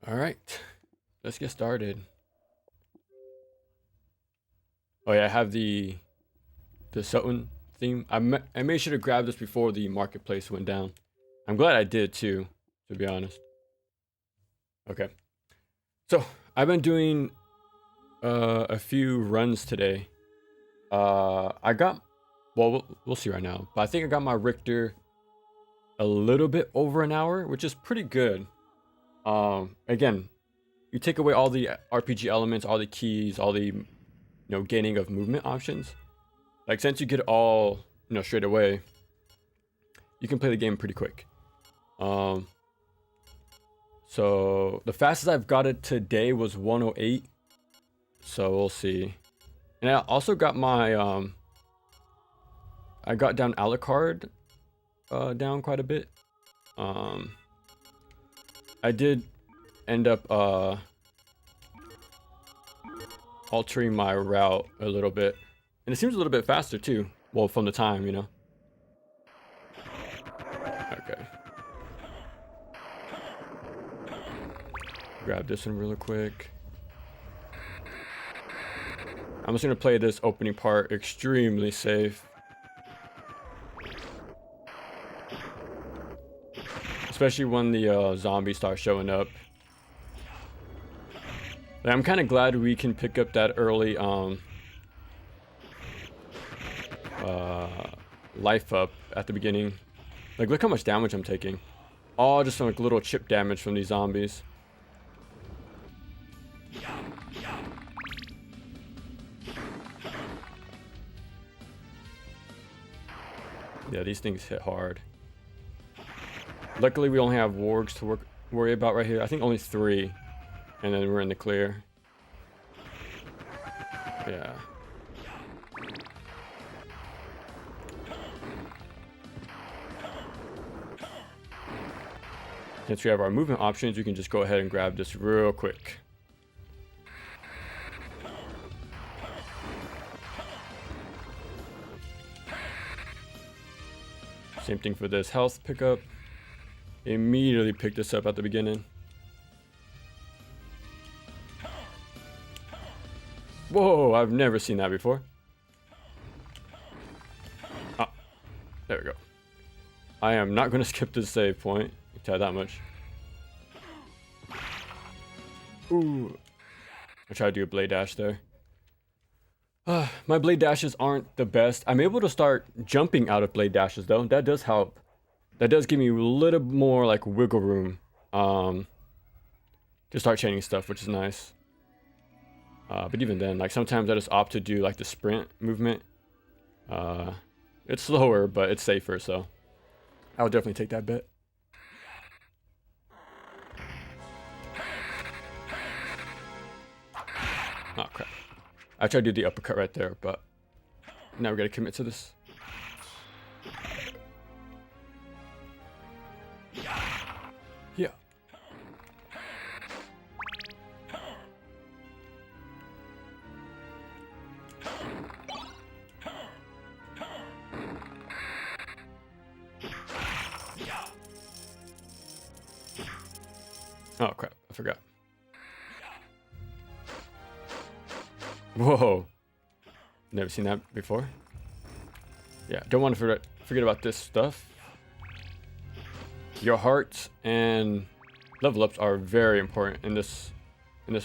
All right, let's get started. Oh yeah, I have the SotN theme. I made sure to grab this before the marketplace went down. I'm glad I did too, to be honest. Okay, so I've been doing a few runs today. I got we'll see right now, but I think I got my Richter a little bit over an hour, which is pretty good. Again, you take away all the RPG elements, all the keys, all the gaining of movement options. Like since you get it all straight away, you can play the game pretty quick. So the fastest I've got it today was 108. So we'll see. And I also got my I got down Alucard down quite a bit. I did end up altering my route a little bit, and it seems a little bit faster too. Well, from the time, Okay. Grab this one real quick. I'm just gonna play this opening part extremely safe. Especially when the zombies start showing up. Like, I'm kind of glad we can pick up that early life up at the beginning. Like, look how much damage I'm taking. All just from like little chip damage from these zombies. Yeah, these things hit hard. Luckily, we only have wargs to worry about right here. I think only 3, and then we're in the clear. Yeah. Since we have our movement options, we can just go ahead and grab this real quick. Same thing for this health pickup. Immediately pick this up at the beginning. Whoa, I've never seen that before. Ah, there we go. I am not going to skip this save point. I can tell you that much. Ooh. I tried to do a blade dash there. My blade dashes aren't the best. I'm able to start jumping out of blade dashes though. That does help. That does give me a little more like wiggle room to start chaining stuff, which is nice. But even then, like sometimes I just opt to do like the sprint movement. It's slower, but it's safer, so I would definitely take that bet. Oh crap. I tried to do the uppercut right there, but now we gotta commit to this. Yeah. Oh crap, I forgot. Whoa. Never seen that before. Yeah, don't want to forget about this stuff. Your hearts and level ups are very important in this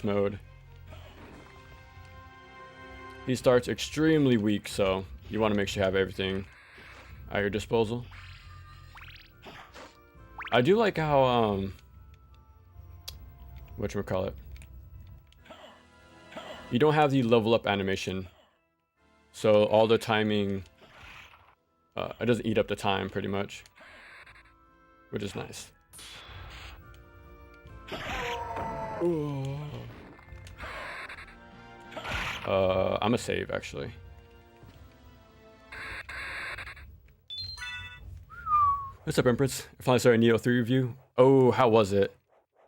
mode. He starts extremely weak, so you want to make sure you have everything at your disposal. I do like how whatchamacallit, you don't have the level up animation, so all the timing it doesn't eat up the time pretty much, which is nice. I'm a save actually. What's up, Empress? I finally started Neo 3 review. Oh, how was it?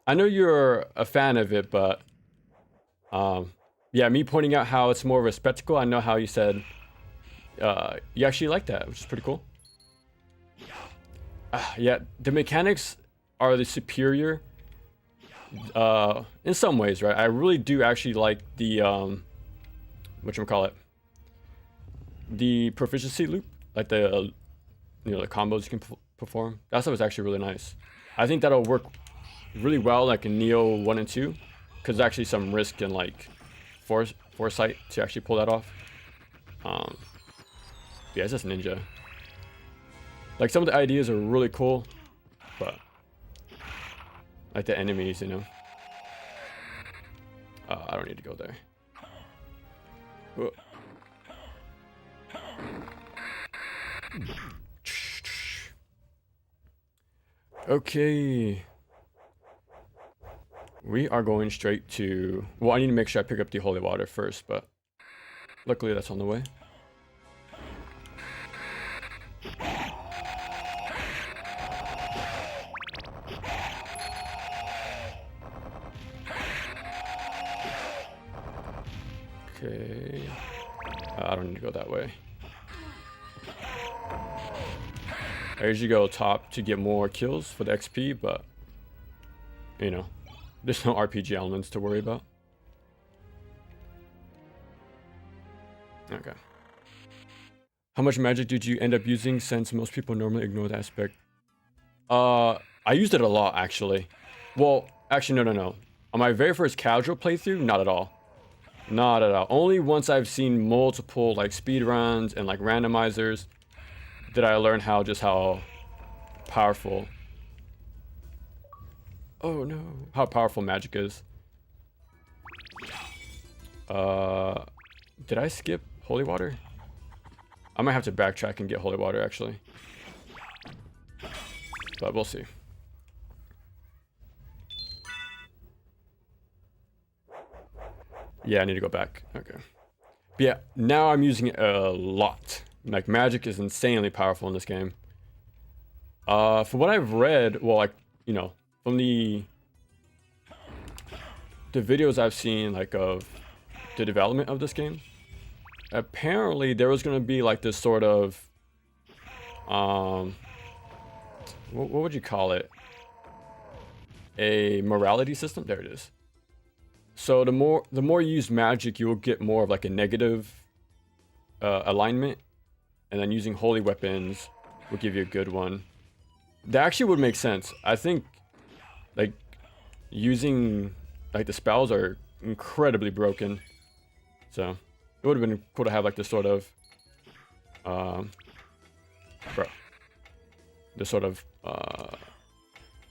I know you're a fan of it, but yeah, me pointing out how it's more of a spectacle. I know how you said you actually like that, which is pretty cool. Yeah, the mechanics are the superior in some ways, right? I really do actually like the whatchamacallit, the proficiency loop, like the the combos you can perform. That stuff is actually really nice. I think that'll work really well like in Neo 1 and 2, because there's actually some risk and like foresight to actually pull that off. Yeah, it's just ninja. Like some of the ideas are really cool, but like the enemies, I don't need to go there. Whoa. Okay. We are going straight to... Well, I need to make sure I pick up the holy water first, but luckily that's on the way. Okay. I don't need to go that way. I usually go top to get more kills for the XP, but there's no RPG elements to worry about. Okay. How much magic did you end up using, since most people normally ignore the aspect? I used it a lot, actually. Well, actually, no. On my very first casual playthrough, not at all. Not at all. Only once I've seen multiple like speed runs and like randomizers did I learn how powerful. Oh no, how powerful magic is. Did I skip holy water? I might have to backtrack and get holy water actually, but we'll see. Yeah, I need to go back. Okay. But yeah, now I'm using it a lot. Like, magic is insanely powerful in this game. From what I've read, well, like, from the videos I've seen, like, of the development of this game, apparently there was going to be, like, this sort of, what would you call it? A morality system? There it is. So the more you use magic, you will get more of like a negative alignment, and then using holy weapons will give you a good one. That actually would make sense. I think like using like the spells are incredibly broken, so it would have been cool to have like this sort of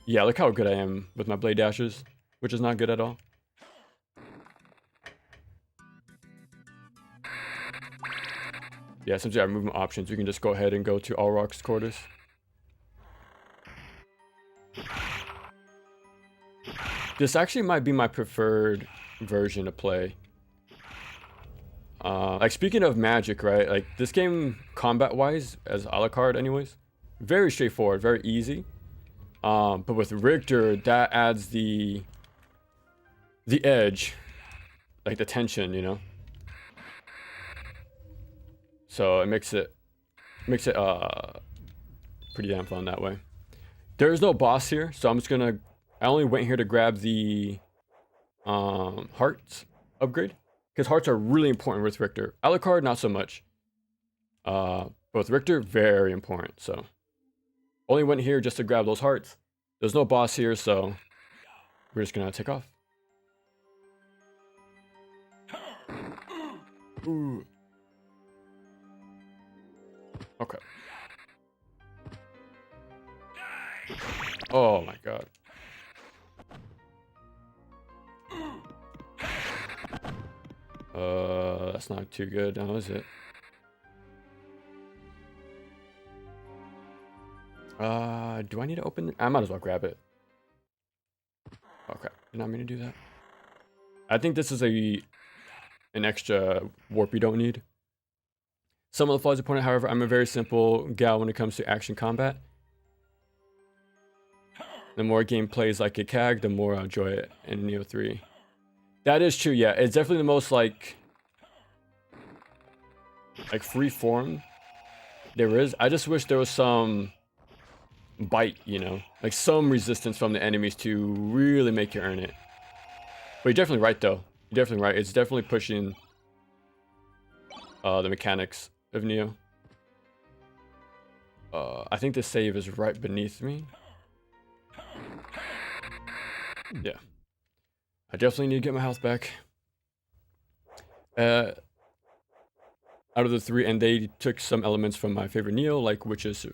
yeah, look how good I am with my blade dashes, which is not good at all. Yeah, since we have movement options, we can just go ahead and go to Alrock's quarters. This actually might be my preferred version to play. Like, speaking of magic, right? Like, this game, combat-wise, as a la carte anyways, very straightforward, very easy. But with Richter, that adds the edge, like the tension, So it makes it pretty damn fun that way. There is no boss here, so I only went here to grab the hearts upgrade, because hearts are really important with Richter. Alucard, not so much. But with Richter, very important. So only went here just to grab those hearts. There's no boss here, so we're just gonna take off. Ooh. Okay. Oh my god. That's not too good now, is it? Do I need to open it? I might as well grab it. Okay, did not mean to do that. I think this is an extra warp you don't need. Some of the flaws are pointed, however, I'm a very simple gal when it comes to action combat. The more game plays like a CAG, the more I enjoy it in Neo 3. That is true, yeah. It's definitely the most like free form there is. I just wish there was some bite, you know, like some resistance from the enemies to really make you earn it. But you're definitely right, though. You're definitely right. It's definitely pushing the mechanics of Neo. I think the save is right beneath me. Yeah. I definitely need to get my health back. Out of the three, and they took some elements from my favorite Neo, like Witches.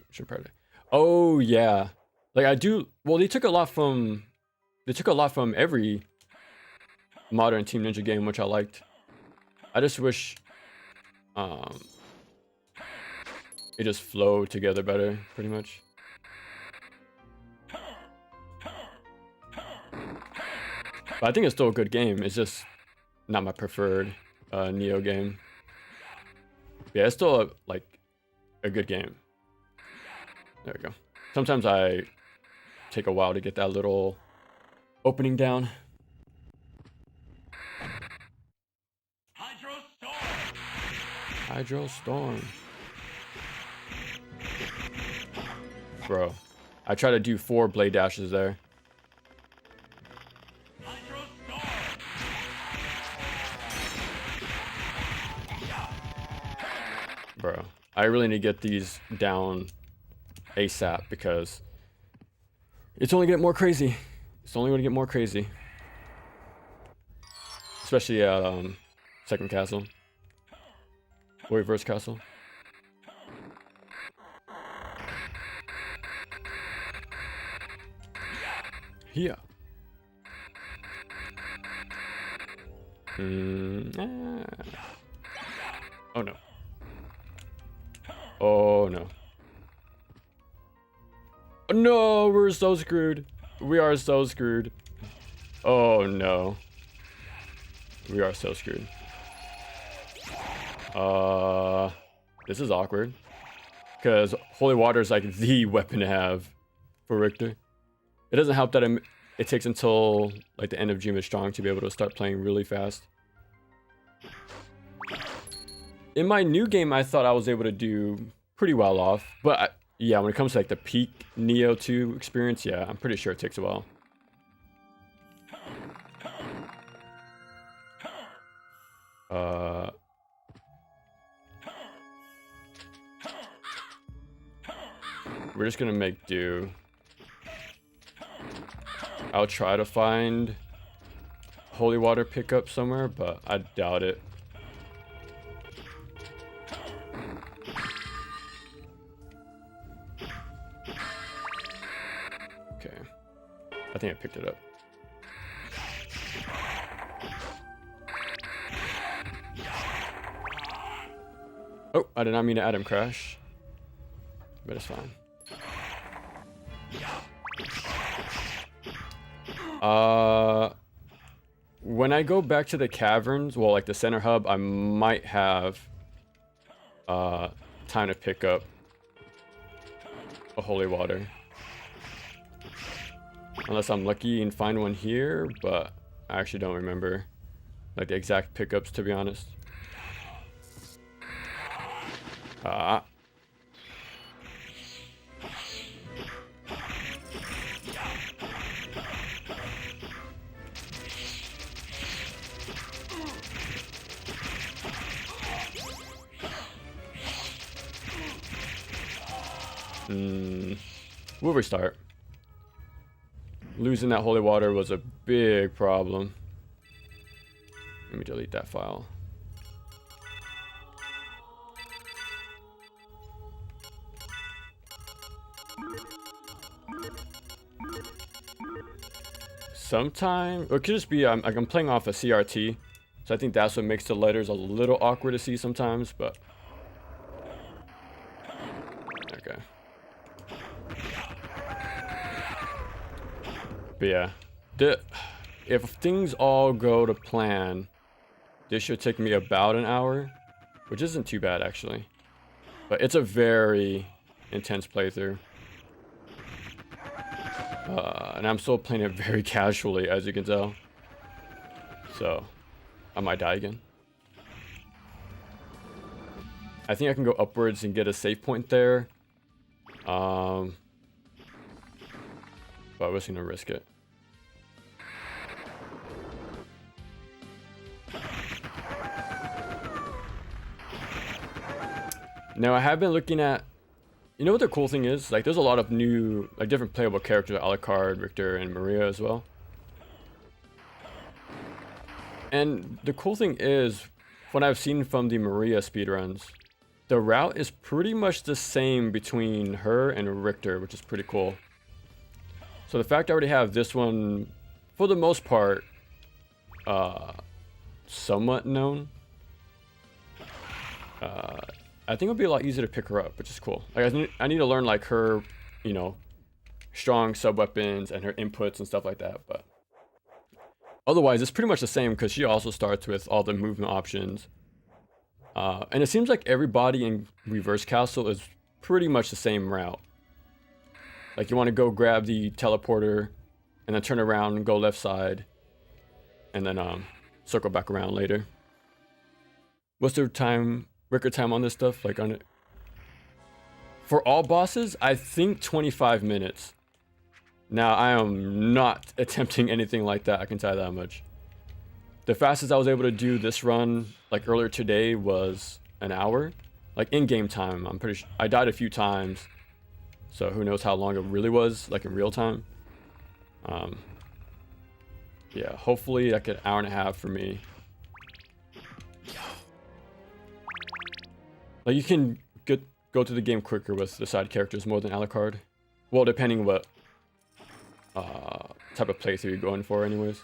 Oh yeah, like I do. Well, they took a lot from every modern Team Ninja game, which I liked. I just wish it just flowed together better, pretty much. But I think it's still a good game. It's just not my preferred Neo game. Yeah, it's still a good game. There we go. Sometimes I take a while to get that little opening down. Hydro Storm. Bro, I try to do 4 blade dashes there. Bro, I really need to get these down ASAP because it's only getting more crazy. It's only going to get more crazy. Especially at second castle. Or reverse castle. Here. Oh no. Oh no. No, we're so screwed. We are so screwed. Oh no. We are so screwed. This is awkward. Because Holy Water is like the weapon to have for Richter. It doesn't help that it takes until like the end of Jima Strong to be able to start playing really fast. In my new game, I thought I was able to do pretty well off. But yeah, when it comes to like the peak Neo 2 experience, yeah, I'm pretty sure it takes a while. We're just gonna make do. I'll try to find Holy Water pickup somewhere, but I doubt it. Okay. I think I picked it up. Oh, I did not mean to Atom Crash. But it's fine. When I go back to the caverns, well, like the center hub, I might have time to pick up a Holy Water. Unless I'm lucky and find one here, but I actually don't remember like the exact pickups, to be honest. We'll restart. Losing that Holy Water was a big problem. Let me delete that file. Sometime, or it could just be I'm playing off a CRT, so I think that's what makes the letters a little awkward to see sometimes, but okay. But yeah, if things all go to plan, this should take me about an hour, which isn't too bad actually, but it's a very intense playthrough. And I'm still playing it very casually, as you can tell. So, I might die again. I think I can go upwards and get a save point there. but we're just gonna risk it. Now I have been looking at, you know what the cool thing is? Like there's a lot of new, like different playable characters, Alucard, Richter, and Maria as well. And the cool thing is, what I've seen from the Maria speedruns, the route is pretty much the same between her and Richter, which is pretty cool. So the fact I already have this one, for the most part, somewhat known, I think it'll be a lot easier to pick her up, which is cool. Like I need to learn like her, you know, strong sub weapons and her inputs and stuff like that. But otherwise, it's pretty much the same because she also starts with all the movement options. And it seems like everybody in Reverse Castle is pretty much the same route. Like you want to go grab the teleporter and then turn around and go left side and then circle back around later. What's the record time on this stuff? Like on it for all bosses, I think 25 minutes. Now I am not attempting anything like that, I can tell you that much. The fastest I was able to do this run like earlier today was an hour, like in-game time. I'm pretty sure I died a few times, so who knows how long it really was, like in real time. Yeah, hopefully like an hour and a half for me. Like you can go through the game quicker with the side characters more than Alucard. Well, depending what type of playthrough you're going for anyways.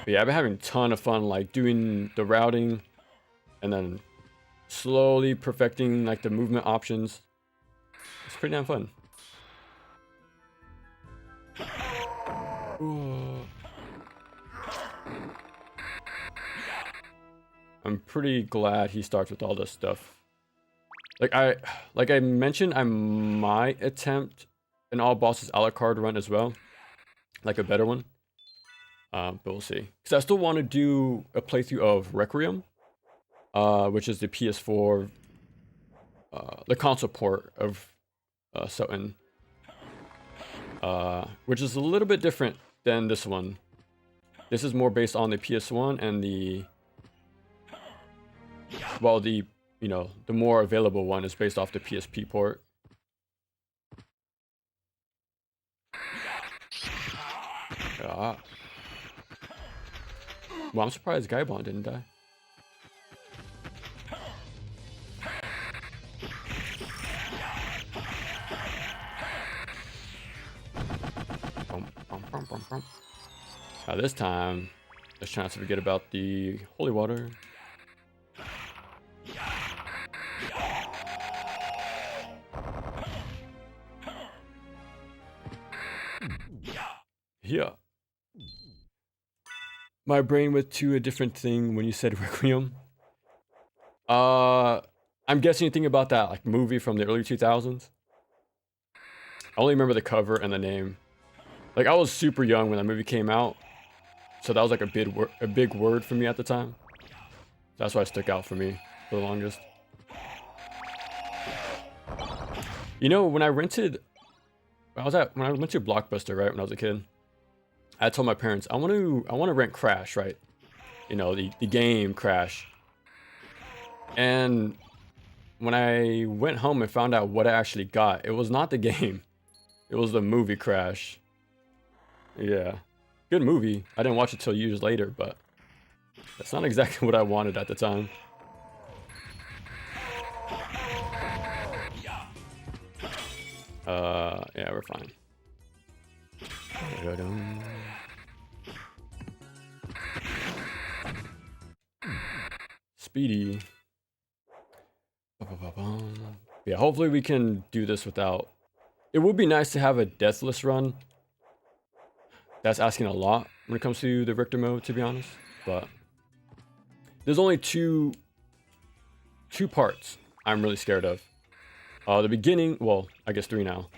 But yeah, I've been having a ton of fun like doing the routing and then slowly perfecting like the movement options. It's pretty damn fun. Ooh. I'm pretty glad he starts with all this stuff. Like I mentioned, I might attempt an all bosses Alucard run as well, like a better one. But we'll see. Because I still want to do a playthrough of Requiem, which is the PS4, the console port of SotN, which is a little bit different than this one. This is more based on the PS1 and the, well, the, you know, the more available one is based off the PSP port. Ah. Well, I'm surprised Gaibon didn't die. Now this time, let's try not to forget about the holy water. Yeah. My brain went to a different thing when you said Requiem. I'm guessing you think about that like movie from the early 2000s. I only remember the cover and the name. Like I was super young when that movie came out, so that was like a big word for me at the time. That's why it stuck out for me for the longest. You know, when I went to Blockbuster, right, when I was a kid, I told my parents I want to rent Crash, right? You know, the game Crash. And when I went home and found out what I actually got, it was not the game. It was the movie Crash. Yeah. Good movie. I didn't watch it till years later, but that's not exactly what I wanted at the time. Yeah, we're fine. Speedy. Yeah, hopefully we can do this without... It would be nice to have a deathless run. That's asking a lot when it comes to the Richter mode, to be honest. But there's only two parts I'm really scared of. The beginning, well, I guess 3 now.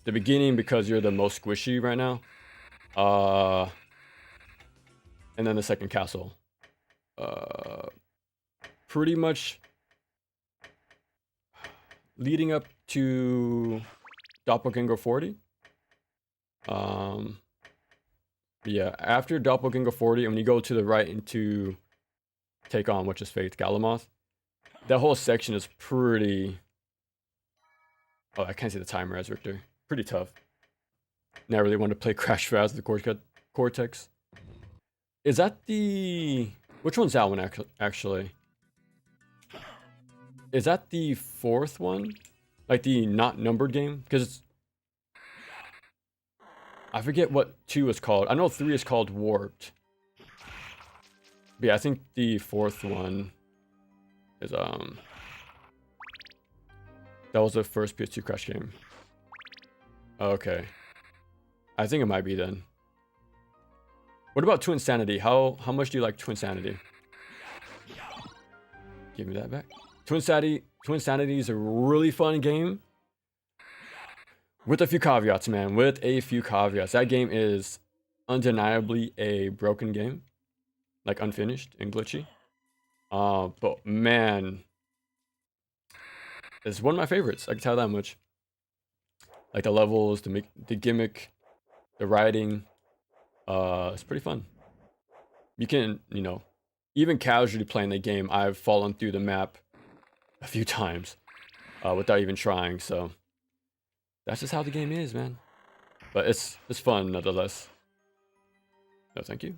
The beginning, because you're the most squishy right now. And then the second castle. Pretty much leading up to Doppelganger 40. Yeah, after Doppelganger 40, and when you go to the right into take on which is Faith Galamoth, that whole section is pretty. Oh, I can't see the timer as Richter. Pretty tough. Now I really want to play Crash Fast the Cortex. Is that the... Which one's that one actually? Is that the fourth one? Like the not numbered game? Because I forget what 2 is called. I know 3 is called Warped. But yeah, I think the fourth one is that was the first PS2 Crash game. Okay. I think it might be then. What about Twinsanity? How much do you like Twinsanity? Give me that back. Twinsanity is a really fun game. With a few caveats, man. With a few caveats. That game is undeniably a broken game. Like unfinished and glitchy. But man, it's one of my favorites. I can tell that much. Like the levels, the gimmick, the writing. It's pretty fun. You can, you know, even casually playing the game, I've fallen through the map a few times without even trying. So that's just how the game is, man. But it's fun nonetheless. No, thank you.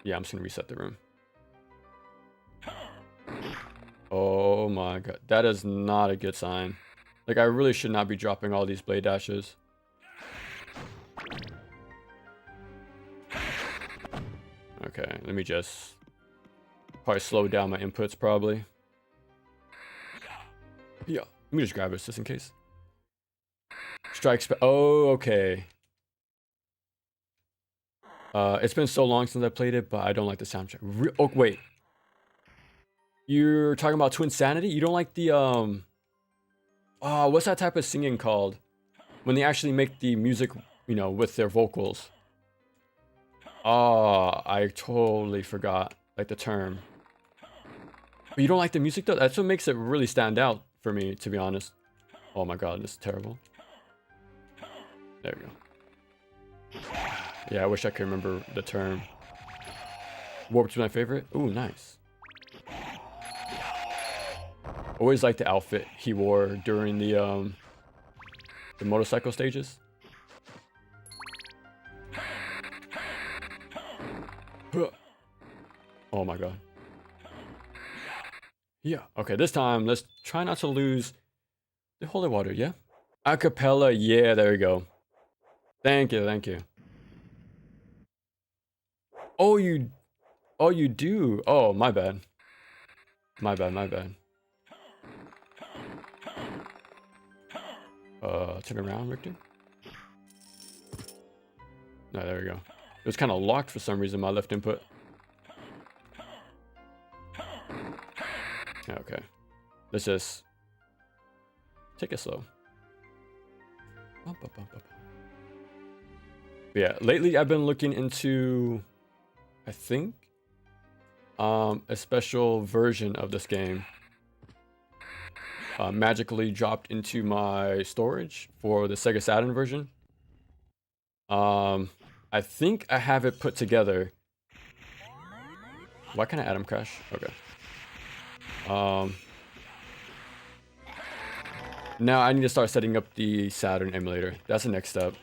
Yeah, I'm just gonna reset the room. Oh my god, that is not a good sign. Like, I really should not be dropping all these blade dashes. Okay, let me just probably slow down my inputs probably. Yeah, let me just grab this just in case. Strike oh, okay. It's been so long since I played it, but I don't like the soundtrack. Oh, wait. You're talking about Twinsanity? You don't like the, oh, what's that type of singing called? When they actually make the music, you know, with their vocals. Oh, I totally forgot, like, the term. But you don't like the music, though? That's what makes it really stand out for me, to be honest. Oh my god, this is terrible. There we go. Yeah, I wish I could remember the term. Warped's my favorite. Ooh, nice. Always liked the outfit he wore during the motorcycle stages. Oh my god. Yeah. Okay, this time let's try not to lose the holy water. Yeah. Acapella. Yeah, there we go. Thank you. Thank you. Oh, you do. Oh, my bad. My bad. My bad. Turn around, Richter. No, there we go. It was kind of locked for some reason, my left input. Okay. Let's just take it slow. But yeah, lately I've been looking into, I think, a special version of this game. Magically dropped into my storage for the Sega Saturn version. I think I have it put together. Why can't I add him crash? Okay. Now I need to start setting up the Saturn emulator. That's the next step.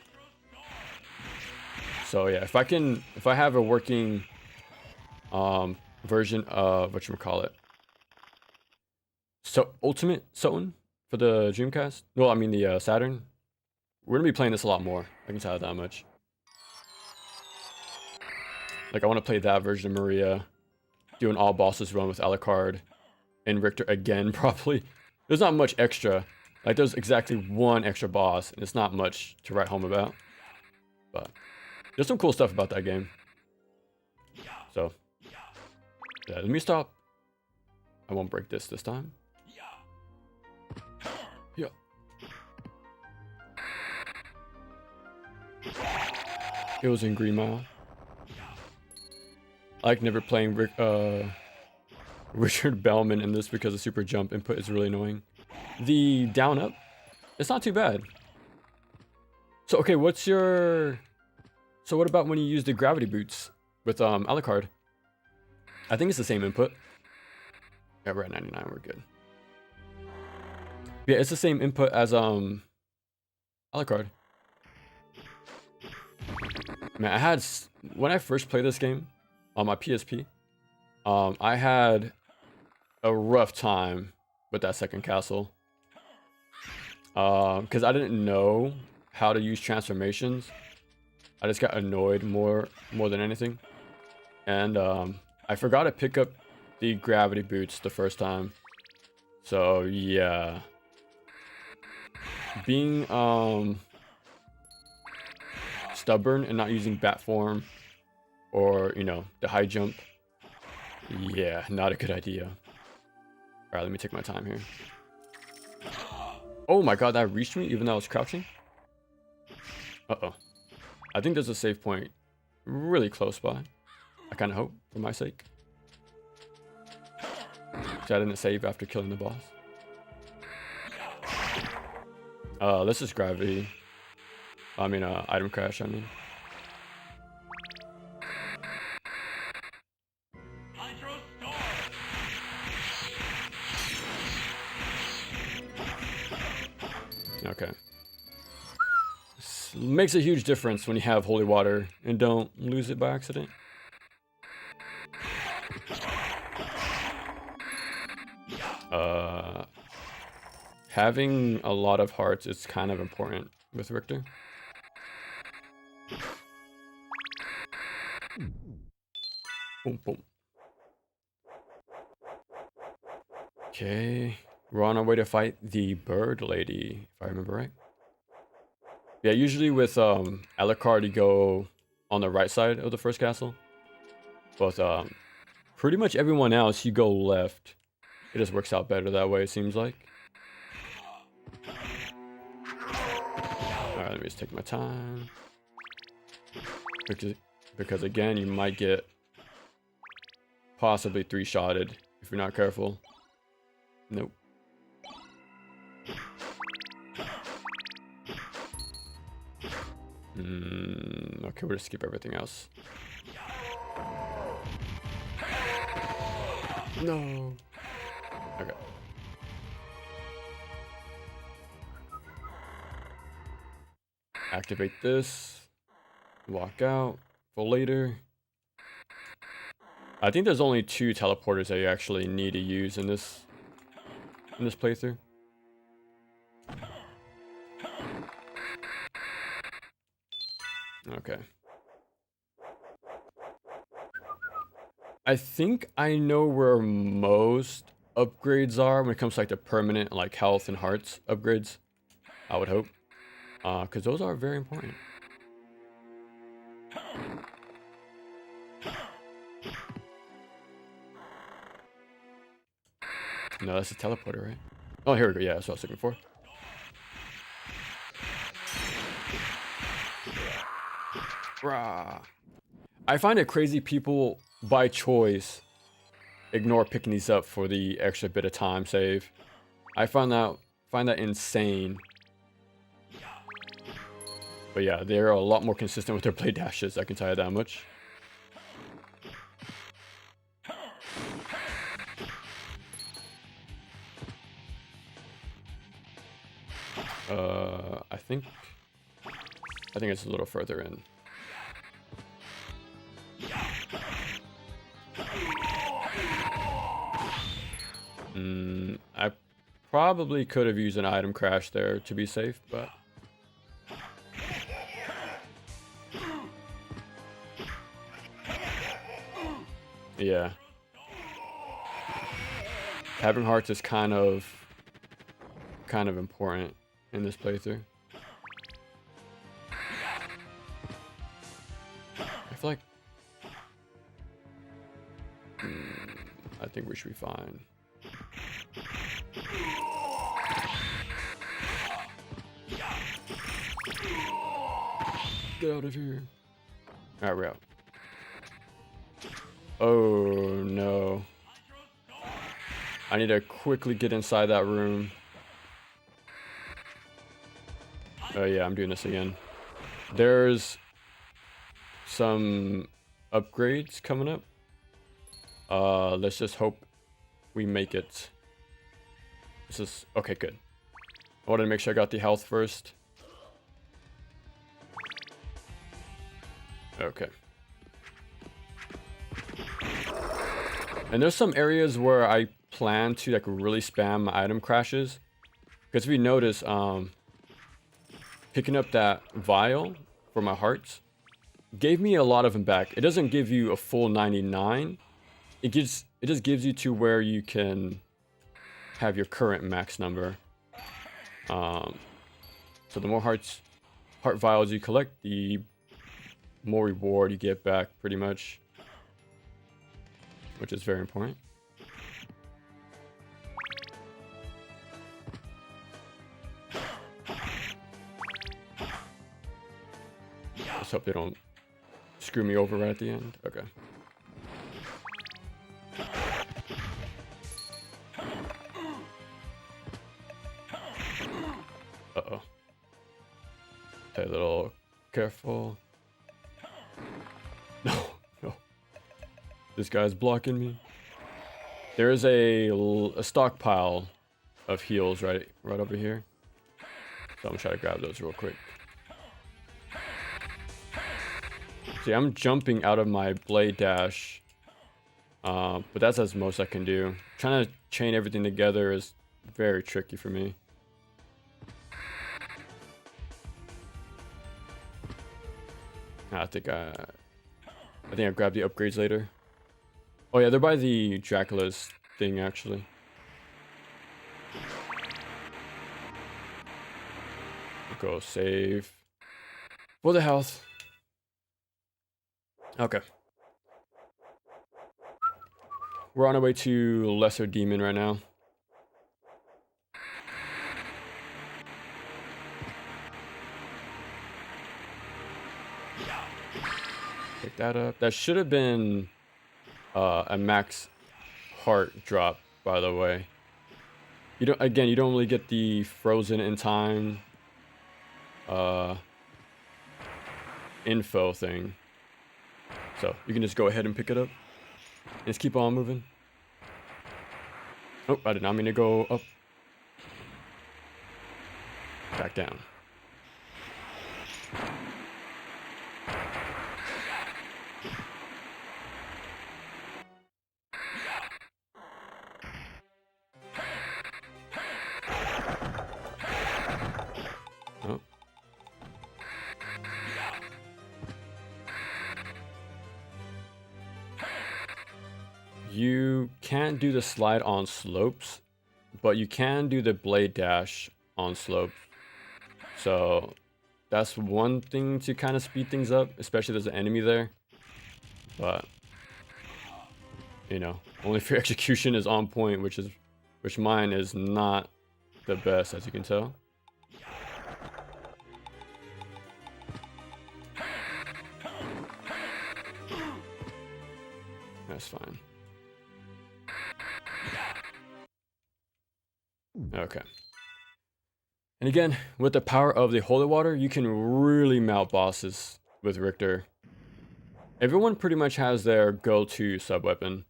So yeah, if I have a working version of whatchamacallit. So Ultimate SotN for the Dreamcast. Well, I mean the Saturn. We're gonna be playing this a lot more. I can tell you that much. Like, I want to play that version of Maria, do an all bosses run with Alucard and Richter again, probably. There's not much extra. Like, there's exactly one extra boss, and it's not much to write home about. But there's some cool stuff about that game. So, yeah, let me stop. I won't break this time. Yeah. It was in Green Mile. I like never playing Richard Bellman in this because the super jump input is really annoying. The down up, it's not too bad. So okay, what's your... So what about when you use the gravity boots with Alucard? I think it's the same input. Yeah, we're at 99, we're good. Yeah, it's the same input as Alucard. Man, I had... When I first played this game on my PSP, I had a rough time with that second castle. Because I didn't know how to use transformations. I just got annoyed more than anything. And I forgot to pick up the gravity boots the first time. So yeah. Being stubborn and not using bat form or, you know, the high jump. Yeah, not a good idea. Alright, let me take my time here. Oh my god, that reached me even though I was crouching? Uh-oh. I think there's a save point really close by. I kind of hope, for my sake. So I didn't save after killing the boss. This is gravity. I mean, item crash, I mean. Okay. This makes a huge difference when you have holy water and don't lose it by accident. Having a lot of hearts is kind of important with Richter. Boom, boom. Okay. We're on our way to fight the bird lady, if I remember right. Yeah, usually with Alucard, you go on the right side of the first castle. But pretty much everyone else, you go left. It just works out better that way, it seems like. Alright, let me just take my time. Because again, you might get possibly 3-shotted if you're not careful. Nope. Okay, we'll just skip everything else. No. Okay. Activate this. Walk out for later. I think there's only 2 teleporters that you actually need to use in this playthrough. Okay. I think I know where most upgrades are when it comes to like the permanent like health and hearts upgrades. I would hope. Because those are very important. No, that's a teleporter, right? Oh, here we go. Yeah, that's what I was looking for. Rah. I find it crazy people, by choice, ignore picking these up for the extra bit of time save. I find that insane. But yeah, they're a lot more consistent with their blade dashes, I can tell you that much. I think it's a little further in. I probably could have used an item crash there to be safe, but yeah. Having hearts is kind of important in this playthrough. I feel like I think we should be fine. Get out of here. Alright, we're out. Oh no. I need to quickly get inside that room. Oh yeah, I'm doing this again. There's some upgrades coming up. Let's just hope we make it. This is okay, good. I wanted to make sure I got the health first. Okay. And there's some areas where I plan to like really spam my item crashes. Because if you notice, picking up that vial for my hearts gave me a lot of them back. It doesn't give you a full 99. It just gives you to where you can have your current max number. So the more heart vials you collect, the more reward you get back, pretty much, which is very important. Let's hope they don't screw me over right at the end. Okay. Uh-oh. Stay a little careful. No, no. This guy's blocking me. There is a stockpile of heals right over here. So I'm gonna try to grab those real quick. See, I'm jumping out of my blade dash. But that's as most I can do. Trying to chain everything together is very tricky for me. I think I grabbed the upgrades later. Oh yeah, they're by the Dracula's thing actually. Go save for the health. Okay. We're on our way to Lesser Demon right now. Pick that up. That should have been a max heart drop, by the way. You don't really get the frozen in time info thing. So you can just go ahead and pick it up. Just keep on moving. Oh, I did not mean to go up. Back down. Oh. You can't do the slide on slopes, but you can do the blade dash on slopes. So that's one thing to kind of speed things up, especially if there's an enemy there. But you know, only if your execution is on point, which mine is not the best, as you can tell. That's fine. Okay. And again, with the power of the holy water, you can really mount bosses with Richter. Everyone pretty much has their go-to sub-weapon.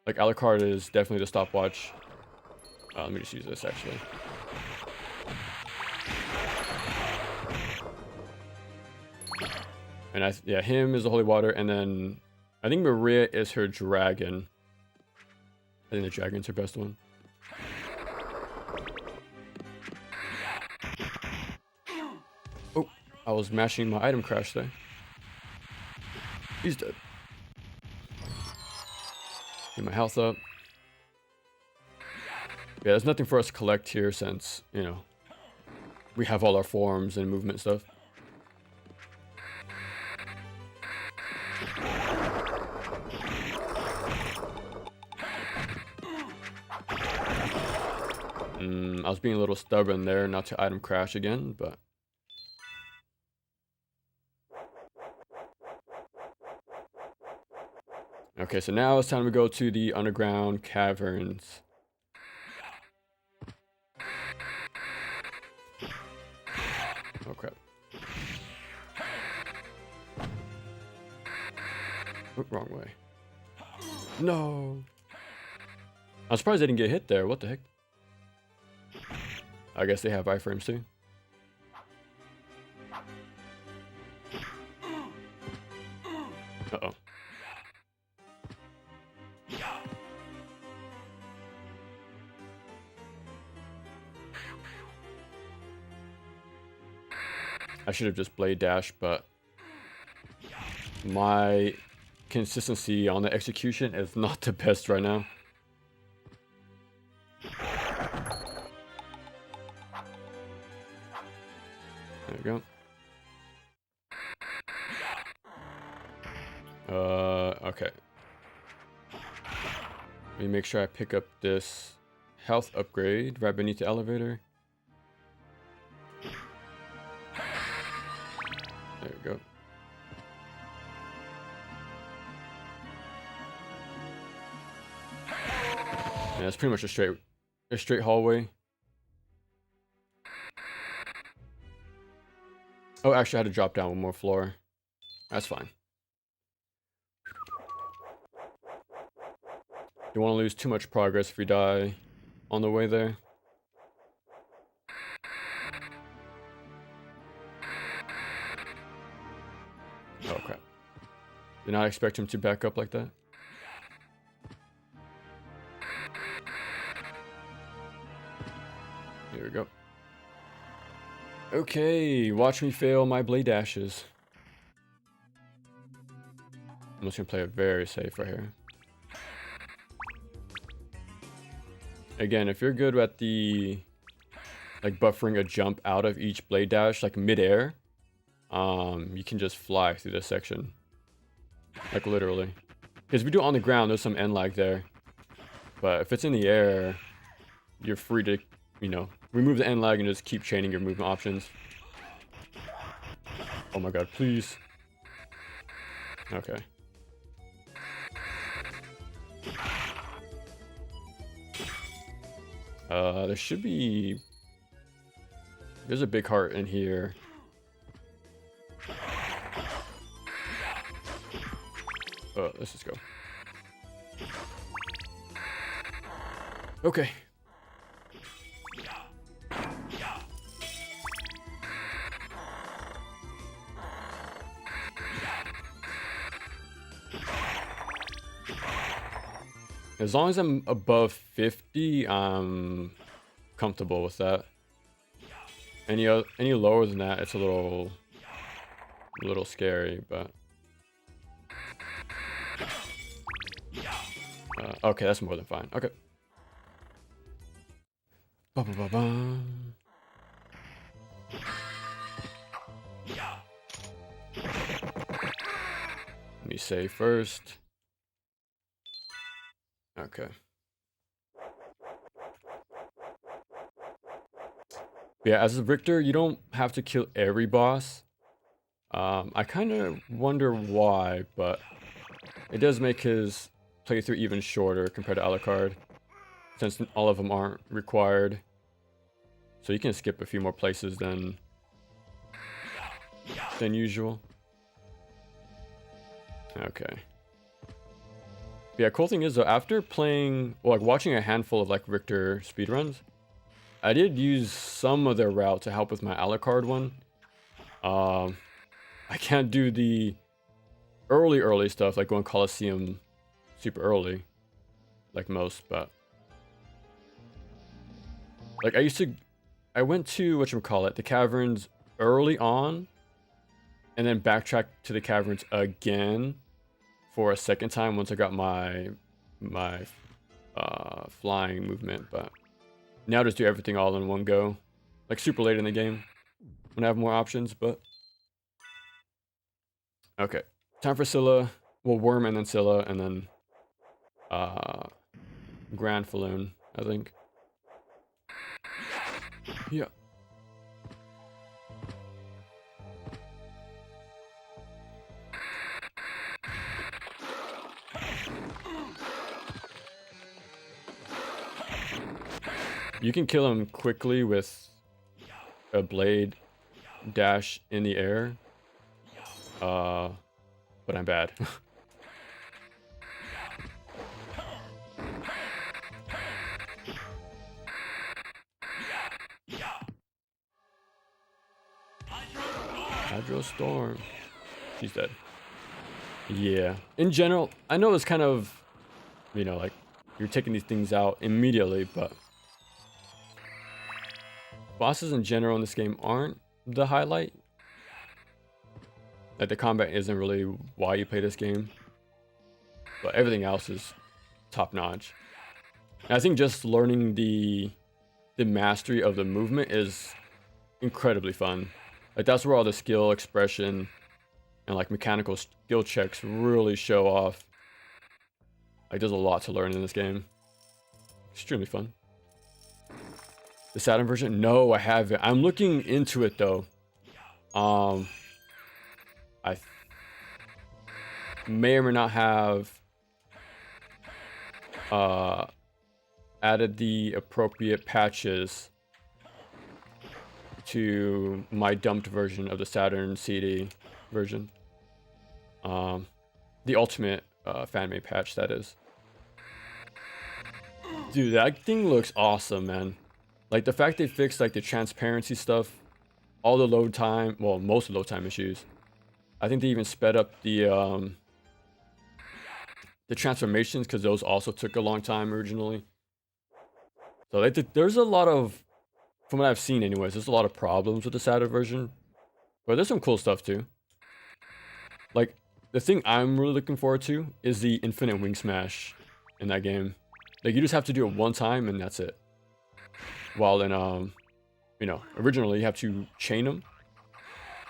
Like Alucard is definitely the stopwatch. Let me just use this actually. And yeah, him is the holy water, and then I think Maria is her dragon. I think the dragon's her best one. Oh, I was mashing my item crash there. He's dead. Get my health up. Yeah, there's nothing for us to collect here since, you know, we have all our forms and movement stuff. I was being a little stubborn there not to item crash again, but... Okay, so now it's time to go to the underground caverns. Oh crap. Oh, wrong way. No. I'm surprised they didn't get hit there. What the heck? I guess they have iframes too. Uh-oh. I should have just blade dash, but my consistency on the execution is not the best right now. There we go. Okay. Let me make sure I pick up this health upgrade right beneath the elevator. There we go. Yeah, it's pretty much a straight hallway. Oh, actually, I had to drop down one more floor. That's fine. Don't want to lose too much progress if we die on the way there. Oh crap. Did not expect him to back up like that. Here we go. Okay, watch me fail my blade dashes. I'm just gonna play it very safe right here. Again, if you're good at the like buffering a jump out of each blade dash like midair, you can just fly through this section. Like literally. Because if you do it on the ground, there's some end lag there. But if it's in the air, you're free to, you know, remove the end lag and just keep chaining your movement options. Oh my god, please. Okay. There should be... There's a big heart in here. Let's just go. Okay. As long as I'm above 50, I'm comfortable with that. Any lower than that, it's a little scary, but okay, that's more than fine. Okay. Ba-ba-ba-ba. Let me save first. Okay. Yeah, as a Richter, you don't have to kill every boss. I kind of wonder why, but it does make his playthrough even shorter compared to Alucard, since all of them aren't required. So you can skip a few more places than usual. Okay. Yeah, cool thing is though, after playing, well, like watching a handful of like Richter speedruns, I did use some of their route to help with my Alucard one. I can't do the early stuff, like going Colosseum super early, like most, but like I went to, whatchamacallit, the caverns early on, and then backtracked to the caverns again for a second time once I got my flying movement, but now just do everything all in one go, like super late in the game when I have more options. But okay, time for Scylla. Well, Worm and then Scylla, and then Grand Falloon, I think. Yeah. You can kill him quickly with a blade dash in the air. But I'm bad. Hydro Storm. She's dead. Yeah. In general, I know it's kind of, you know, like you're taking these things out immediately, but bosses in general in this game aren't the highlight. Like the combat isn't really why you play this game, but everything else is top notch. And I think just learning the mastery of the movement is incredibly fun. Like that's where all the skill expression and like mechanical skill checks really show off. Like there's a lot to learn in this game. Extremely fun. The SotN version? No, I haven't. I'm looking into it though. I may or may not have added the appropriate patches to my dumped version of the SotN CD version. The ultimate fan-made patch, that is. Dude, that thing looks awesome, man. Like the fact they fixed like the transparency stuff, all the load time, well, most of the load time issues. I think they even sped up the transformations because those also took a long time originally. So like there's a lot of, from what I've seen anyways, there's a lot of problems with the SotN version, but there's some cool stuff too. Like the thing I'm really looking forward to is the infinite wing smash in that game. Like you just have to do it one time and that's it. While in you know, originally you have to chain them.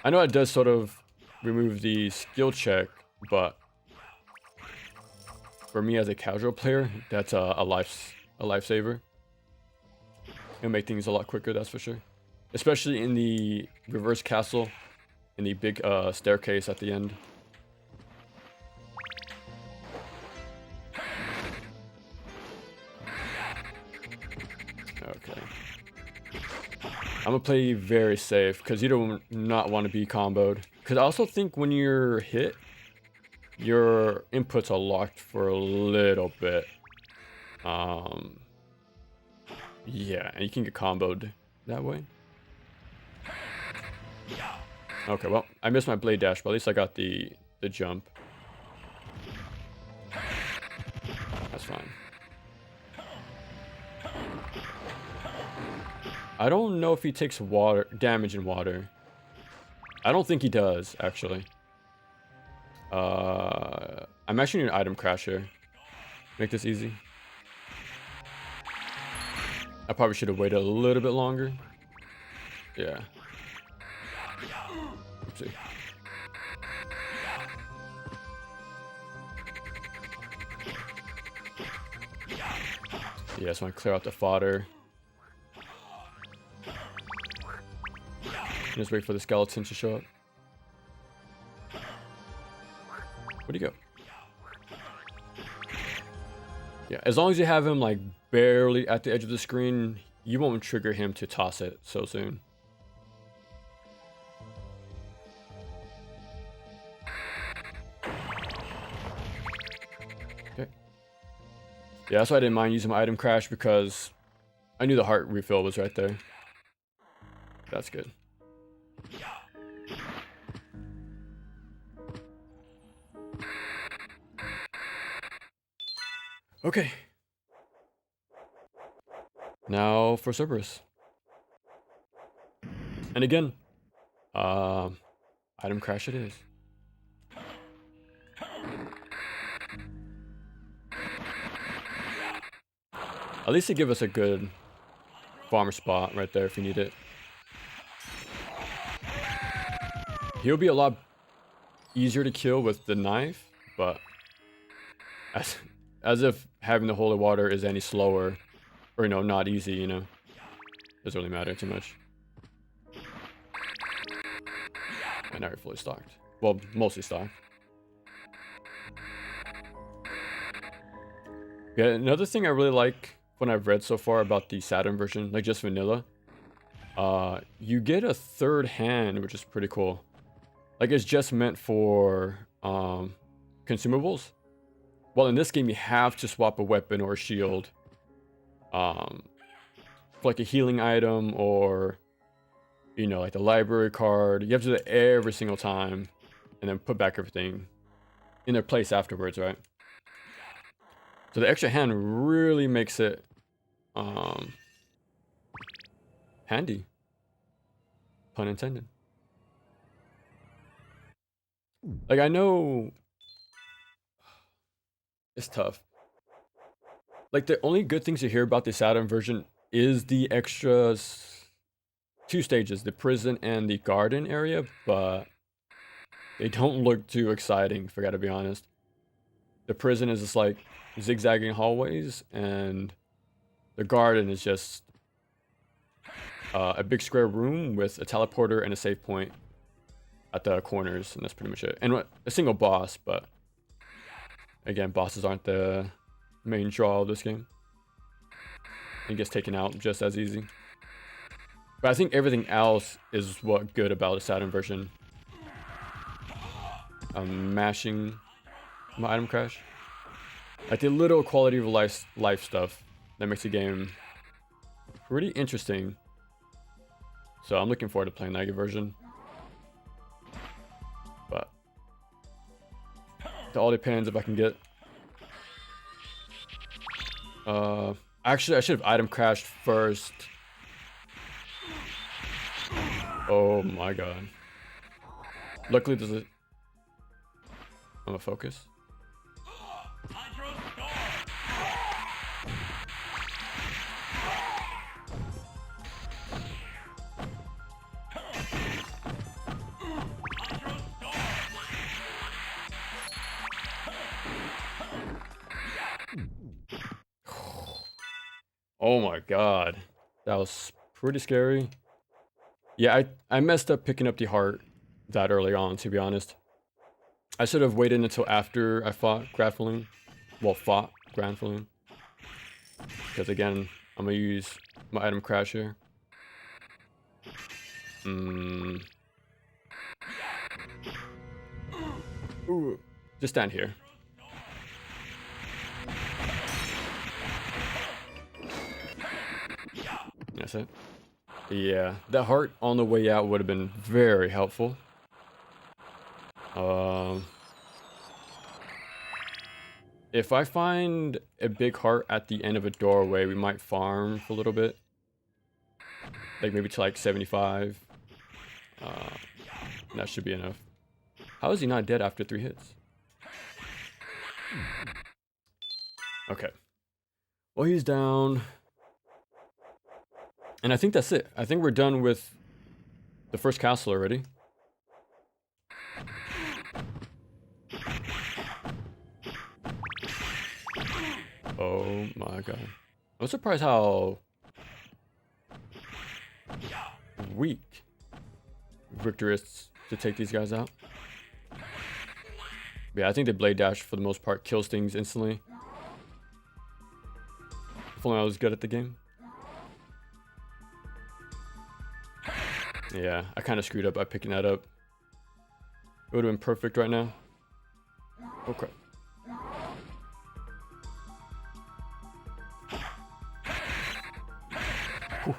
I know it does sort of remove the skill check, but for me as a casual player, that's a lifesaver. It'll make things a lot quicker, that's for sure. Especially in the reverse castle, in the big staircase at the end. Okay. I'm gonna play very safe because you don't not want to be comboed. Because I also think when you're hit, your inputs are locked for a little bit. Yeah, and you can get comboed that way. Okay, well, I missed my blade dash, but at least I got the jump. That's fine. I don't know if he takes damage in water. I don't think he does, actually. I'm actually an item crasher. Make this easy. I probably should have waited a little bit longer. Yeah. Oopsie. Yeah, so I clear out the fodder. Just wait for the skeleton to show up. Where'd he go? Yeah, as long as you have him like barely at the edge of the screen, you won't trigger him to toss it so soon. Okay. Yeah, that's why I didn't mind using my item crash because I knew the heart refill was right there. That's good. Okay. Now for Cerberus. And again, item crash it is. At least they give us a good farmer spot right there if you need it. He'll be a lot easier to kill with the knife, but as if having the holy water is any slower, or you know, not easy, you know, doesn't really matter too much. And now you're fully stocked. Well, mostly stocked. Yeah, another thing I really like what I've read so far about the SotN version, like just vanilla, you get a third hand, which is pretty cool. Like it's just meant for consumables. Well, in this game, you have to swap a weapon or a shield for like a healing item or, you know, like the library card. You have to do that every single time and then put back everything in their place afterwards, right? So the extra hand really makes it handy. Pun intended. Like, I know it's tough. Like, the only good things you hear about the SotN version is the extras, 2 stages, the prison and the garden area, but they don't look too exciting, if I gotta be honest. The prison is just like zigzagging hallways, and the garden is just a big square room with a teleporter and a save point at the corners, and that's pretty much it. And a single boss, but again, bosses aren't the main draw of this game. It gets taken out just as easy. But I think everything else is what good about the SotN version. I'm mashing my item crash. Like the little quality of life stuff that makes the game pretty interesting. So I'm looking forward to playing that version. But it all depends if I can get actually I should have item crashed first. Oh my god. Luckily there's a I'm gonna focus. Oh my god. That was pretty scary. Yeah, I messed up picking up the heart that early on, to be honest. I should have waited until after I fought Grandfalloon. Well, fought Grandfalloon. Because again, I'm gonna use my item crash here. Ooh. Just stand here. That's it. Yeah, that heart on the way out would have been very helpful. If I find a big heart at the end of a doorway, we might farm for a little bit. Like maybe to like 75. That should be enough. How is he not dead after 3 hits? Okay. Well, he's down. And I think that's it. I think we're done with the first castle already. Oh my god. I'm surprised how weak Richter is to take these guys out. Yeah, I think the blade dash for the most part kills things instantly. If only I was good at the game. Yeah, I kind of screwed up by picking that up. It would have been perfect right now. Oh crap. Whew.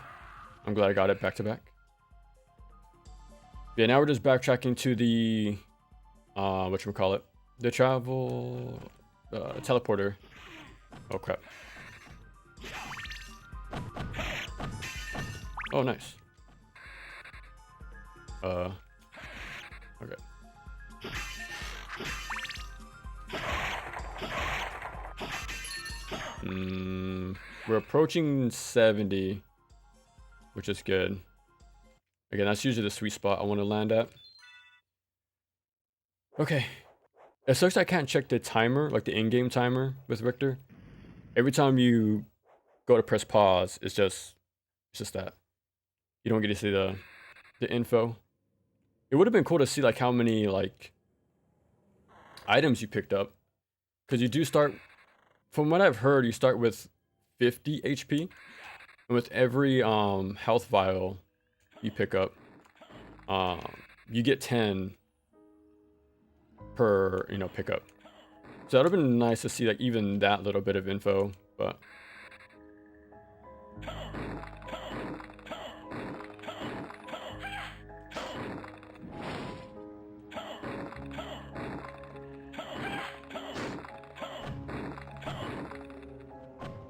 I'm glad I got it back to back. Yeah, now we're just backtracking to the whatchamacallit? The travel teleporter. Oh crap. Oh nice. Okay. We're approaching 70, which is good. Again, that's usually the sweet spot I want to land at. Okay. It sucks I can't check the timer, like the in-game timer with Richter. Every time you go to press pause, it's just that. You don't get to see the info. It would have been cool to see like how many like items you picked up, because you do start, from what I've heard, you start with 50 HP. And with every health vial you pick up, you get 10 per, pickup. So that would have been nice to see like even that little bit of info, but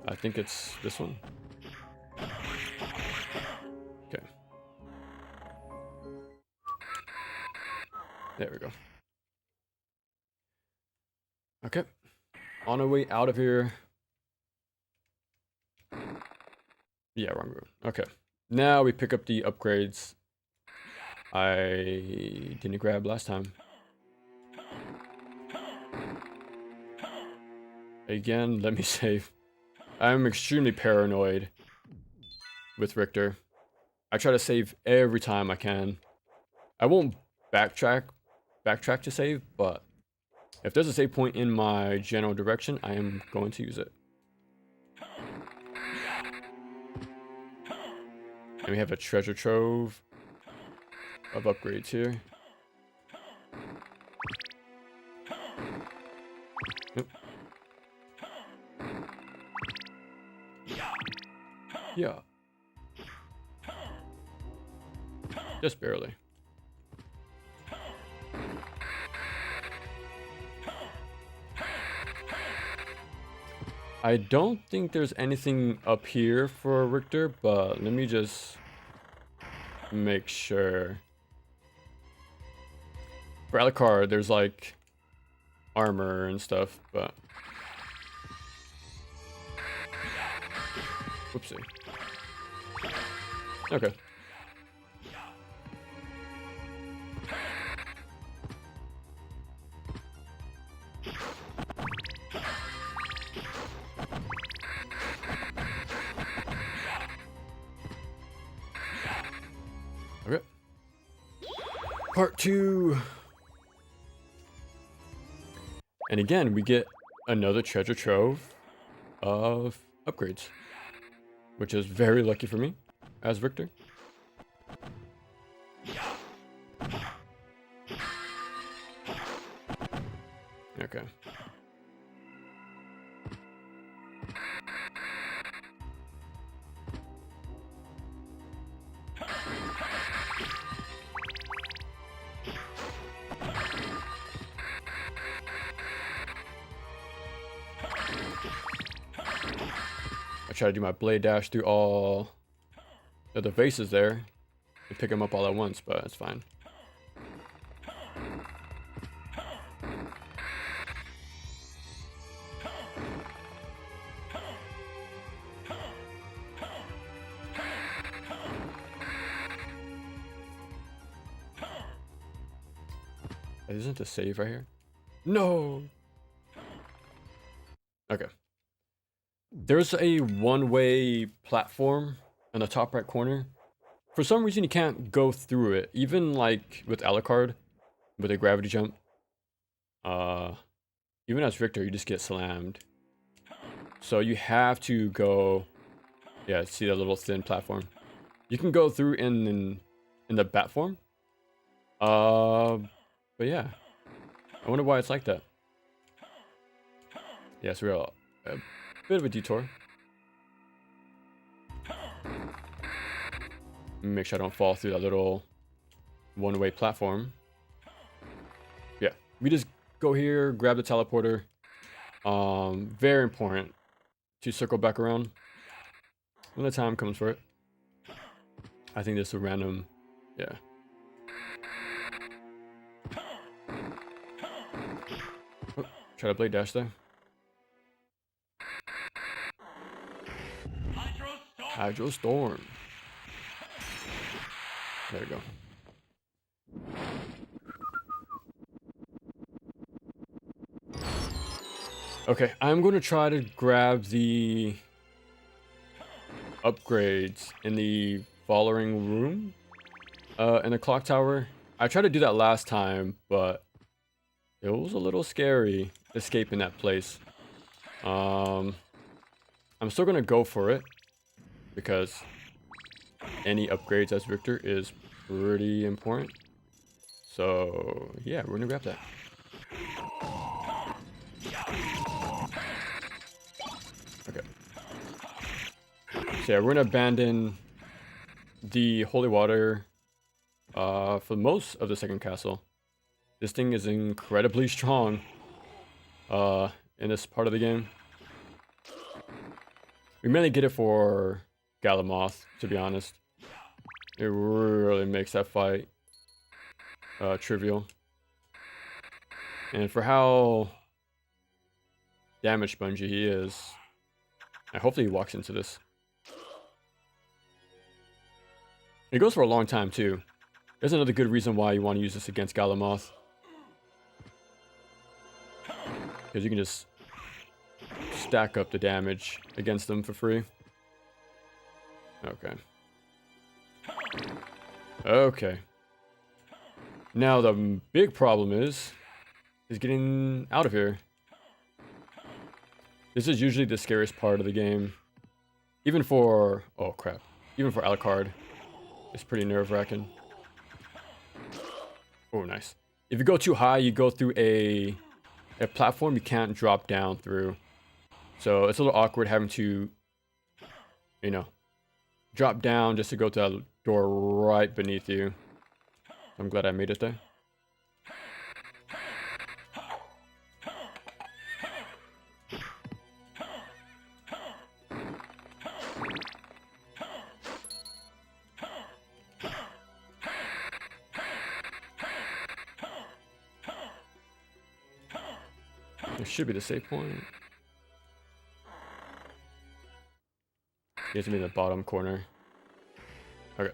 I think it's this one. Okay. There we go. Okay. On our way out of here. Yeah, wrong room. Okay. Now we pick up the upgrades I didn't grab last time. Again, let me save. I'm extremely paranoid with Richter. I try to save every time I can. I won't backtrack to save, but if there's a save point in my general direction, I am going to use it. And we have a treasure trove of upgrades here. Yep. Yeah. Just barely. I don't think there's anything up here for Richter, but let me just make sure. For Alucard, there's like armor and stuff, but whoopsie. Okay. Okay. Part 2. And again, we get another treasure trove of upgrades, which is very lucky for me as Richter. Okay. I try to do my blade dash through all of the vases there and pick them up all at once, but it's fine. Isn't the save right here? No! Okay. There's a one-way platform in the top right corner. For some reason, you can't go through it. Even like with Alucard, with a gravity jump. Even as Richter, you just get slammed. So you have to go. Yeah, see that little thin platform. You can go through in the bat form. But yeah, I wonder why it's like that. Yeah, it's real. A bit of a detour. Make sure I don't fall through that little one-way platform. Yeah, we just go here, grab the teleporter. Very important to circle back around when the time comes for it. I think this is a random, yeah. Oh, try to blade dash there. Hydro Storm. There we go. Okay, I'm going to try to grab the upgrades in the following room in the clock tower. I tried to do that last time, but it was a little scary escaping that place. I'm still gonna go for it because any upgrades as Richter is pretty important. So yeah, we're gonna grab that. Okay. So yeah, we're gonna abandon the holy water for most of the second castle. This thing is incredibly strong in this part of the game. We mainly get it for Galamoth, to be honest. It really makes that fight trivial. And for how damage spongy he is, hopefully he walks into this. It goes for a long time too. There's another good reason why you want to use this against Galamoth. Because you can just stack up the damage against them for free. Okay. Okay. Now the big problem is getting out of here. This is usually the scariest part of the game. Even for... oh crap. Even for Alucard. It's pretty nerve-wracking. Oh, nice. If you go too high, you go through a platform you can't drop down through. So it's a little awkward having to, you know, drop down just to go to that door right beneath you. I'm glad I made it there. There should be the save point. You have to be in the bottom corner. Okay.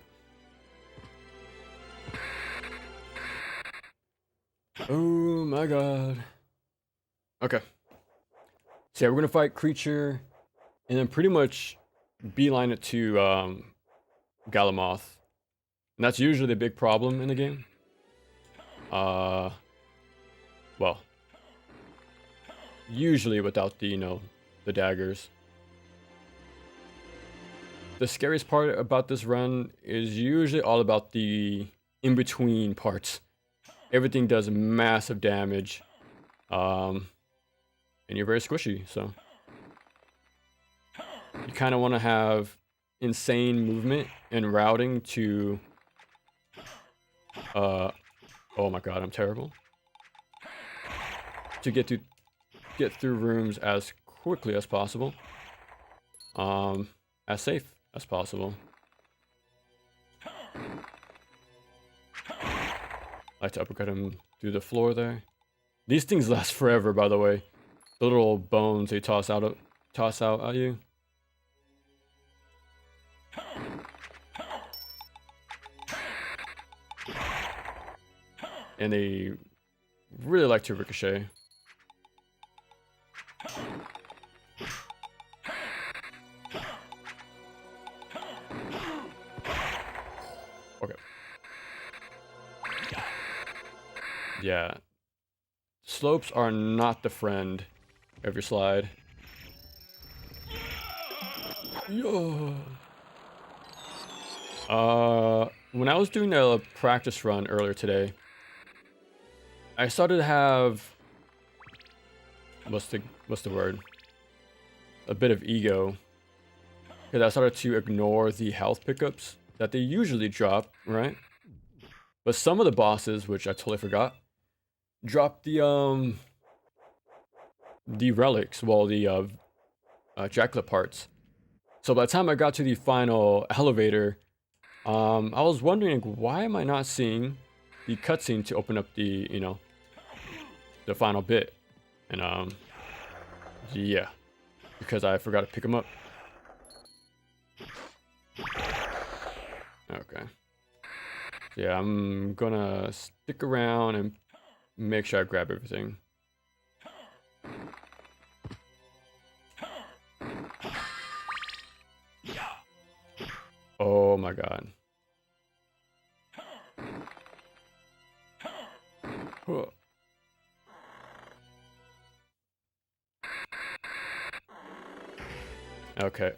Oh my god. Okay. So yeah, we're gonna fight Creature and then pretty much beeline it to Galamoth. And that's usually the big problem in the game. Well, usually without the, you know, the daggers. The scariest part about this run is usually all about the in-between parts. Everything does massive damage. And you're very squishy, so. You kind of want to have insane movement and routing to... oh my god, I'm terrible. To get through rooms as quickly as possible. As safe as possible. I like to uppercut him through the floor there. These things last forever, by the way. The little bones they toss out at you. And they really like to ricochet. Okay. Yeah. Slopes are not the friend of your slide. Yo. When I was doing a practice run earlier today, I started to have what's the word? A bit of ego. Because I started to ignore the health pickups that they usually drop, right? But some of the bosses, which I totally forgot, drop the relics, well, the jacklet parts. So by the time I got to the final elevator, I was wondering, why am I not seeing the cutscene to open up the, you know, the final bit? And yeah, because I forgot to pick them up. Okay. So yeah, I'm gonna stick around and make sure I grab everything. Oh my god. Huh. Okay.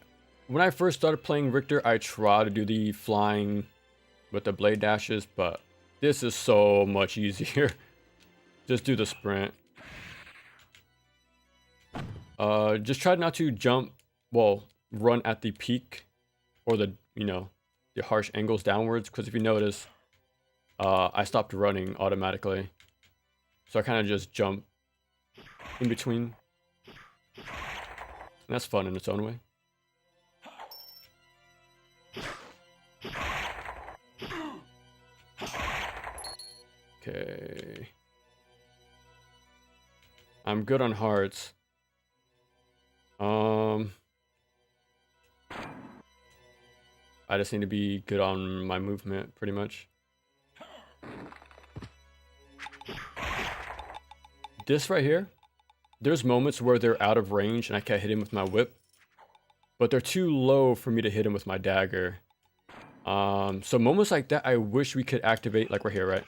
When I first started playing Richter, I tried to do the flying with the blade dashes, but this is so much easier. Just do the sprint. Just try not to jump, well, run at the peak or the, you know, the harsh angles downwards, because if you notice, I stopped running automatically. So I kind of just jump in between. And that's fun in its own way. Okay. I'm good on hearts. I just need to be good on my movement, pretty much. This right here, there's moments where they're out of range and I can't hit him with my whip, but they're too low for me to hit him with my dagger. So moments like that, I wish we could activate, like right here, right?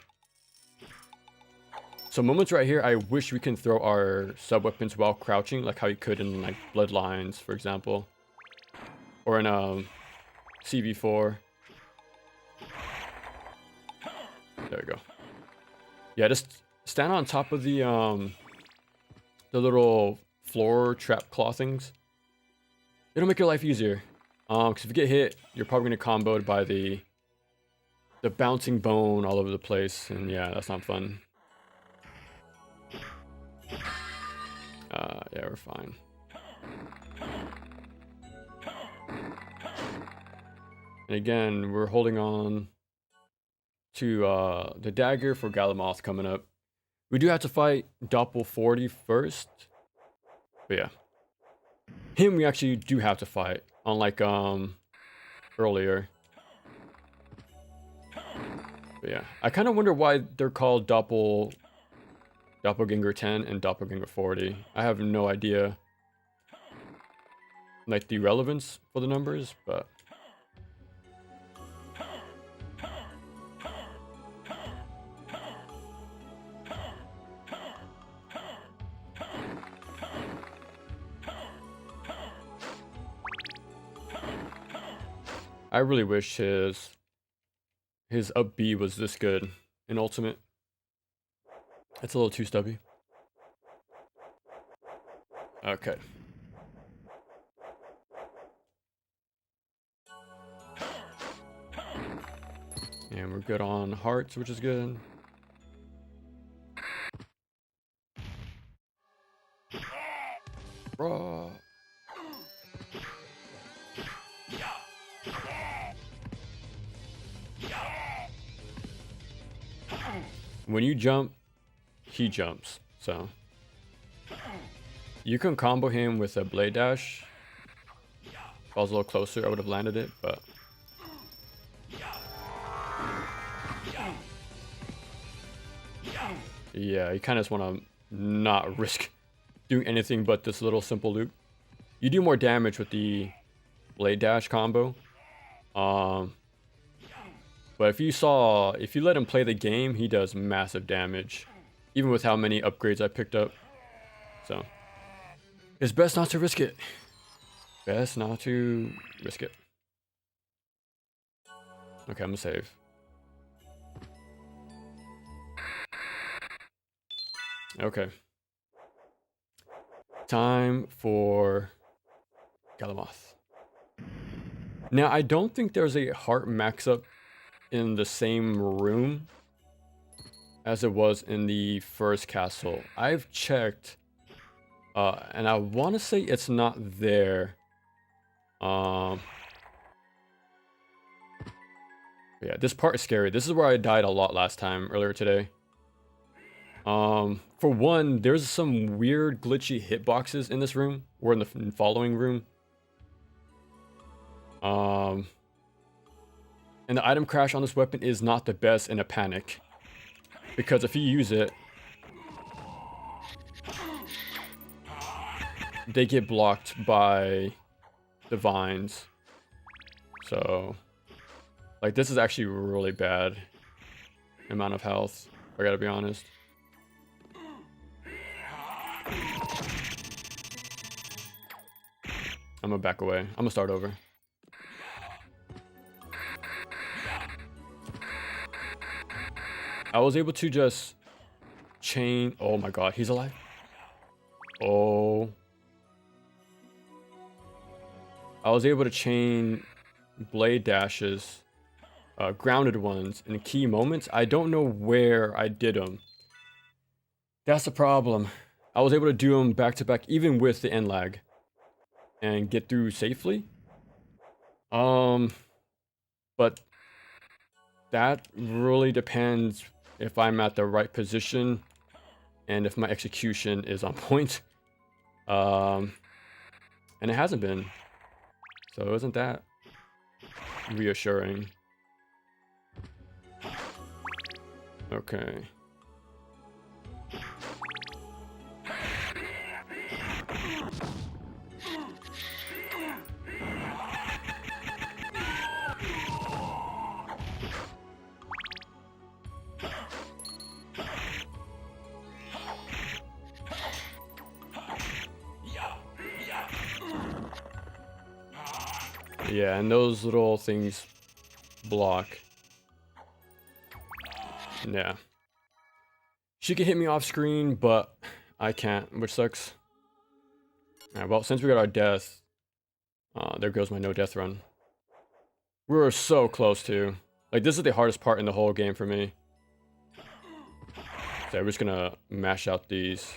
So moments right here, I wish we can throw our sub-weapons while crouching, like how you could in like Bloodlines, for example. Or in CV4. There we go. Yeah, just stand on top of the little floor trap claw things. It'll make your life easier. Because if you get hit, you're probably gonna comboed by the bouncing bone all over the place, and yeah, that's not fun. Yeah, we're fine. And again, we're holding on to the dagger for Galamoth coming up. We do have to fight Doppel 40 first. But yeah. Him we actually do have to fight, unlike earlier. But yeah. I kind of wonder why they're called Doppelganger 10 and Doppelganger 40. I have no idea, like, the relevance for the numbers, but I really wish his up B was this good in Ultimate. It's a little too stubby. Okay. And we're good on hearts, which is good. Raw. When you jump, he jumps, so you can combo him with a blade dash. If I was a little closer, I would have landed it, but yeah, you kind of just want to not risk doing anything but this little simple loop. You do more damage with the blade dash combo. But if you let him play the game, he does massive damage, even with how many upgrades I picked up. So it's best not to risk it. Best not to risk it. Okay, I'm gonna save. Okay. Time for Galamoth. Now, I don't think there's a heart max up in the same room as it was in the first castle. I've checked, and I want to say it's not there. Yeah, this part is scary. This is where I died a lot last time, earlier today. For one, there's some weird glitchy hitboxes in this room, or in the following room. And the item crash on this weapon is not the best in a panic, because if you use it, they get blocked by the vines. So, like, this is actually really bad amount of health, I gotta be honest. I'm gonna back away. I'm gonna start over. I was able to just chain. Oh my god, he's alive. Oh. I was able to chain blade dashes, grounded ones, in key moments. I don't know where I did them. That's the problem. I was able to do them back to back, even with the end lag, and get through safely. But that really depends if I'm at the right position and if my execution is on point. And it hasn't been. So isn't that reassuring? Okay. Yeah, and those little things block. Yeah. She can hit me off screen, but I can't, which sucks. Alright, well, since we got our death, there goes my no death run. We were so close to. Like, this is the hardest part in the whole game for me. So we're just gonna mash out these.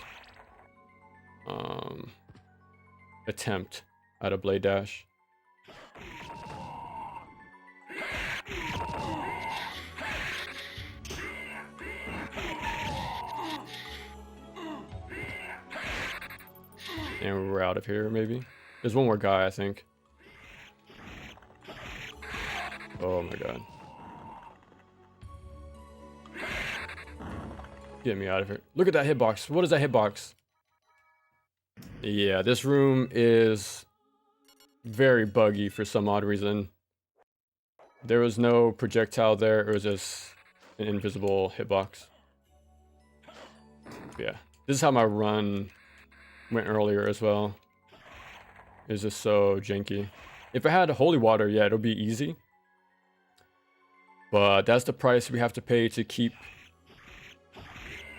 Attempt at a blade dash. And we're out of here, maybe. There's one more guy, I think. Oh my god. Get me out of here. Look at that hitbox. What is that hitbox? Yeah, this room is very buggy for some odd reason. There was no projectile there. It was just an invisible hitbox. Yeah, this is how my run went earlier as well. It's just so janky. If I had holy water, yeah, it'll be easy. But that's the price we have to pay to keep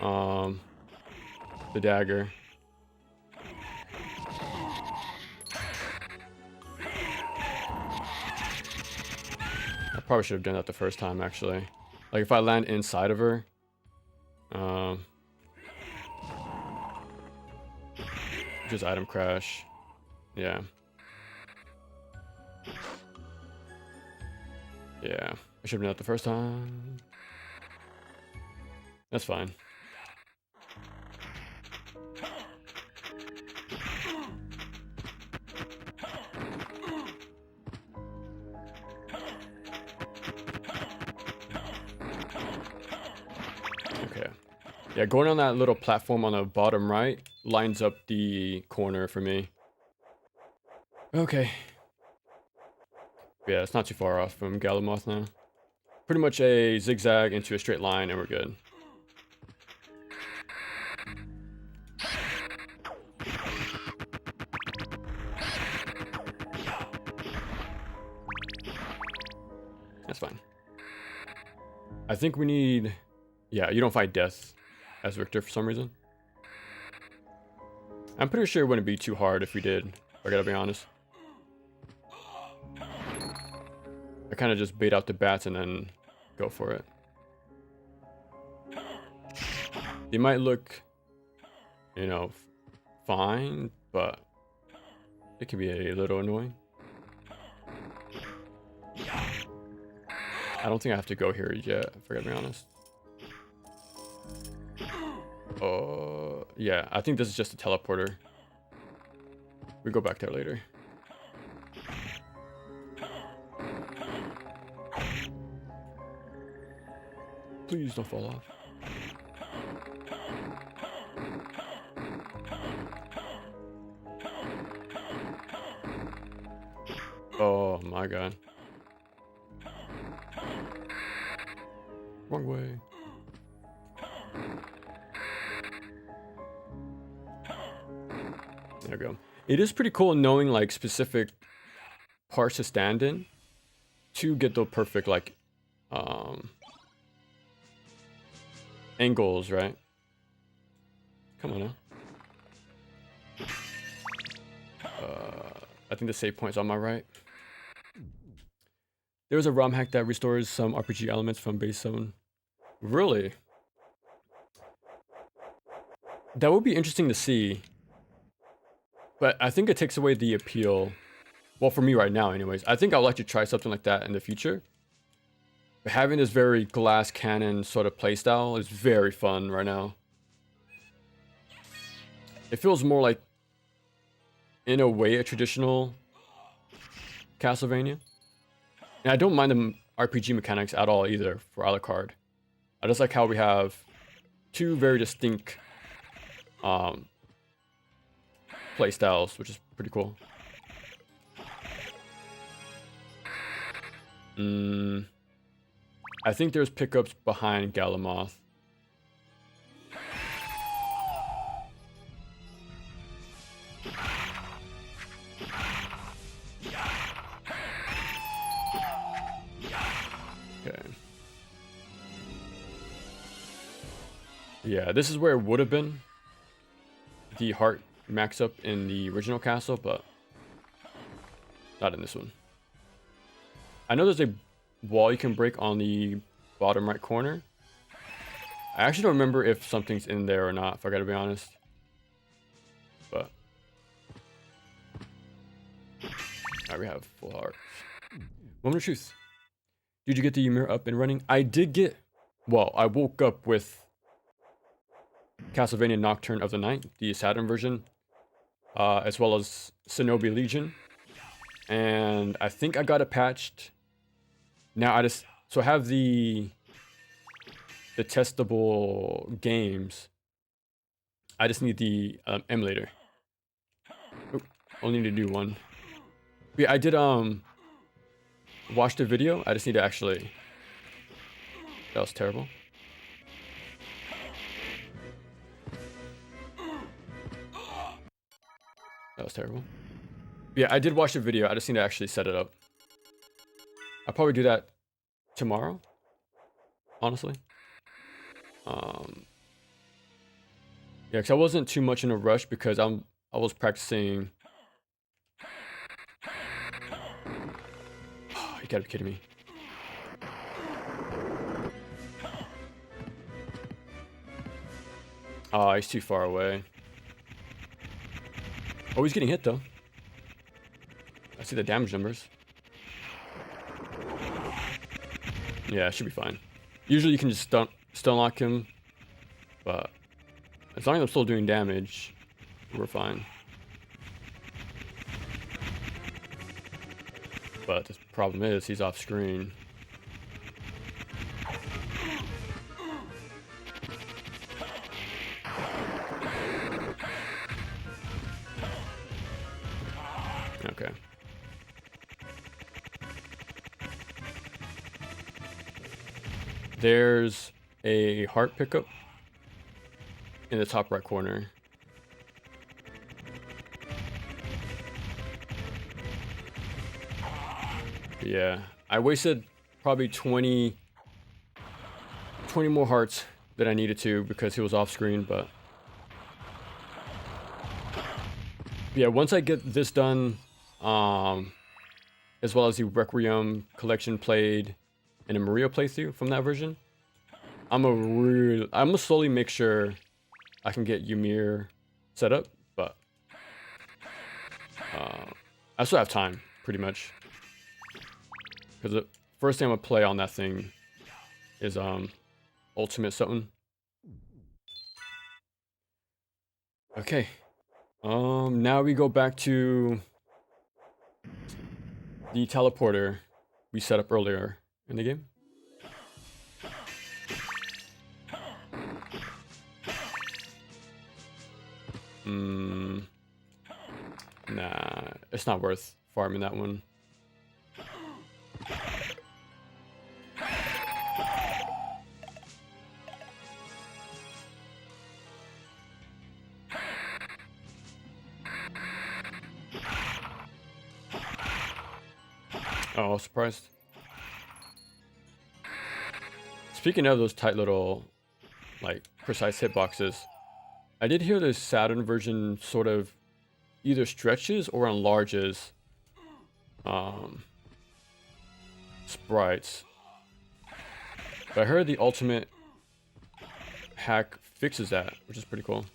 the dagger. I probably should have done that the first time, actually. Like, if I land inside of her, just item crash. Yeah. Yeah, I should have done that the first time. That's fine. Okay. Yeah, going on that little platform on the bottom right lines up the corner for me. Okay. Yeah, it's not too far off from Galamoth now. Pretty much a zigzag into a straight line and we're good. That's fine. I think we need... Yeah, you don't fight death as Richter for some reason. I'm pretty sure it wouldn't be too hard if we did. I gotta be honest. I kind of just bait out the bats and then go for it. They might look, you know, fine, but it can be a little annoying. I don't think I have to go here yet, if I gotta be honest. Yeah, I think this is just a teleporter. We go back there later. Please don't fall off. Oh my god. Wrong way. There we go. It is pretty cool knowing like specific parts to stand in to get the perfect like angles, right? Come on now. I think the save point's on my right. There's a ROM hack that restores some RPG elements from base zone. Really? That would be interesting to see. But I think it takes away the appeal. Well, for me right now anyways. I think I'd like to try something like that in the future. But having this very glass cannon sort of playstyle is very fun right now. It feels more like, in a way, a traditional Castlevania. And I don't mind the RPG mechanics at all either for Alucard. I just like how we have two very distinct playstyles, which is pretty cool. I think there's pickups behind Galamoth. Okay. Yeah, this is where it would have been the heart max up in the original castle, but not in this one. I know there's a wall you can break on the bottom right corner. I actually don't remember if something's in there or not, if I gotta be honest. But alright, we have full hearts. Moment of truth. Did you get the Ymir up and running? I did get... Well, I woke up with Castlevania Nocturne of the Night, the Saturn version, as well as Shinobi Legion. And I think I got it patched. Now I just... So I have the testable games. I just need the emulator. Oop, only need to do one. But yeah, I did watch the video. I just need to actually... That was terrible. That was terrible. But yeah, I did watch the video. I just need to actually set it up. I'll probably do that tomorrow, honestly. Yeah, because I wasn't too much in a rush because I was practicing. Oh, you gotta be kidding me. Oh, he's too far away. Oh, he's getting hit though. I see the damage numbers. Yeah, it should be fine. Usually you can just stun lock him, but as long as I'm still doing damage, we're fine. But the problem is he's off screen. Okay. There's a heart pickup in the top right corner. Yeah, I wasted probably 20 more hearts than I needed to because he was off screen, but yeah, once I get this done, as well as the Requiem collection played and a Mario playthrough from that version, I'm gonna slowly make sure I can get Ymir set up, but I still have time, pretty much. Because the first thing I'm gonna play on that thing is Ultimate SotN. Okay. Now we go back to the teleporter we set up earlier in the game. Nah, it's not worth farming that one. Oh, I was surprised. Speaking of those tight little, like, precise hitboxes, I did hear the SotN version sort of either stretches or enlarges sprites. But I heard the ultimate hack fixes that, which is pretty cool.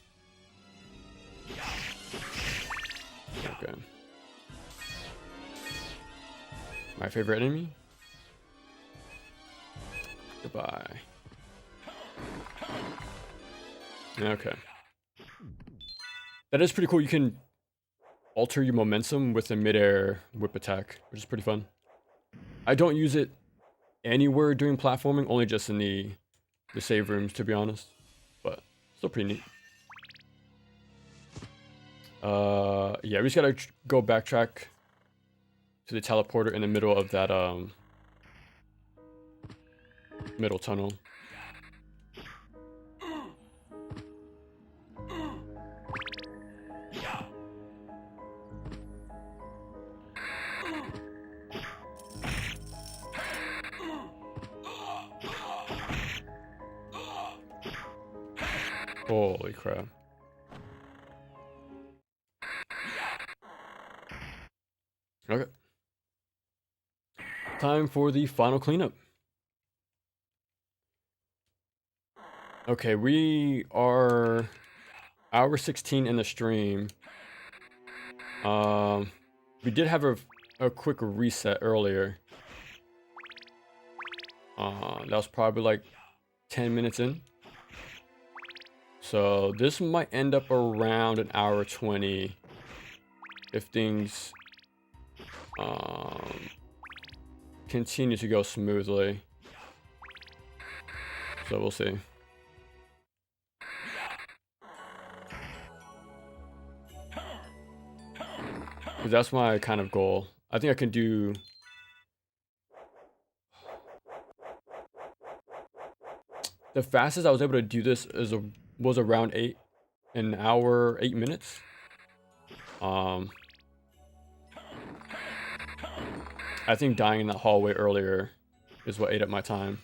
Okay. My favorite enemy? Goodbye. Okay. That is pretty cool. You can alter your momentum with a midair whip attack, which is pretty fun. I don't use it anywhere during platforming, only just in the save rooms, to be honest. But still pretty neat. Yeah, we just gotta go backtrack to the teleporter in the middle of that middle tunnel. Holy crap. Okay. Time for the final cleanup. Okay, we are hour 16 in the stream. We did have a quick reset earlier. That was probably like 10 minutes in. So this might end up around an hour 20 if things continue to go smoothly. So we'll see. Because that's my kind of goal. I think I can do... The fastest I was able to do this was around 8 minutes. I think dying in that hallway earlier is what ate up my time.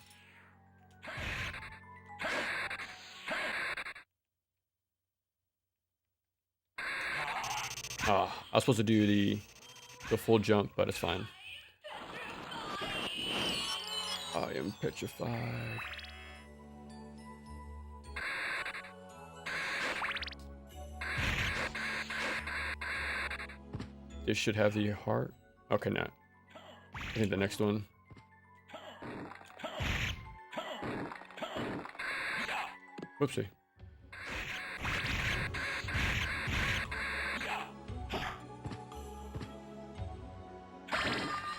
I was supposed to do the full jump, but it's fine. I am petrified. This should have the heart. Okay, no. I think the next one. Whoopsie.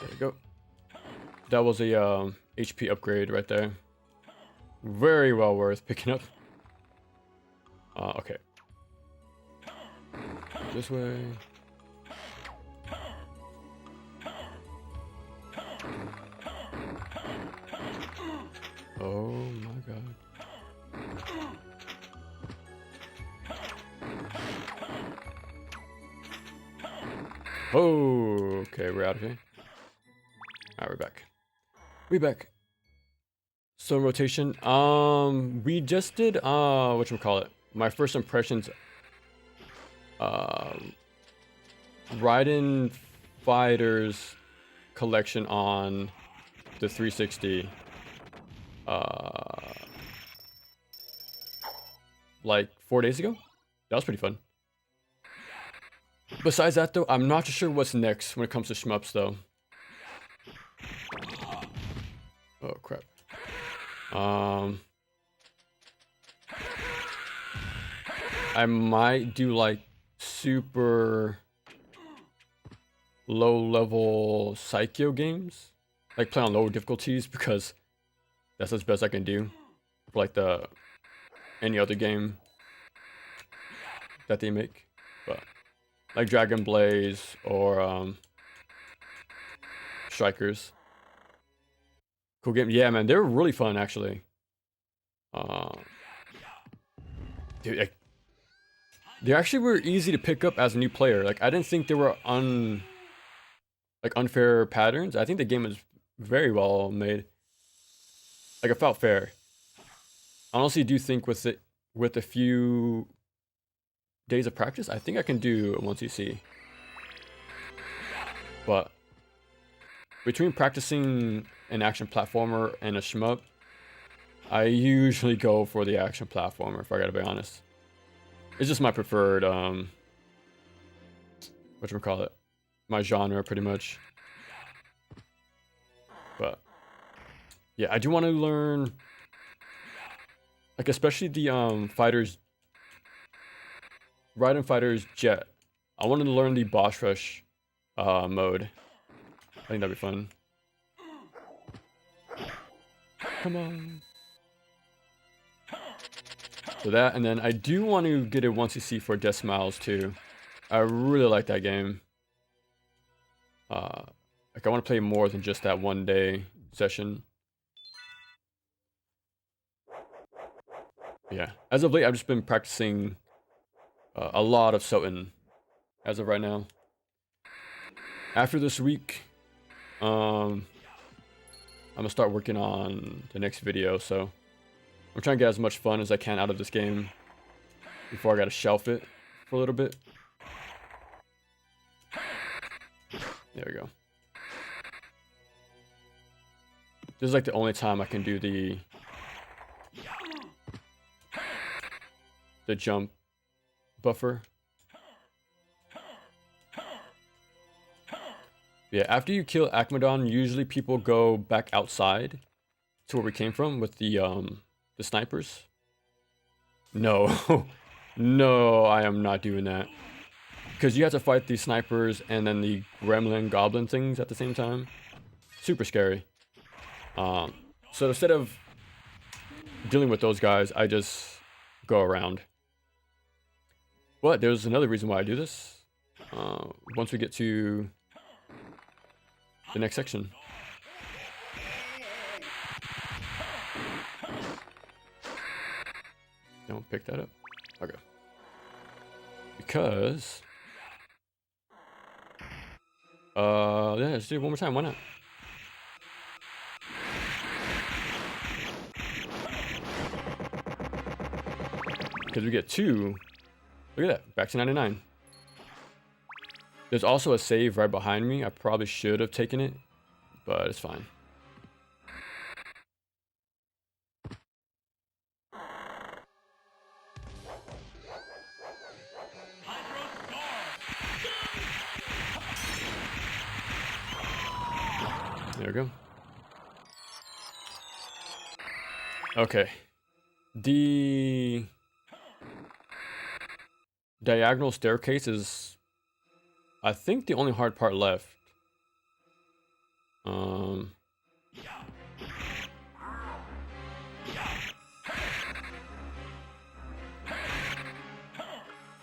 There you go. That was a HP upgrade right there. Very well worth picking up. Okay. This way. Oh my god. Oh, okay, we're out of here. Alright, we're back. We back. So rotation. We just did whatchamacallit? My first impressions. Raiden Fighters collection on the 360. Like 4 days ago. That was pretty fun. Besides that though, I'm not sure what's next when it comes to shmups though. Oh crap. I might do like super low level Psycho games. Like play on lower difficulties because that's as best I can do for like any other game that they make. But like Dragon Blaze or Strikers. Cool game. Yeah, man, they were really fun actually. Dude, they actually were easy to pick up as a new player. Like I didn't think they were like unfair patterns. I think the game is very well made. Like, it felt fair. I honestly do think with a few days of practice, I think I can do 1cc. But between practicing an action platformer and a shmup, I usually go for the action platformer, if I gotta be honest. It's just my preferred, whatchamacallit, my genre, pretty much. But yeah, I do want to learn, like, especially the fighters, Raiden Fighters Jet. I wanted to learn the boss rush mode. I think that'd be fun. Come on. So that, and then I do want to get a 1cc for Death Smiles too. I really like that game. Like, I want to play more than just that one day session. Yeah, as of late, I've just been practicing a lot of SotN as of right now. After this week, I'm gonna start working on the next video, so I'm trying to get as much fun as I can out of this game before I gotta shelf it for a little bit. There we go. This is like the only time I can do the jump buffer. Yeah, after you kill Akmadon, usually people go back outside to where we came from with the snipers. No. No, I am not doing that. Because you have to fight these snipers and then the gremlin goblin things at the same time. Super scary. So instead of dealing with those guys, I just go around. But there's another reason why I do this. Once we get to the next section. Don't pick that up. Okay. Because yeah, let's do it one more time. Why not? Because we get 2. Look at that. Back to 99. There's also a save right behind me. I probably should have taken it, but it's fine. There we go. Okay. The diagonal staircase is, I think, the only hard part left.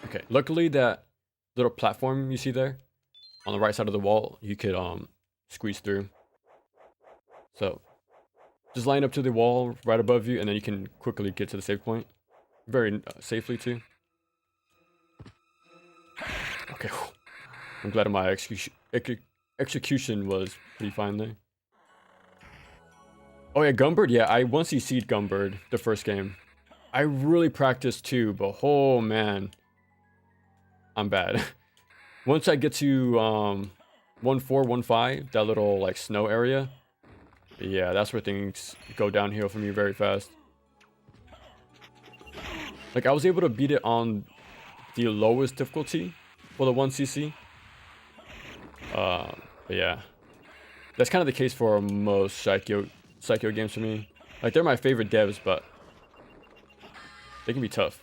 Okay, luckily that little platform you see there on the right side of the wall, you could squeeze through. So just line up to the wall right above you, and then you can quickly get to the save point. Very safely too. Okay, I'm glad my execution was pretty fine there. Oh yeah, Gumbird, yeah, I once CC'd Gumbird the first game. I really practiced too, but oh man, I'm bad. Once I get to 1415, that little like snow area, yeah, that's where things go downhill for me very fast. Like, I was able to beat it on the lowest difficulty for the 1cc. But yeah, that's kind of the case for most Psycho games for me. Like, they're my favorite devs, but they can be tough.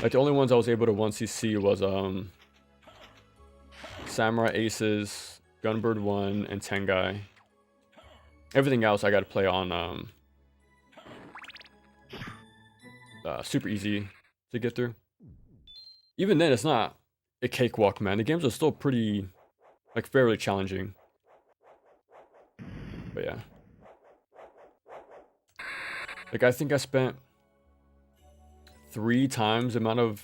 Like, the only ones I was able to 1cc was Samurai Aces, Gunbird 1, and Tengai. Everything else I got to play on super easy to get through. Even then, it's not a cakewalk, man. The games are still pretty, like, fairly challenging. But yeah. Like, I think I spent 3 times the amount of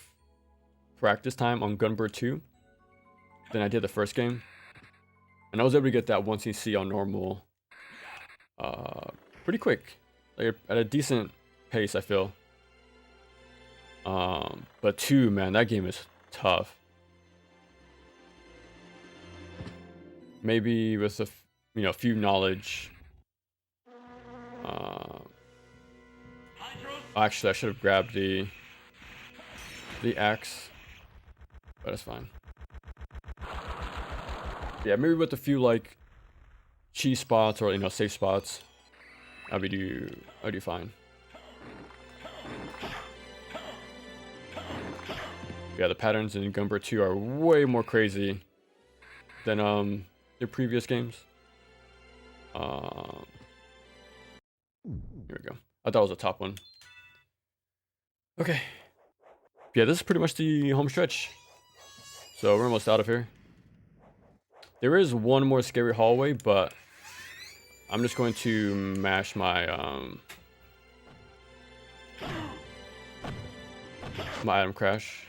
practice time on Gunbird 2 than I did the first game. And I was able to get that 1cc on normal pretty quick. Like at a decent pace, I feel. But 2, man, that game is tough. Maybe with a few knowledge. Actually, I should have grabbed the axe, but it's fine. Yeah, maybe with a few like cheese spots or safe spots, I'll do fine. Yeah, the patterns in Gunbird 2 are way more crazy than the previous games. Here we go. I thought it was a top one. Okay. Yeah, this is pretty much the home stretch. So we're almost out of here. There is one more scary hallway, but I'm just going to mash my my item crash.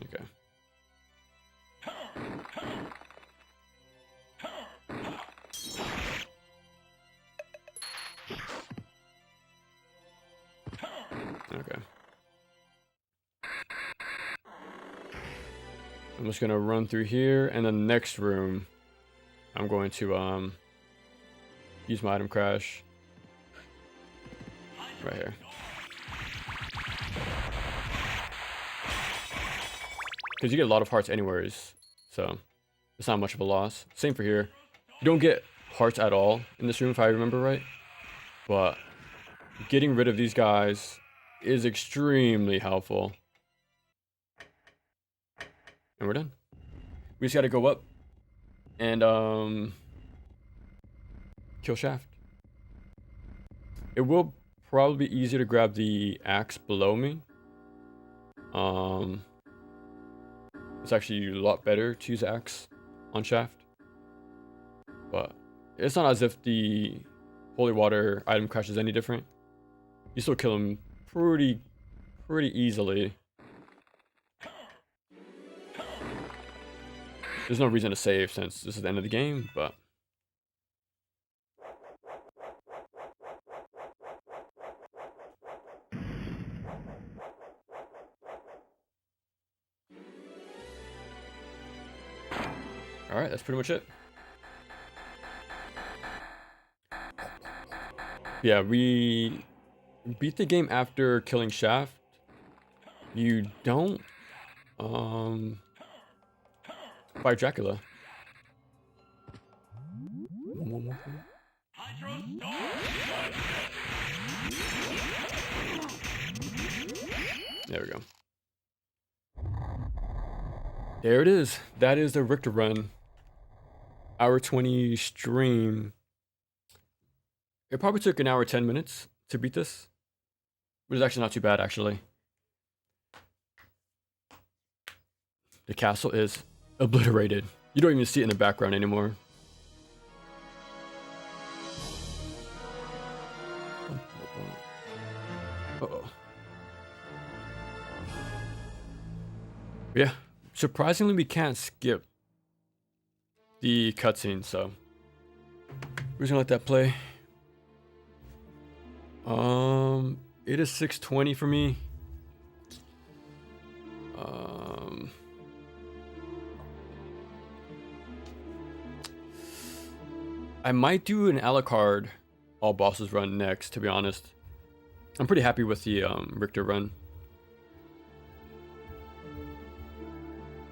Okay. Okay. I'm just gonna run through here, and the next room, I'm going to use my item crash right here. Because you get a lot of hearts anyways, so it's not much of a loss. Same for here. You don't get hearts at all in this room if I remember right, but getting rid of these guys is extremely helpful. And we're done. We just gotta go up and kill Shaft. It will probably be easier to grab the axe below me. It's actually a lot better to use axe on Shaft. But it's not as if the holy water item crash is any different. You still kill him pretty easily. There's no reason to save since this is the end of the game, but alright, that's pretty much it. Yeah, we beat the game after killing Shaft. You don't fight Dracula. There we go. There it is. That is the Richter run. Hour 20 stream. It probably took an hour 10 minutes to beat this, which is actually not too bad, actually. The castle is obliterated. You don't even see it in the background anymore. Uh-oh. Yeah, surprisingly we can't skip the cutscene, so we're just gonna let that play. It is 6:20 for me. I might do an a la carte all bosses run next, to be honest. I'm pretty happy with the Richter run.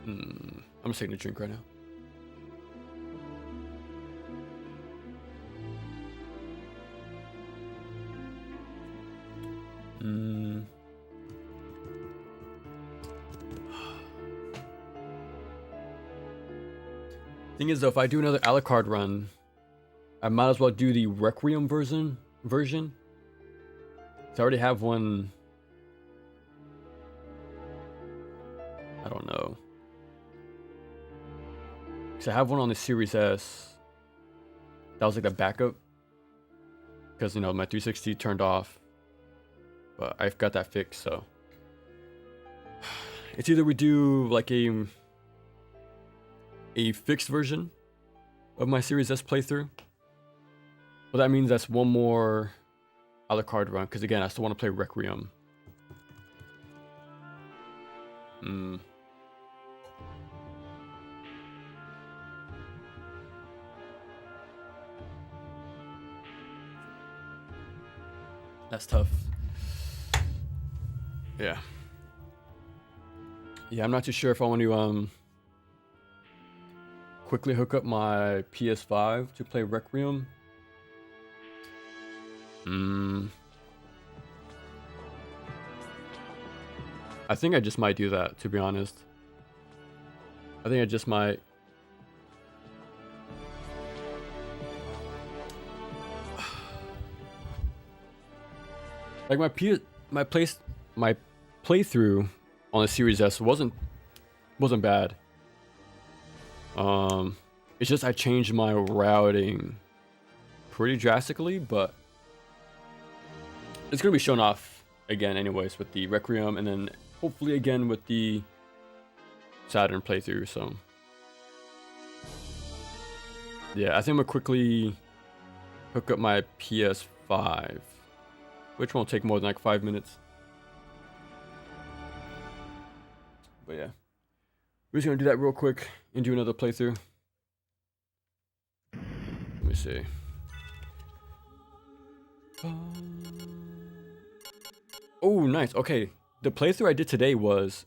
I'm just taking a drink right now. Thing is though, if I do another a la carte run, I might as well do the Requiem version. So I already have one. I don't know. Because I have one on the Series S. That was like the backup. Because, you know, my 360 turned off. But I've got that fixed, so. It's either we do like a fixed version of my Series S playthrough. Well, that means that's one more a la carte run. Because again, I still want to play Requiem. That's tough. Yeah. Yeah, I'm not too sure if I want to quickly hook up my PS5 to play Requiem. I think I just might do that, to be honest. I think I just might. Like my playthrough on the Series S wasn't bad. It's just I changed my routing pretty drastically, but it's gonna be shown off again anyways with the Requiem, and then hopefully again with the SotN playthrough. So yeah, I think I'm gonna quickly hook up my PS5, which won't take more than like 5 minutes. But yeah, we're just gonna do that real quick and do another playthrough. Let me see. Oh, nice. Okay, the playthrough I did today was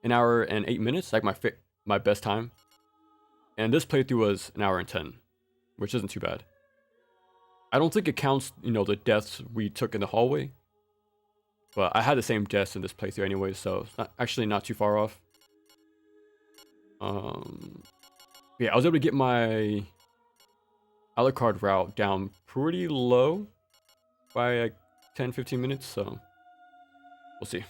1 hour and 8 minutes, like my best time. And this playthrough was 1 hour and 10, which isn't too bad. I don't think it counts, you know, the deaths we took in the hallway. But I had the same deaths in this playthrough anyway, so it's actually not too far off. Yeah, I was able to get my a la carte route down pretty low by like 10-15 minutes, so we'll see.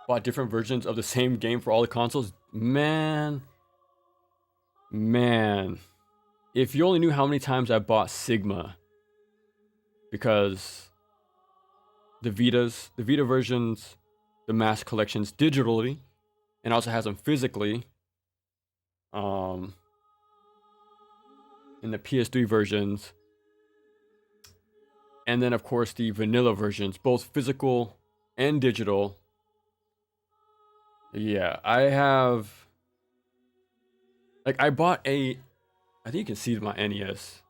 Bought different versions of the same game for all the consoles. Man, if you only knew how many times I bought Sigma, because the Vita versions, the mass collections digitally, and also has them physically. In the PS3 versions, and then of course the vanilla versions, both physical and digital. Yeah, I have, like, I bought I think you can see my NES.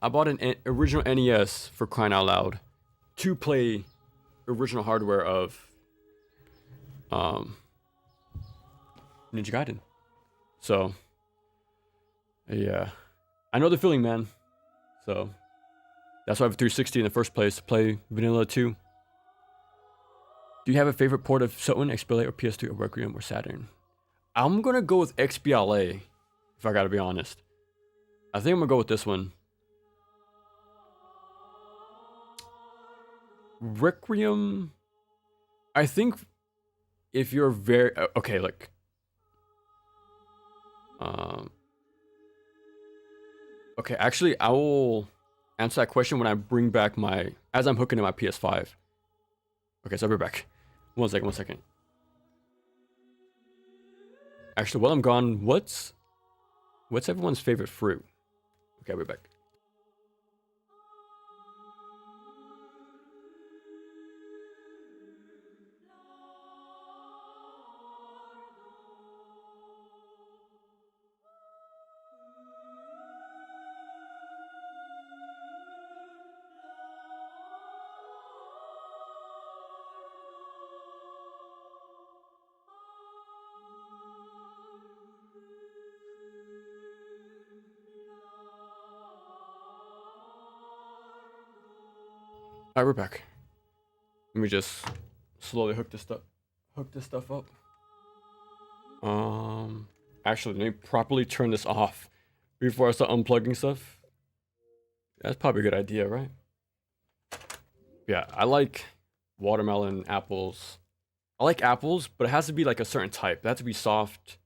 I bought an original NES, for crying out loud, to play original hardware of Ninja Gaiden. So yeah, I know the feeling, man. So that's why I have a 360 in the first place, to play Vanilla 2. Do you have a favorite port of SotN, XBLA, or PS3, or Requiem, or SotN? I'm gonna go with XBLA, if I gotta be honest. I think I'm gonna go with this one. Requiem, I think if you're very okay, like okay, actually I will answer that question when I bring back as I'm hooking in my PS5. Okay, so I'll be back. One second. Actually, while I'm gone, what's everyone's favorite fruit? Okay, I'll be back. Alright, we're back. Let me just slowly hook this stuff up. Actually, let me properly turn this off before I start unplugging stuff. That's probably a good idea, right? Yeah, I like watermelon, apples. I like apples, but it has to be like a certain type. It has to be soft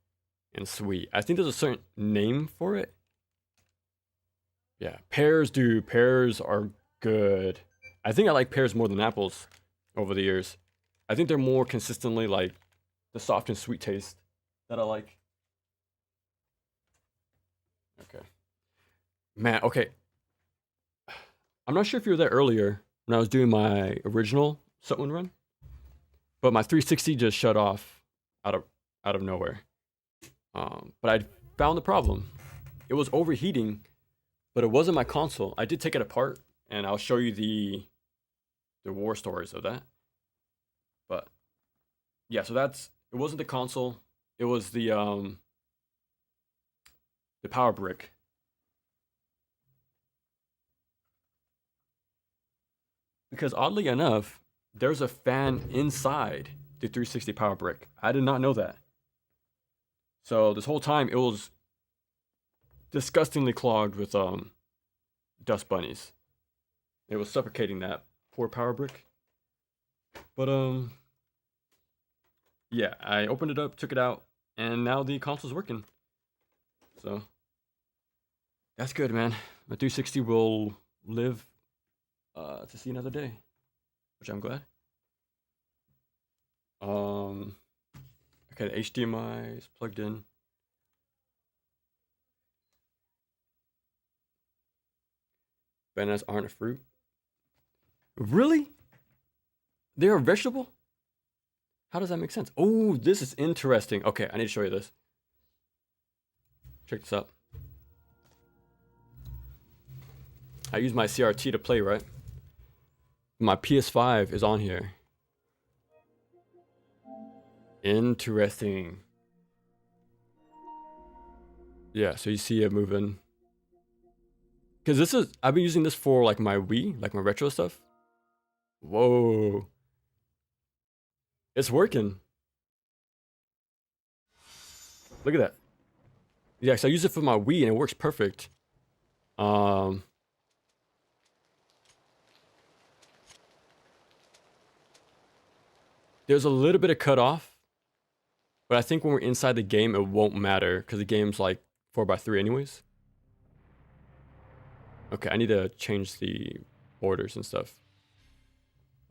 and sweet. I think there's a certain name for it. Yeah, pears, dude. Pears are good. I think I like pears more than apples over the years. I think they're more consistently like the soft and sweet taste that I like. Okay. Man, okay. I'm not sure if you were there earlier when I was doing my original SotN run, but my 360 just shut off out of out of nowhere. But I found the problem. It was overheating, but it wasn't my console. I did take it apart, and I'll show you the war stories of that. But yeah, so that's it wasn't the console. It was the power brick. Because oddly enough, there's a fan inside the 360 power brick. I did not know that. So this whole time it was disgustingly clogged with dust bunnies. It was suffocating that poor power brick. But yeah, I opened it up, took it out, and now the console's working. So that's good, man. My 360 will live to see another day, which I'm glad. Okay, the HDMI is plugged in. Bananas aren't a fruit. Really? They're a vegetable? How does that make sense? Oh, this is interesting. Okay, I need to show you this. Check this out. I use my CRT to play, right? My PS5 is on here. Interesting. Yeah, so you see it moving. Because this is, I've been using this for like my Wii, like my retro stuff. Whoa. It's working. Look at that. Yeah, so I use it for my Wii and it works perfect. There's a little bit of cut off, but I think when we're inside the game, it won't matter because the game's like 4x3 anyways. Okay, I need to change the borders and stuff.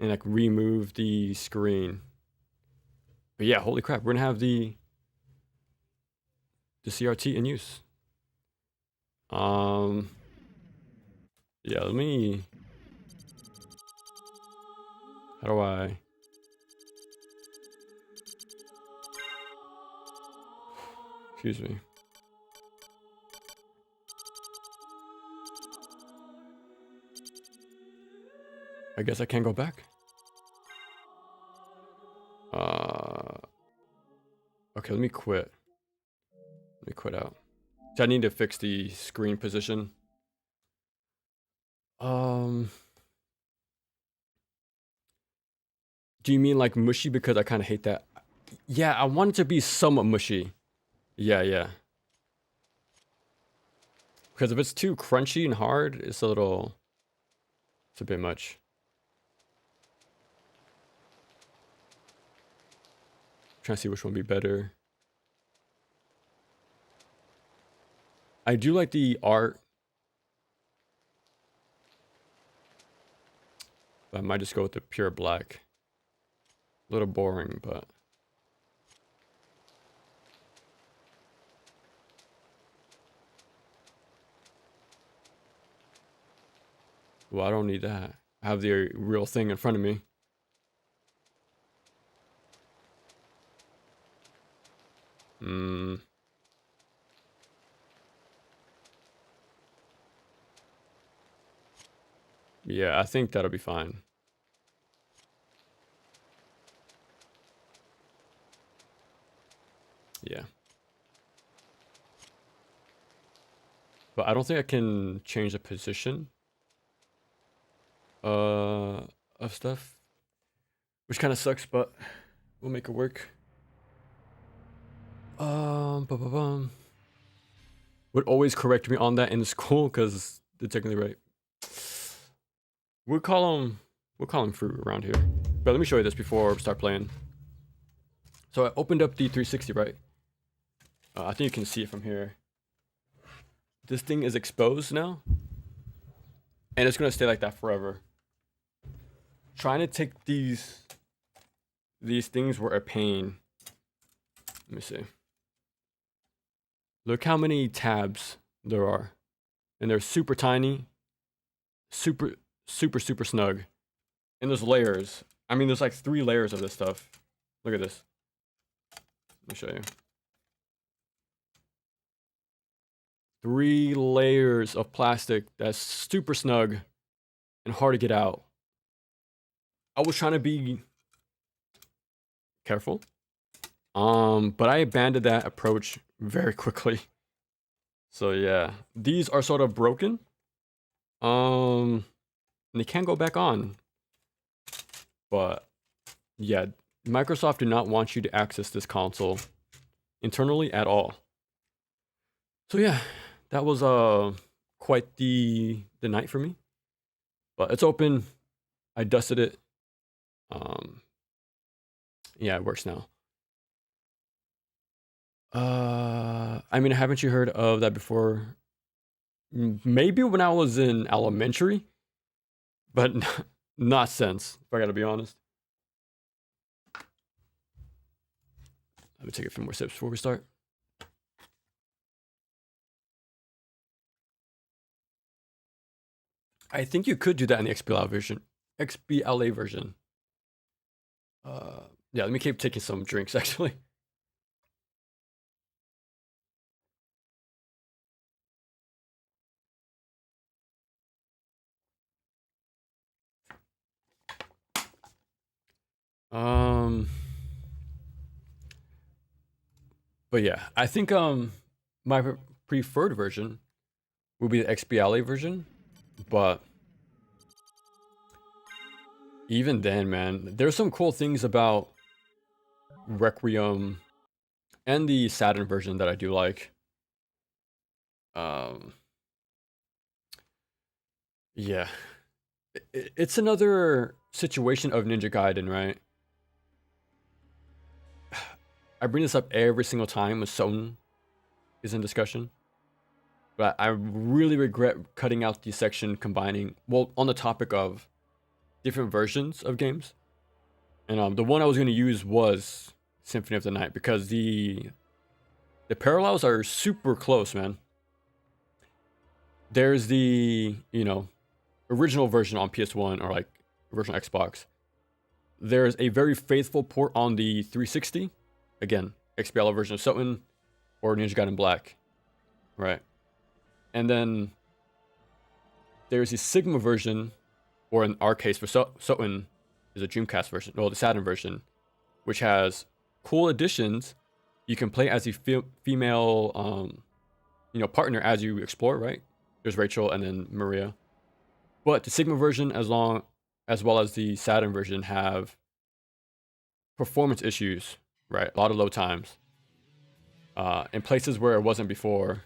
And like remove the screen. But yeah, holy crap, we're gonna have the CRT in use. Yeah, let me. How do I? Excuse me. I guess I can't go back. Okay, let me quit. Let me quit out. So I need to fix the screen position. Do you mean like mushy? Because I kind of hate that. Yeah, I want it to be somewhat mushy. Yeah, yeah. Because if it's too crunchy and hard, it's a bit much. Trying to see which one would be better. I do like the art. But I might just go with the pure black. A little boring, but. Well, I don't need that. I have the real thing in front of me. Yeah, I think that'll be fine. Yeah. But I don't think I can change the position of stuff. Which kind of sucks, but we'll make it work. Would always correct me on that in school because they're technically right. We'll call them fruit around here. But let me show you this before we start playing. So I opened up the 360, right? I think you can see it from here. This thing is exposed now. and it's gonna stay like that forever. Trying to take these things were a pain. Let me see. Look how many tabs there are, and they're super tiny, super snug. And there's layers. I mean, there's like 3 layers of this stuff. Look at this. Let me show you. 3 layers of plastic that's super snug and hard to get out. I was trying to be careful, but I abandoned that approach very quickly. So yeah, these are sort of broken. And they can't go back on. But yeah, Microsoft do not want you to access this console internally at all. So yeah, that was quite the night for me. But it's open. I dusted it. Yeah, it works now. I mean, haven't you heard of that before? Maybe when I was in elementary, but not since, if I gotta be honest. Let me take a few more sips before we start. I think you could do that in the XBLA version. XBLA version. Yeah, let me keep taking some drinks actually. But yeah, I think my preferred version would be the XBLA version, but even then, man, there's some cool things about Requiem and the SotN version that I do like. Yeah, it's another situation of Ninja Gaiden, right? I bring this up every single time when SotN is in discussion, but I really regret cutting out the section combining, well, on the topic of different versions of games. And the one I was going to use was Symphony of the Night because the parallels are super close, man. There's the, original version on PS1 or like original Xbox. There's a very faithful port on the 360. Again, XBLA version of SotN or Ninja Gaiden Black, right? And then there's a Sigma version, or in our case for SotN, is a Dreamcast version, or the SotN version, which has cool additions. You can play as a female, partner as you explore, right? There's Rachel and then Maria. But the Sigma version, as well as the SotN version, have performance issues, right? A lot of load times. In places where it wasn't before.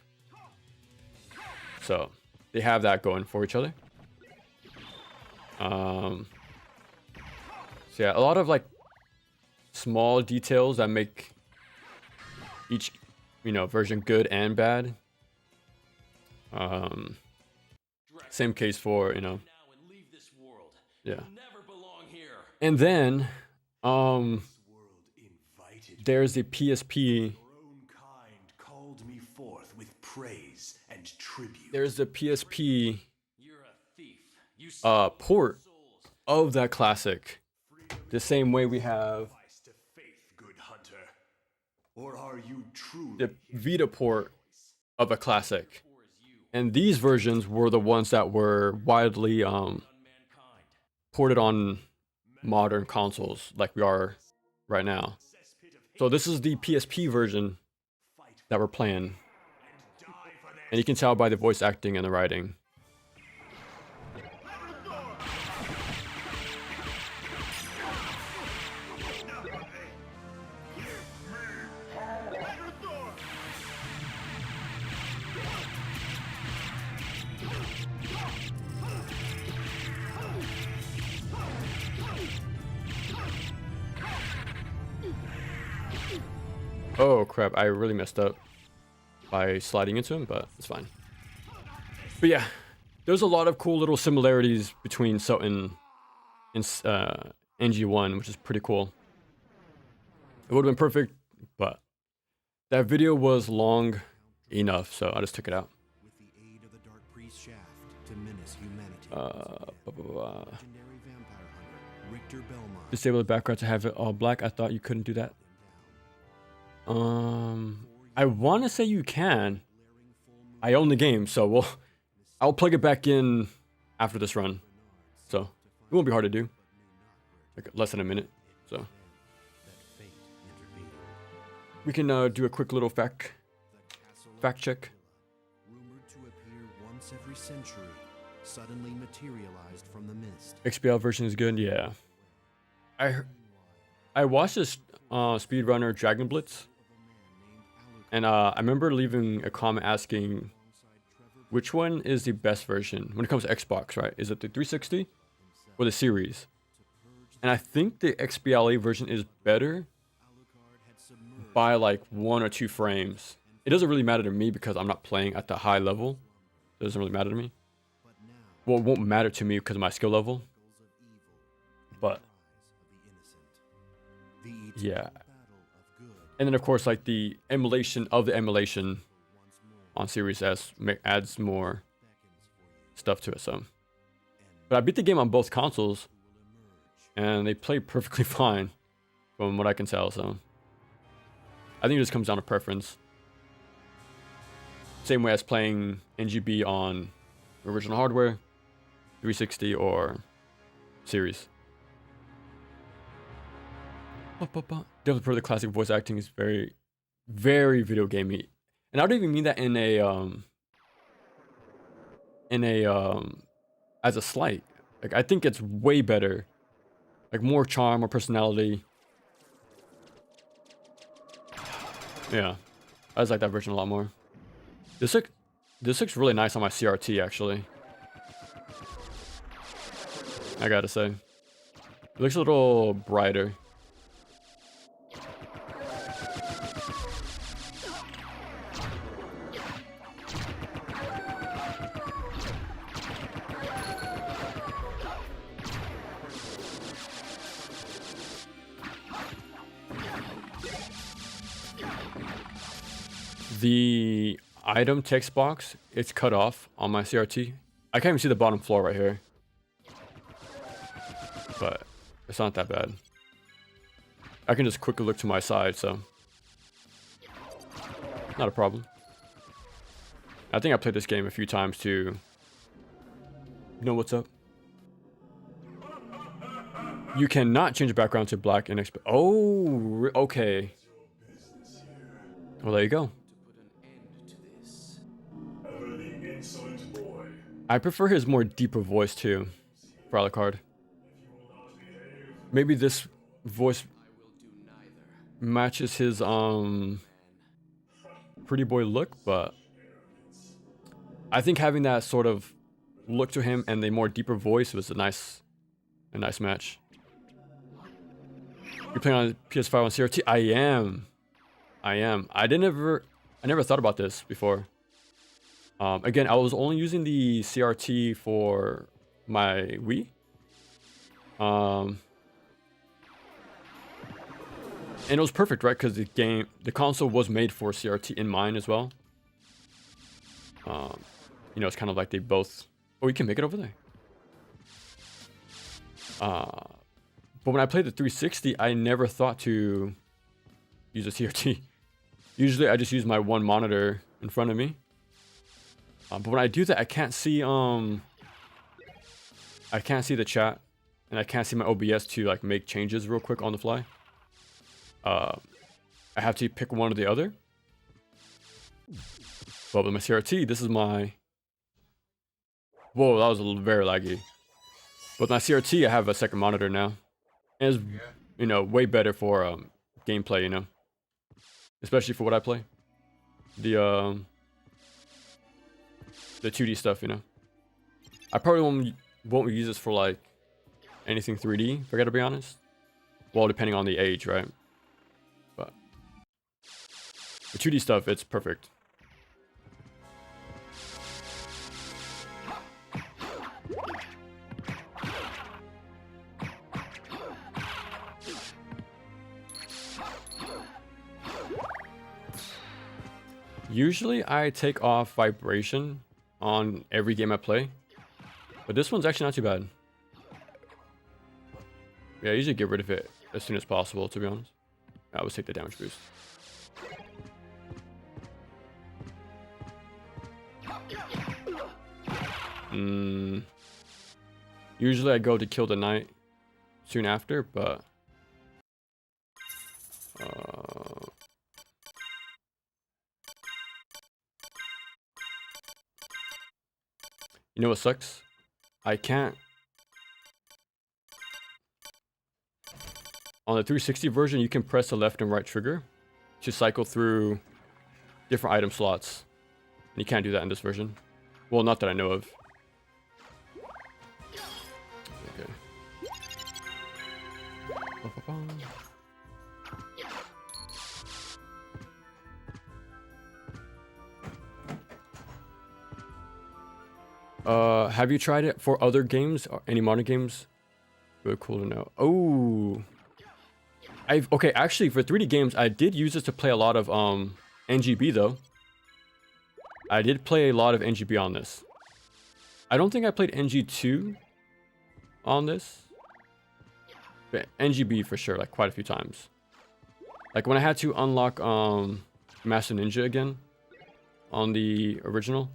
So they have that going for each other. So yeah, a lot of like small details that make each, version good and bad. Same case for, yeah. And then, there's the PSP. There's the PSP port of that classic. The same way we have the Vita port of a classic. And these versions were the ones that were widely ported on modern consoles like we are right now. So this is the PSP version that we're playing. And you can tell by the voice acting and the writing. Oh crap, I really messed up by sliding into him, but it's fine. But yeah, there's a lot of cool little similarities between SotN and NG1, which is pretty cool. It would have been perfect, but that video was long enough, so I just took it out. With the aid of the Dark Priest shaft to menace humanity. Legendary vampire hunter Richter Belmont. Disable the background to have it all black. I thought you couldn't do that. I want to say you can. I own the game, so I'll plug it back in after this run. So it won't be hard to do. Like less than a minute. So we can do a quick little fact check. Rumored to appear once every century, suddenly materialized from the mist. XBL version is good, yeah. I watched this speedrunner Dragon Blitz, and I remember leaving a comment asking which one is the best version when it comes to Xbox, right? Is it the 360 or the series? And I think the XBLA version is better by like 1 or 2 frames. It doesn't really matter to me because I'm not playing at the high level. It doesn't really matter to me. Well, it won't matter to me because of my skill level. But yeah. And then of course like the emulation of the emulation on Series S adds more stuff to it. So, but I beat the game on both consoles and they play perfectly fine from what I can tell. So I think it just comes down to preference. Same way as playing NGB on original hardware, 360 or series. Definitely prefer the classic voice acting is very, very video gamey. And I don't even mean that in a as a slight. Like I think it's way better. Like more charm, more personality. Yeah. I just like that version a lot more. This looks really nice on my CRT actually. I gotta say. It looks a little brighter. The item text box, it's cut off on my CRT. I can't even see the bottom floor right here. But it's not that bad. I can just quickly look to my side, so not a problem. I think I played this game a few times to know what's up. You cannot change the background to black and oh, okay. Well, there you go. I prefer his more deeper voice too, for Alucard. Maybe this voice matches his pretty boy look, but I think having that sort of look to him and the more deeper voice was a nice match. You're playing on PS5 on CRT? I am. I never thought about this before. Again, I was only using the CRT for my Wii. And it was perfect, right? Because the console was made for CRT in mind as well. You know, it's kind of like they both. Oh, you can make it over there. But when I played the 360, I never thought to use a CRT. Usually, I just use my one monitor in front of me. But when I do that, I can't see the chat, and I can't see my OBS to like make changes real quick on the fly. I have to pick one or the other. But with my CRT, this is my. Whoa, that was very laggy. With my CRT, I have a second monitor now, and it's you know way better for gameplay. You know, especially for what I play. The 2D stuff, you know. I probably won't use this for like anything 3D, if I gotta be honest. Well, depending on the age, right? But the 2D stuff, it's perfect. Usually I take off vibration on every game I play, but this one's actually not too bad. Yeah, I usually get rid of it as soon as possible, to be honest. I always take the damage boost. Usually I go to kill the knight soon after, but you know what sucks? I can't. On the 360 version, you can press the left and right trigger to cycle through different item slots. And you can't do that in this version. Well, not that I know of. Okay. Have you tried it for other games or any modern games? Really cool to know. Oh, okay, actually for 3D games, I did use this to play a lot of NGB though. I did play a lot of NGB on this. I don't think I played NG2 on this. But NGB for sure, like quite a few times. Like when I had to unlock Master Ninja again on the original.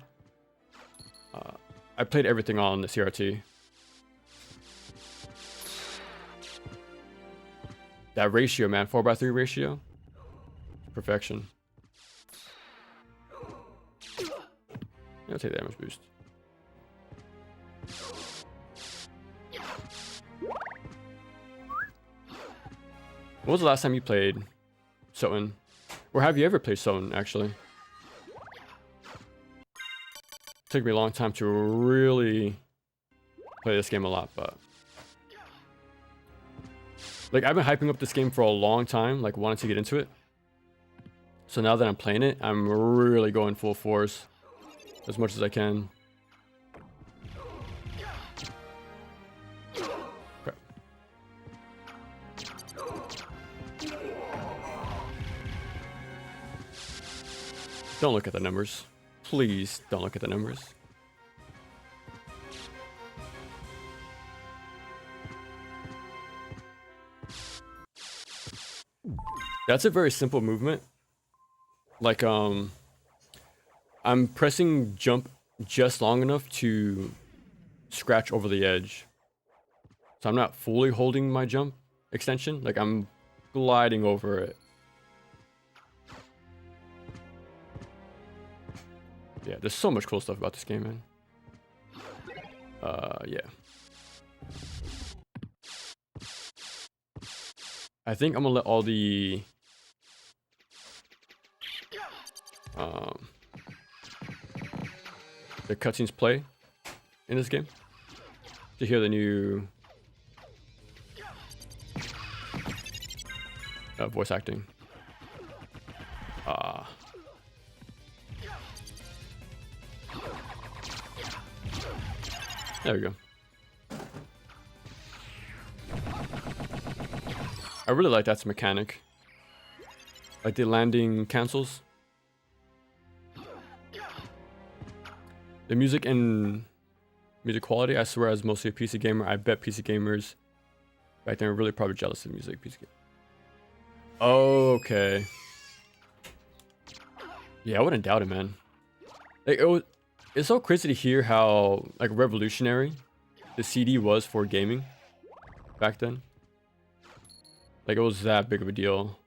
I played everything on the CRT. That ratio, man, 4:3 ratio. Perfection. I'll take the damage boost. When was the last time you played SotN? Or have you ever played SotN, actually? It took me a long time to really play this game a lot, but... like, I've been hyping up this game for a long time, like, wanting to get into it. So now that I'm playing it, I'm really going full force. As much as I can. Okay. Don't look at the numbers. Please don't look at the numbers. That's a very simple movement. Like, I'm pressing jump just long enough to scratch over the edge. So I'm not fully holding my jump extension. Like, I'm gliding over it. Yeah, there's so much cool stuff about this game, man. Yeah. I think I'm gonna let all the cutscenes play in this game to hear the new voice acting. There we go. I really like that mechanic. Like the landing cancels. The music and music quality, I swear, as mostly a PC gamer, I bet PC gamers back then were really probably jealous of the music. PC game. Okay. Yeah, I wouldn't doubt it, man. Like, it's so crazy to hear how like revolutionary the CD was for gaming back then. Like, it was that big of a deal.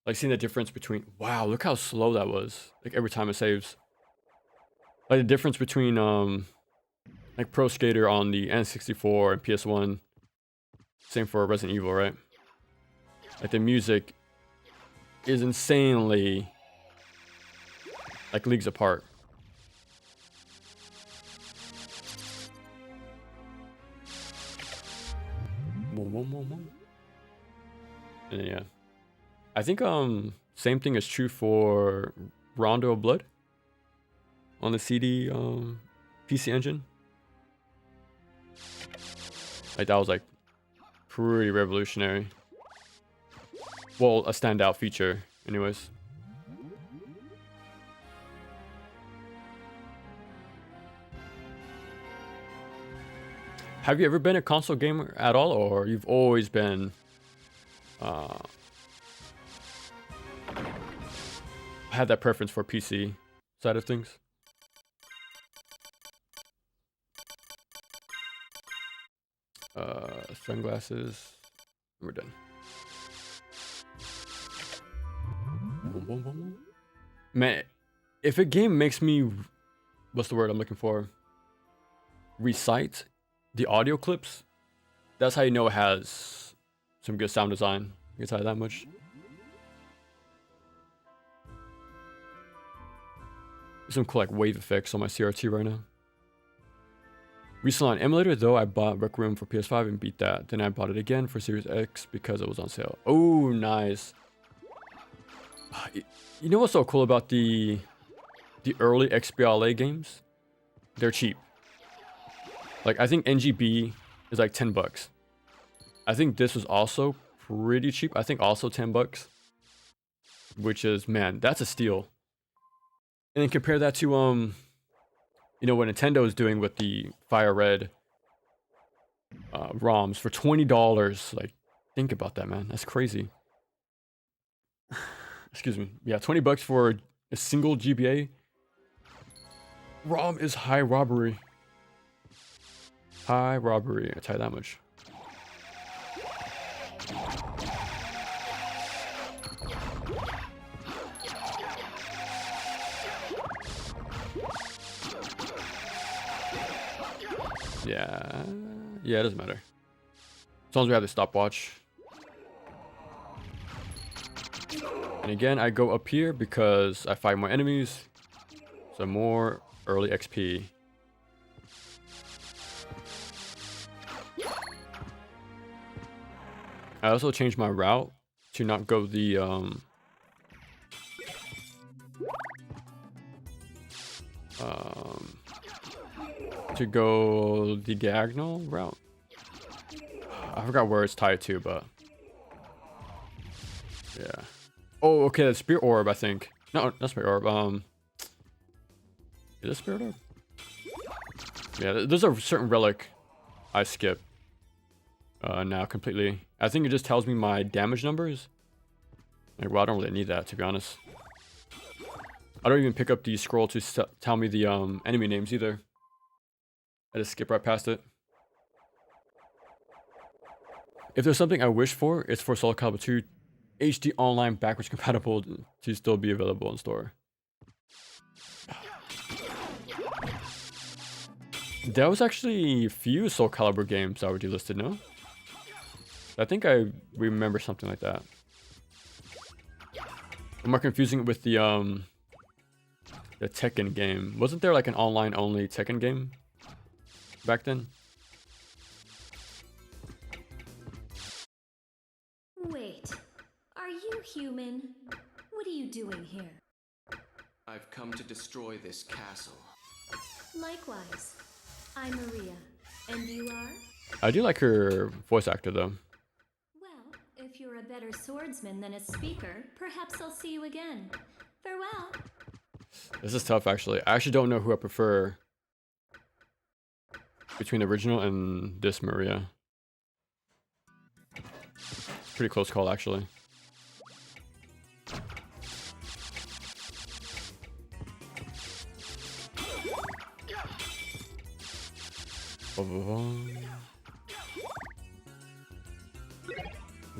Like, seeing the difference between... wow, look how slow that was. Like, every time it saves. Like, the difference between, like, Pro Skater on the N64 and PS1. Same for Resident Evil, right? Like, the music is insanely... like, leagues apart. And then, yeah. I think same thing is true for Rondo of Blood on the CD PC Engine. Like, that was like pretty revolutionary. Well, a standout feature Anyways. Have you ever been a console gamer at all, or you've always been had that preference for PC side of things? Sunglasses. We're done. Man, if a game makes me, what's the word I'm looking for? Recite the audio clips, that's how you know it has some good sound design. I can tell you that much. Some cool like wave effects on my CRT right now. Recently on emulator though, I bought Rec Room for PS5 and beat that. Then I bought it again for Series X because it was on sale. Oh, nice. You know what's so cool about the early XBLA games? They're cheap. Like I think NGB is like $10. I think this was also pretty cheap. I think also $10, which is, man, that's a steal. And then compare that to you know what Nintendo is doing with the Fire Red ROMs for $20. Like, think about that, man. That's crazy. Excuse me. Yeah, $20 for a single GBA ROM is high robbery. High robbery. I tell you that much. Yeah, it doesn't matter. As long as we have the stopwatch. And again, I go up here because I fight more enemies. So more early XP. I also changed my route to not go the to go the diagonal route. I forgot where it's tied to, but yeah. Oh, okay, that's Spirit Orb, I think. No, not Spirit Orb. Is it Spirit Orb? Yeah, there's a certain relic I skip now completely. I think it just tells me my damage numbers. Like, well, I don't really need that, to be honest. I don't even pick up the scroll to tell me the enemy names either. I just skip right past it. If there's something I wish for, it's for Soul Calibur 2 HD Online backwards compatible to still be available in store. There was actually a few Soul Calibur games already listed, no? I think I remember something like that. Am I confusing it with the Tekken game? Wasn't there like an online only Tekken game back then? Wait, are you human? What are you doing here? I've come to destroy this castle. Likewise, I'm Maria, and you are? I do like her voice actor though. Well, if you're a better swordsman than a speaker, perhaps I'll see you again. Farewell. This is tough actually. I actually don't know who I prefer between the original and this Maria. Pretty close call actually.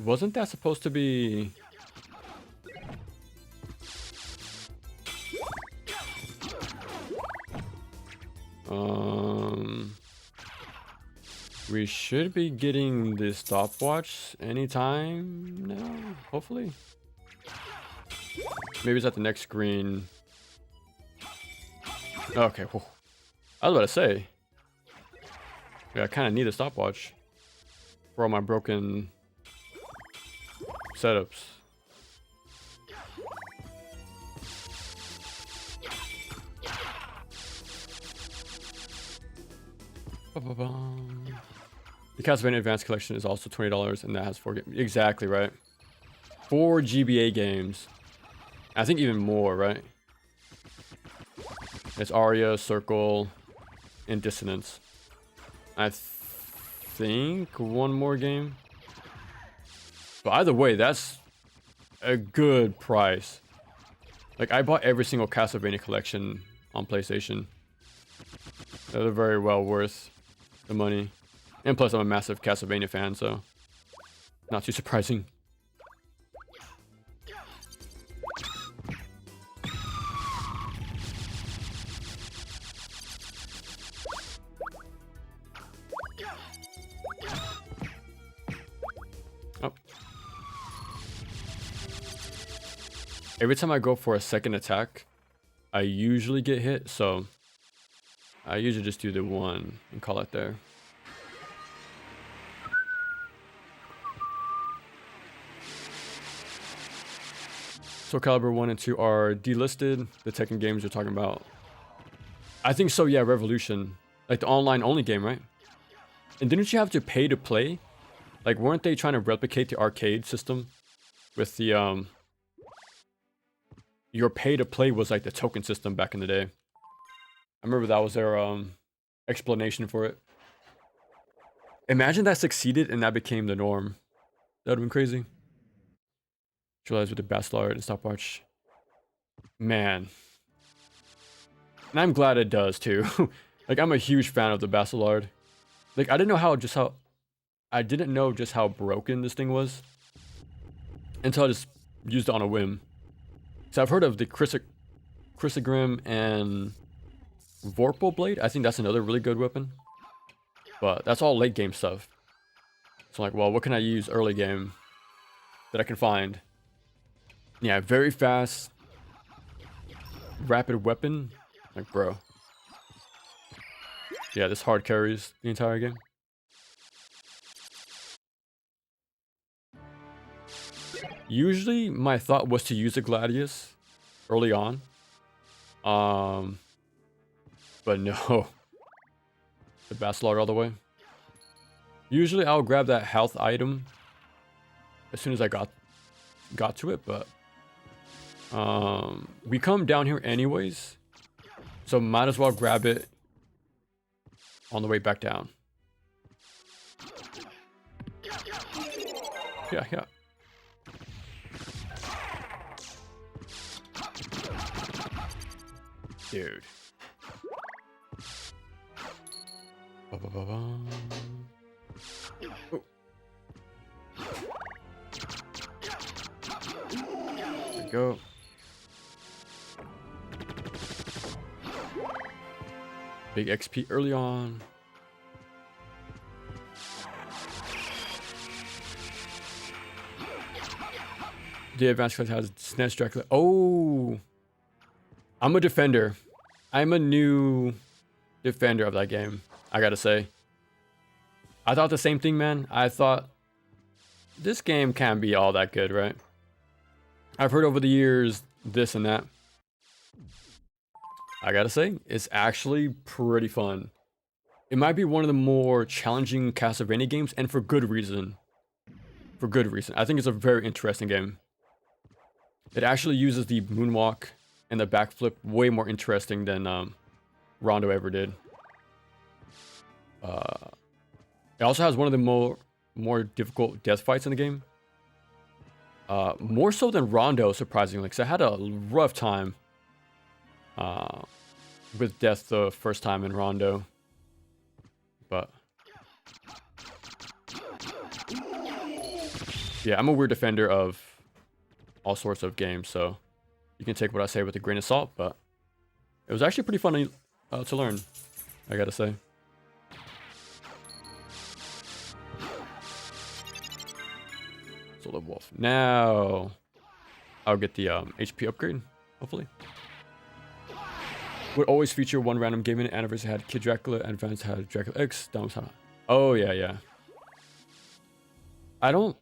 Wasn't that supposed to be... We should be getting the stopwatch anytime now, hopefully. Maybe it's at the next screen. Okay, whew. I was about to say. Yeah, I kind of need a stopwatch for all my broken setups. The Castlevania Advanced Collection is also $20, and that has 4 games. Exactly right. 4 GBA games. I think even more, right? It's Aria, Circle, and Dissonance. I think one more game. But either way, that's a good price. Like, I bought every single Castlevania collection on PlayStation. They're very well worth the money. And plus, I'm a massive Castlevania fan, so not too surprising. Oh. Every time I go for a second attack, I usually get hit, so I usually just do the one and call it there. Soul Calibur 1 and 2 are delisted. The Tekken games you're talking about. I think so, yeah, Revolution. Like the online only game, right? And didn't you have to pay to play? Like, weren't they trying to replicate the arcade system with the, your pay to play was like the token system back in the day. I remember that was their, explanation for it. Imagine that succeeded and that became the norm. That would have been crazy. Visualize with the Bastard and stopwatch. Man. And I'm glad it does too. Like, I'm a huge fan of the Bastard. Like, I didn't know just how broken this thing was until I just used it on a whim. So I've heard of the Chrysogrim and Vorpal Blade. I think that's another really good weapon. But that's all late game stuff. So I'm like, well, what can I use early game that I can find? Yeah, very fast, rapid weapon. Like, bro. Yeah, this hard carries the entire game. Usually, my thought was to use a Gladius early on. But no. The Bastard all the way. Usually, I'll grab that health item as soon as I got to it, but we come down here anyways, so might as well grab it on the way back down. Yeah. Dude. Oh. There we go. Big XP early on. The advanced class has Snatch Dracula. Oh, I'm a defender. I'm a new defender of that game, I gotta say. I thought the same thing, man. I thought this game can't be all that good, right? I've heard over the years this and that. I gotta say, it's actually pretty fun. It might be one of the more challenging Castlevania games, and for good reason. For good reason. I think it's a very interesting game. It actually uses the moonwalk and the backflip way more interesting than Rondo ever did. It also has one of the more difficult death fights in the game. More so than Rondo, surprisingly, because I had a rough time with death the first time in Rondo. But yeah, I'm a weird defender of all sorts of games, so you can take what I say with a grain of salt, but it was actually pretty fun to learn, I gotta say. Soul of Wolf. Now I'll get the HP upgrade, hopefully. Would always feature one random game in it. Anniversary had Kid Dracula, Advance had Dracula X, Down was oh yeah. I don't...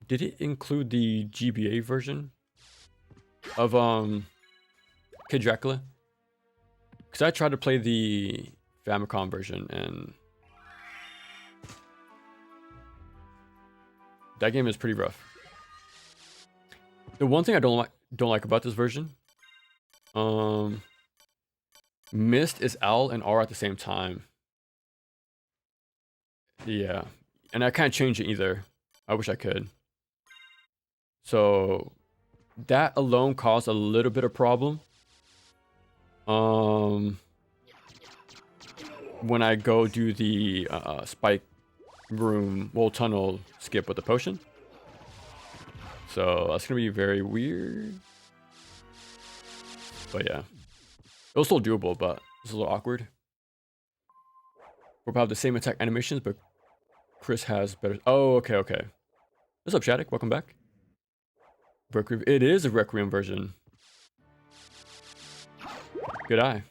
Did it include the GBA version of Kid Dracula? Because I tried to play the Famicom version and that game is pretty rough. The one thing I don't like don't like about this version. Mist is L and R at the same time. Yeah, and I can't change it either. I wish I could. So that alone caused a little bit of problem. When I go do the spike room, tunnel skip with the potion. So that's gonna be very weird. But yeah, it was still doable, but it's a little awkward. We'll have the same attack animations, but Chris has better. Oh, okay, okay. What's up, Shattuck? Welcome back. It is a Requiem version. Good eye.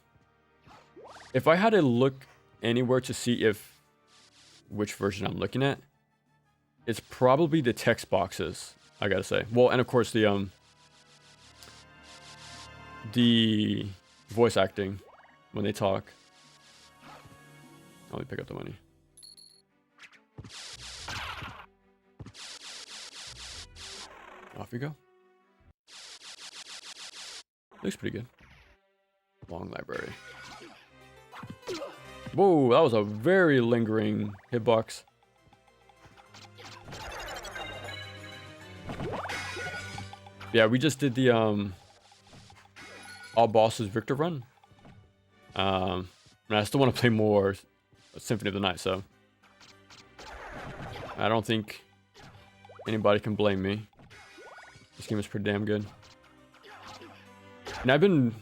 If I had to look anywhere to see which version I'm looking at, it's probably the text boxes, I gotta say. Well, and of course the voice acting when they talk. Let me pick up the money. Off we go. Looks pretty good. Long library. Whoa, that was a very lingering hitbox. Yeah, we just did the all bosses Richter run. And I still want to play more Symphony of the Night, so I don't think anybody can blame me. This game is pretty damn good. And I've been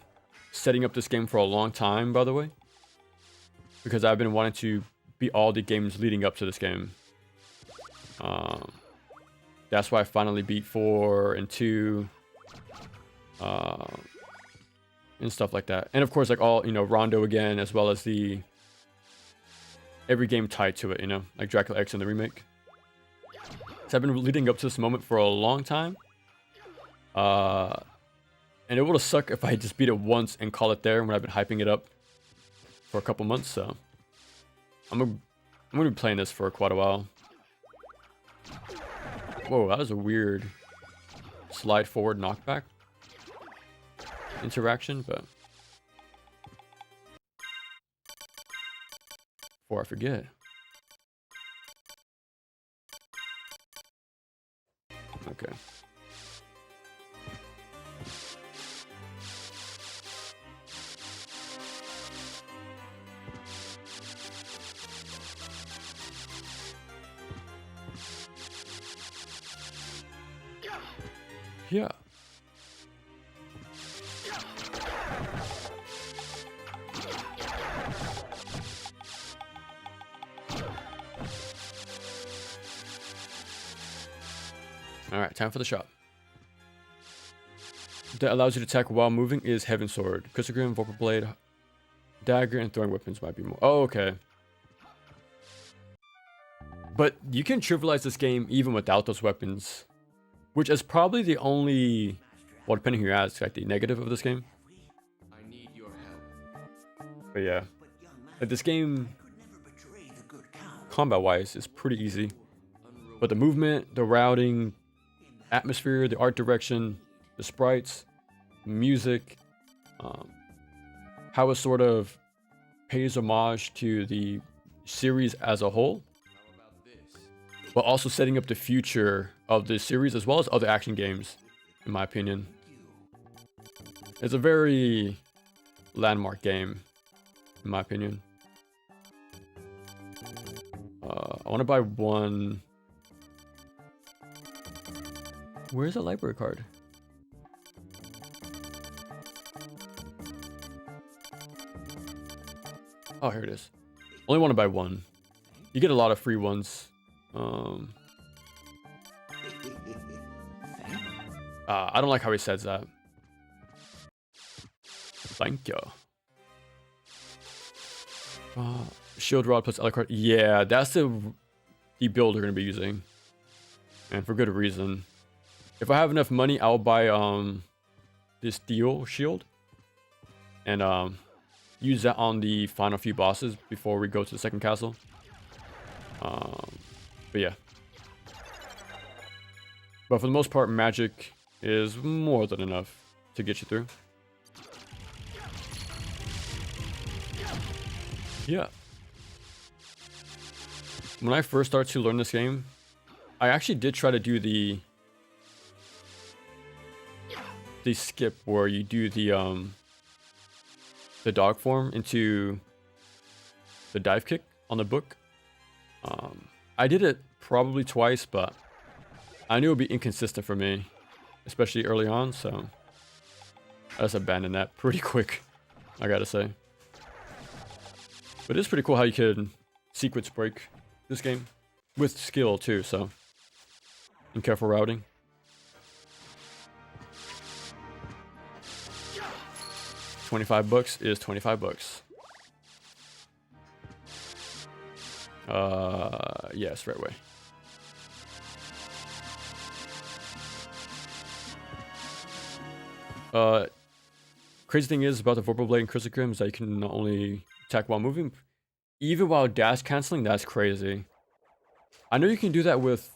setting up this game for a long time, by the way, because I've been wanting to beat all the games leading up to this game. That's why I finally beat 4 and 2, and stuff like that. And of course, like all, Rondo again, as well as every game tied to it, like Dracula X and the remake. So I've been leading up to this moment for a long time. And it would have sucked if I just beat it once and call it there when I've been hyping it up for a couple months, so I'm gonna be playing this for quite a while. Whoa, that was a weird slide forward knockback interaction, but before I forget. Okay. Yeah. Alright, time for the shop. That allows you to attack while moving is Heaven Sword. Crystal Grim, Vorpal Blade, Dagger, and throwing weapons might be more. Oh, okay. But you can trivialize this game even without those weapons, which is probably the only, well, depending who you ask, like the negative of this game. I need your help. But yeah, like this game, combat-wise, is pretty easy. But the movement, the routing, atmosphere, the art direction, the sprites, music, how it sort of pays homage to the series as a whole, but also setting up the future of the series as well as other action games, in my opinion. It's a very landmark game, in my opinion. I want to buy one. Where's the library card? Oh, here it is. Only want to buy one. You get a lot of free ones. I don't like how he says that. Thank you. Shield Rod plus Alucard. Yeah, that's the build we're going to be using. And for good reason. If I have enough money, I'll buy this steel shield. And use that on the final few bosses before we go to the second castle. But yeah. But for the most part, magic is more than enough to get you through. Yeah. When I first started to learn this game, I actually did try to do the skip where you do the dog form into the dive kick on the book. I did it probably twice, but I knew it would be inconsistent for me, especially early on, so I just abandoned that pretty quick, I gotta say. But it's pretty cool how you could sequence break this game with skill too, so, and careful routing. $25 is $25. Yes, right way. Crazy thing is about the Vorpal Blade and Crystal Grim is that you can not only attack while moving, even while dash canceling. That's crazy. I know you can do that with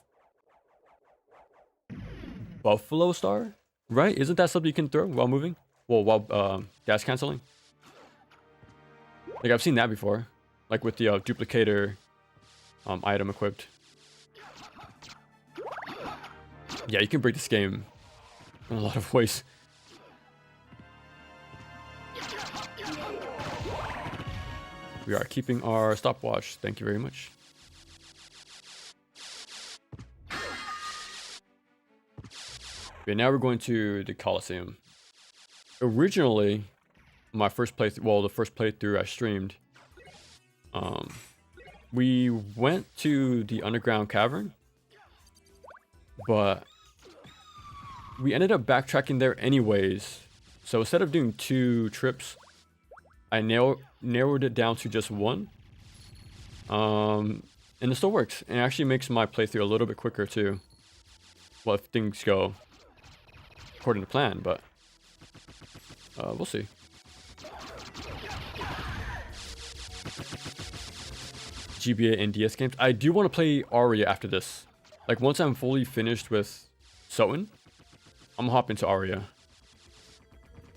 Buffalo Star, right? Isn't that something you can throw while moving? Well, while dash canceling. Like I've seen that before, like with the duplicator item equipped. Yeah, you can break this game in a lot of ways. We are keeping our stopwatch. Thank you very much. Okay, now we're going to the Coliseum. Originally, my first playthrough, well, the first playthrough I streamed, we went to the underground cavern, but we ended up backtracking there anyways. So instead of doing 2 trips, I narrowed it down to just 1. And it still works. And it actually makes my playthrough a little bit quicker too. Well, if things go according to plan, but we'll see. GBA and DS games. I do want to play Aria after this. Like once I'm fully finished with SotN, I'm gonna hop into Aria.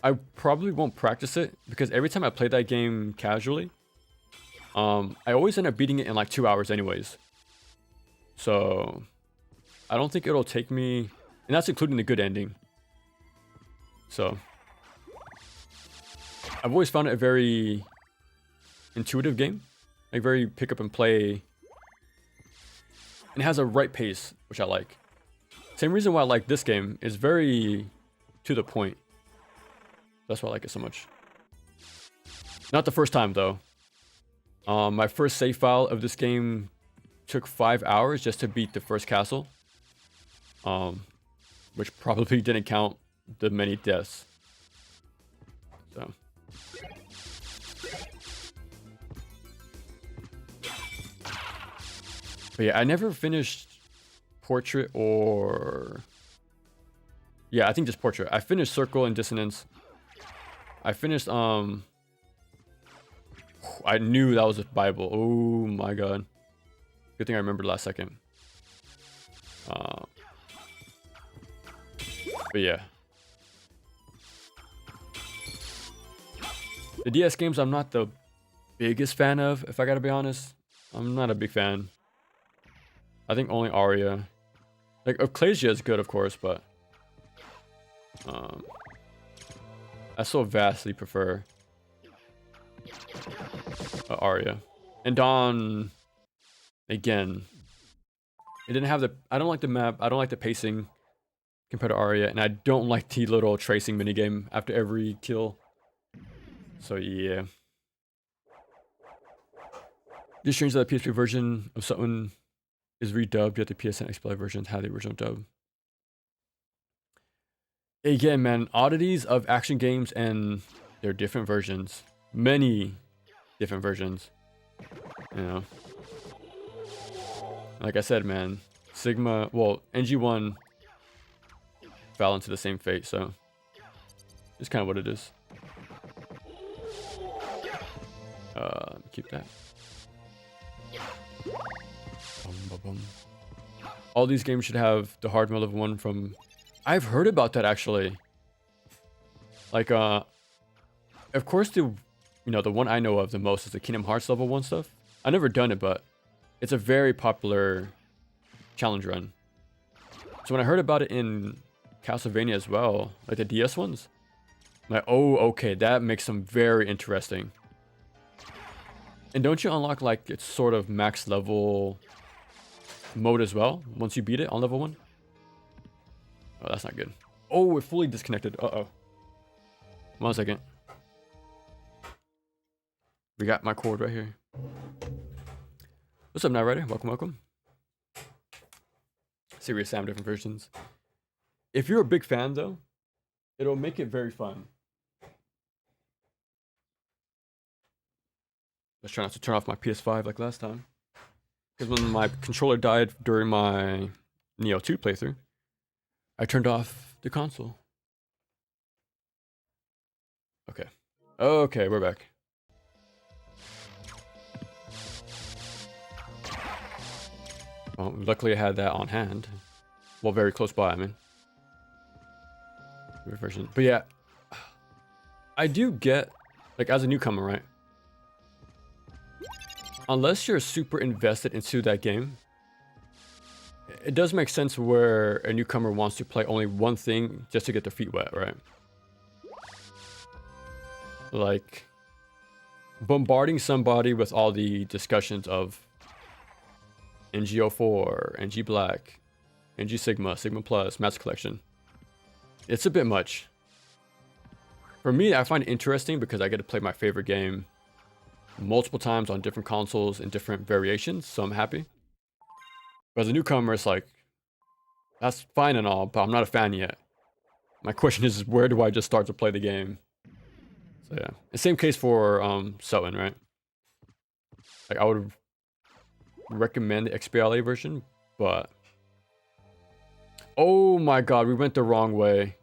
I probably won't practice it because every time I play that game casually, I always end up beating it in like 2 hours anyways. So I don't think it'll take me, and that's including the good ending. So I've always found it a very intuitive game, like very pick up and play, and it has a right pace, which I like. Same reason why I like this game, is very to the point. That's why I like it so much. Not the first time though. My first save file of this game took 5 hours just to beat the first castle, which probably didn't count the many deaths. So. But yeah, I never finished Portrait or... Yeah, I think just Portrait. I finished Circle and Dissonance. I finished, I knew that was a Bible. Oh my god. Good thing I remembered last second. But yeah. The DS games I'm not the biggest fan of, if I gotta be honest. I'm not a big fan. I think only Aria. Like, Ecclesia is good, of course, but... I so vastly prefer Aria. And Dawn, again, it didn't have the... I don't like the map, I don't like the pacing compared to Aria, and I don't like the little tracing minigame after every kill. So yeah. Just strange that the PSP version of SotN is redubbed, yet the PSN XBLA versions have the original dub. Again, man, oddities of action games and their different versions. Many different versions. You know. Like I said, man, Sigma, well, NG1 fell into the same fate, so it's kind of what it is. Keep that. All these games should have the hard mode of 1 from... I've heard about that actually. Like, of course the one I know of the most is the Kingdom Hearts level 1 stuff. I've never done it, but it's a very popular challenge run. So when I heard about it in Castlevania as well, like the DS ones, I'm like, oh, okay, that makes them very interesting. And don't you unlock like its sort of max level mode as well once you beat it on level 1? Oh, that's not good. Oh, we're fully disconnected. Uh-oh. 1 second. We got my cord right here. What's up, Night Rider? Welcome, welcome. Serious Sam, different versions. If you're a big fan, though, it'll make it very fun. Let's try not to turn off my PS5 like last time. Because when my controller died during my Neo 2 playthrough, I turned off the console. Okay. Okay, we're back. Well, luckily I had that on hand. Well, very close by, I mean. Version. But yeah, I do get, like, as a newcomer, right? Unless you're super invested into that game, it does make sense where a newcomer wants to play only one thing just to get their feet wet, right? Like, bombarding somebody with all the discussions of NG04, NG Black, NG Sigma, Sigma Plus, Master Collection. It's a bit much. For me, I find it interesting because I get to play my favorite game multiple times on different consoles in different variations, so I'm happy. But as a newcomer, it's like, that's fine and all, but I'm not a fan yet. My question is, where do I just start to play the game? So yeah, the same case for SotN, right? Like, I would recommend the XBLA version, but oh my god, we went the wrong way.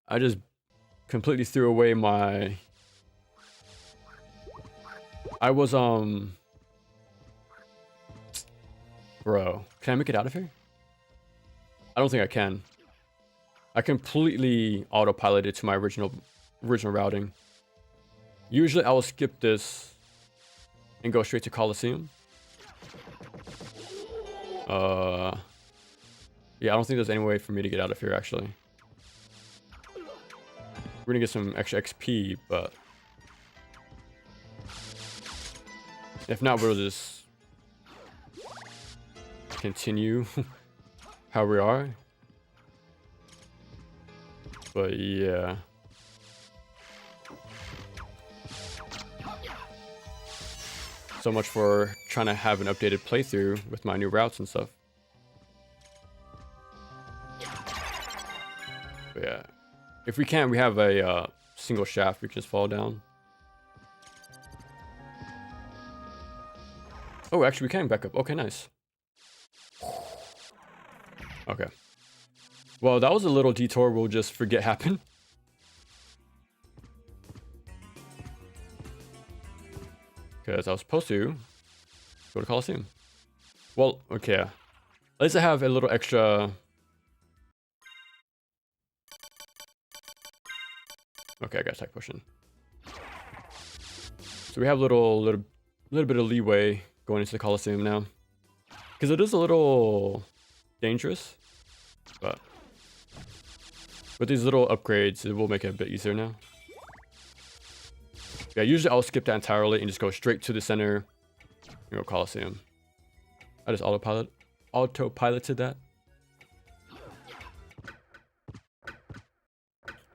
I just completely threw away my... I was, Bro, can I make it out of here? I don't think I can. I completely autopiloted to my original routing. Usually I will skip this and go straight to Coliseum. Yeah, I don't think there's any way for me to get out of here, actually. We're gonna get some extra XP, but if not, we'll just continue how we are. But yeah. So much for trying to have an updated playthrough with my new routes and stuff. But yeah. If we can, we have a single shaft we can just fall down. Oh, actually, we can back up. Okay, nice. Okay. Well, that was a little detour we'll just forget happened. Because I was supposed to go to Coliseum. Well, okay. At least I have a little extra... Okay, I got attack pushing. So we have a little bit of leeway going into the Coliseum now. Because it is a little dangerous. But with these little upgrades, it will make it a bit easier now. Yeah, usually I'll skip that entirely and just go straight to the center, Coliseum. I just autopiloted that.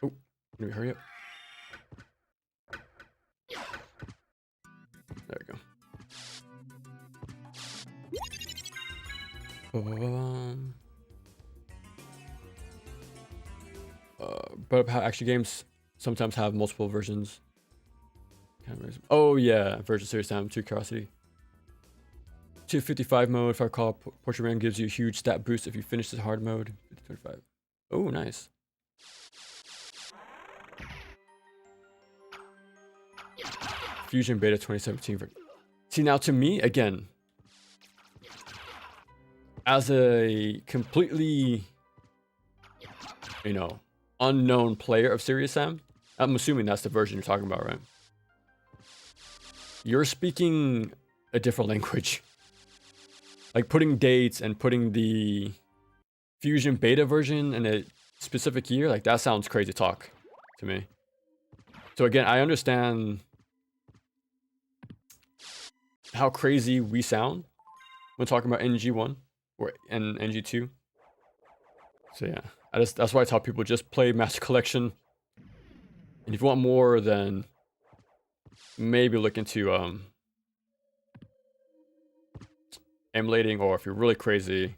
Oh, let me hurry up. There we go. But actually, games sometimes have multiple versions. Oh yeah, version Serious Sam 2 Curiosity. 255 mode, if I recall, Portrait Man gives you a huge stat boost if you finish the hard mode. 25. Oh, nice. Fusion Beta 2017. See, now to me, again, as a completely, you know, unknown player of Serious Sam, I'm assuming that's the version you're talking about, right? You're speaking a different language. Like putting dates and putting the Fusion beta version in a specific year, like that sounds crazy talk to me. So again, I understand how crazy we sound when talking about NG1 or NG2. So yeah, that's why I tell people just play Master Collection. And if you want more, then maybe look into emulating, or if you're really crazy,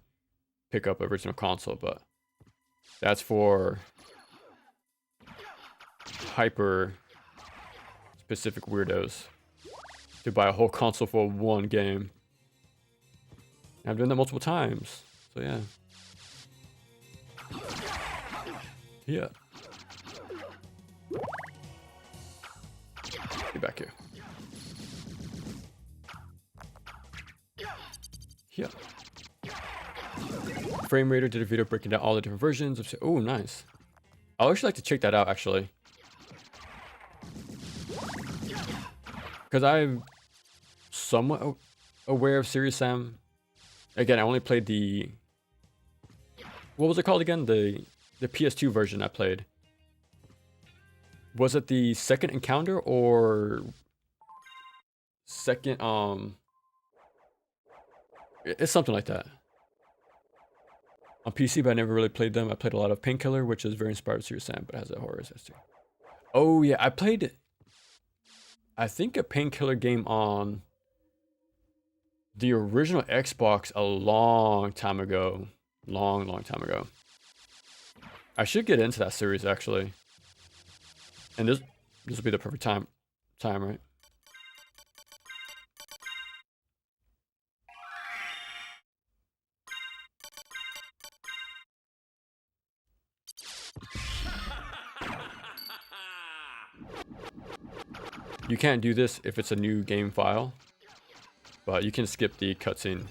pick up original console. But that's for hyper specific weirdos to buy a whole console for one game. I've done that multiple times, so yeah. Yeah. Get back here. Yeah. Frame Raider did a video breaking down all the different versions of. Oh, nice. I would actually like to check that out, actually. Because I'm somewhat aware of Serious Sam. Again, I only played the... What was it called again? The PS2 version I played. Was it the second encounter or second it's something like that. On PC, but I never really played them. I played a lot of Painkiller, which is very inspired by Serious Sam, but has a horror history. Oh yeah, I played, I think, a Painkiller game on the original Xbox a long time ago. Long time ago. I should get into that series actually. And this will be the perfect time, right? You can't do this if it's a new game file, but you can skip the cutscene.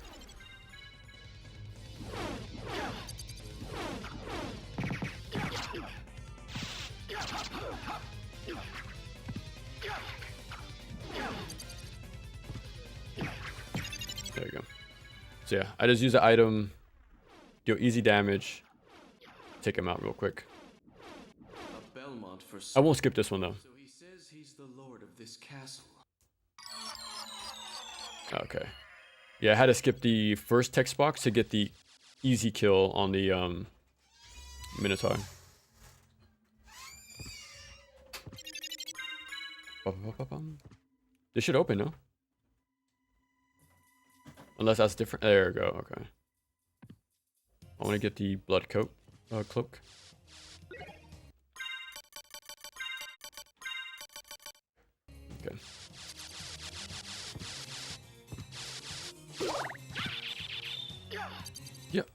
There you go. So yeah, I just use the item, deal easy damage, take him out real quick. A Belmont for I won't skip this one though. So he says he's the lord of this castle. Okay. Yeah, I had to skip the first text box to get the easy kill on the Minotaur. This should open, no? Unless that's different. There we go. Okay. I want to get the blood coat cloak. Okay. Yep.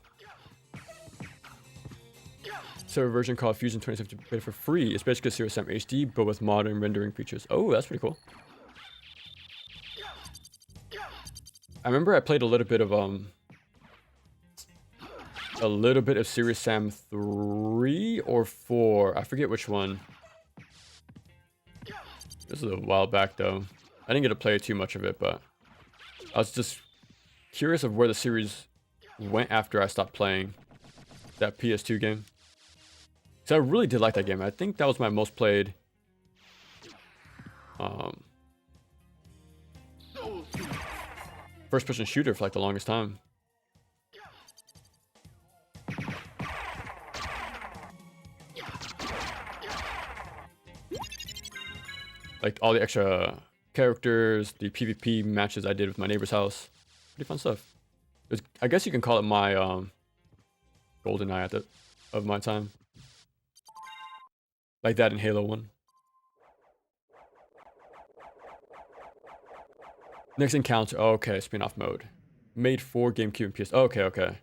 Server version called Fusion 2070 for free. It's basically Serious Sam HD, but with modern rendering features. Oh, that's pretty cool. I remember I played a little bit of Serious Sam 3 or 4. I forget which one. This is a while back though. I didn't get to play too much of it, but I was just curious of where the series went after I stopped playing that PS2 game. So I really did like that game. I think that was my most played first-person shooter for like the longest time. Like all the extra characters, the PvP matches I did with my neighbor's house. Pretty fun stuff. I guess you can call it my golden eye of my time. Like that in Halo 1. Next encounter. Oh, okay, spin-off mode. Made for GameCube and PS. Okay, okay.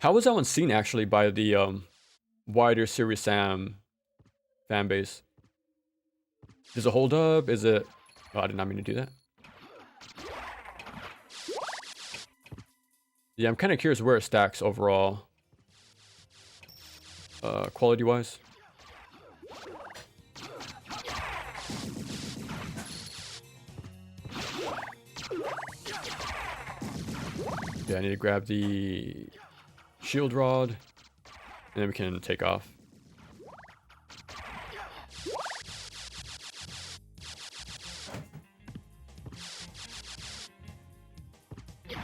How was that one seen actually by the wider Serious Sam fan base? Does it hold up? Is it... Oh, I did not mean to do that. Yeah, I'm kind of curious where it stacks overall, quality-wise. Yeah, I need to grab the shield rod, and then we can take off.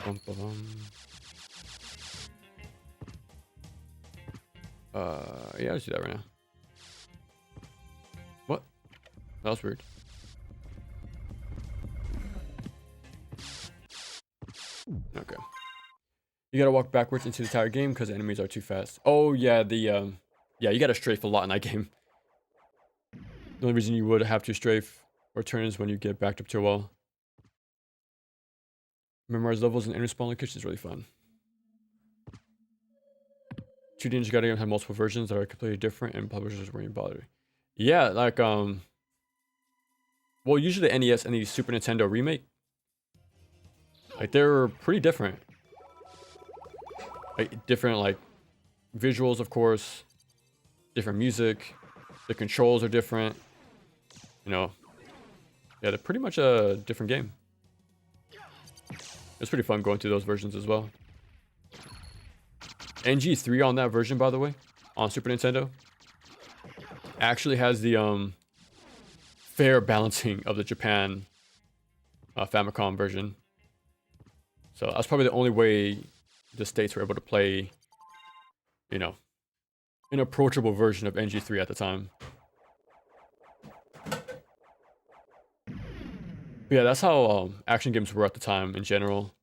Bum, bum, bum. Yeah, let's do that right now. What? That was weird. Okay. You gotta walk backwards into the entire game because enemies are too fast. Oh yeah, yeah, you gotta strafe a lot in that game. The only reason you would have to strafe or turn is when you get backed up to a wall. Memorize levels and inner spawn locations is really fun. 2D Ninja Gaiden have multiple versions that are completely different and publishers weren't even bothered. Yeah, like well, usually the NES and the Super Nintendo remake, like they're pretty different. Like different like visuals, of course, different music, the controls are different. You know, yeah, they're pretty much a different game. It's pretty fun going through those versions as well. NG3 on that version, by the way, on Super Nintendo, actually has the fair balancing of the Japan Famicom version. So that's probably the only way the States were able to play, you know, an approachable version of NG3 at the time. But yeah, that's how action games were at the time in general.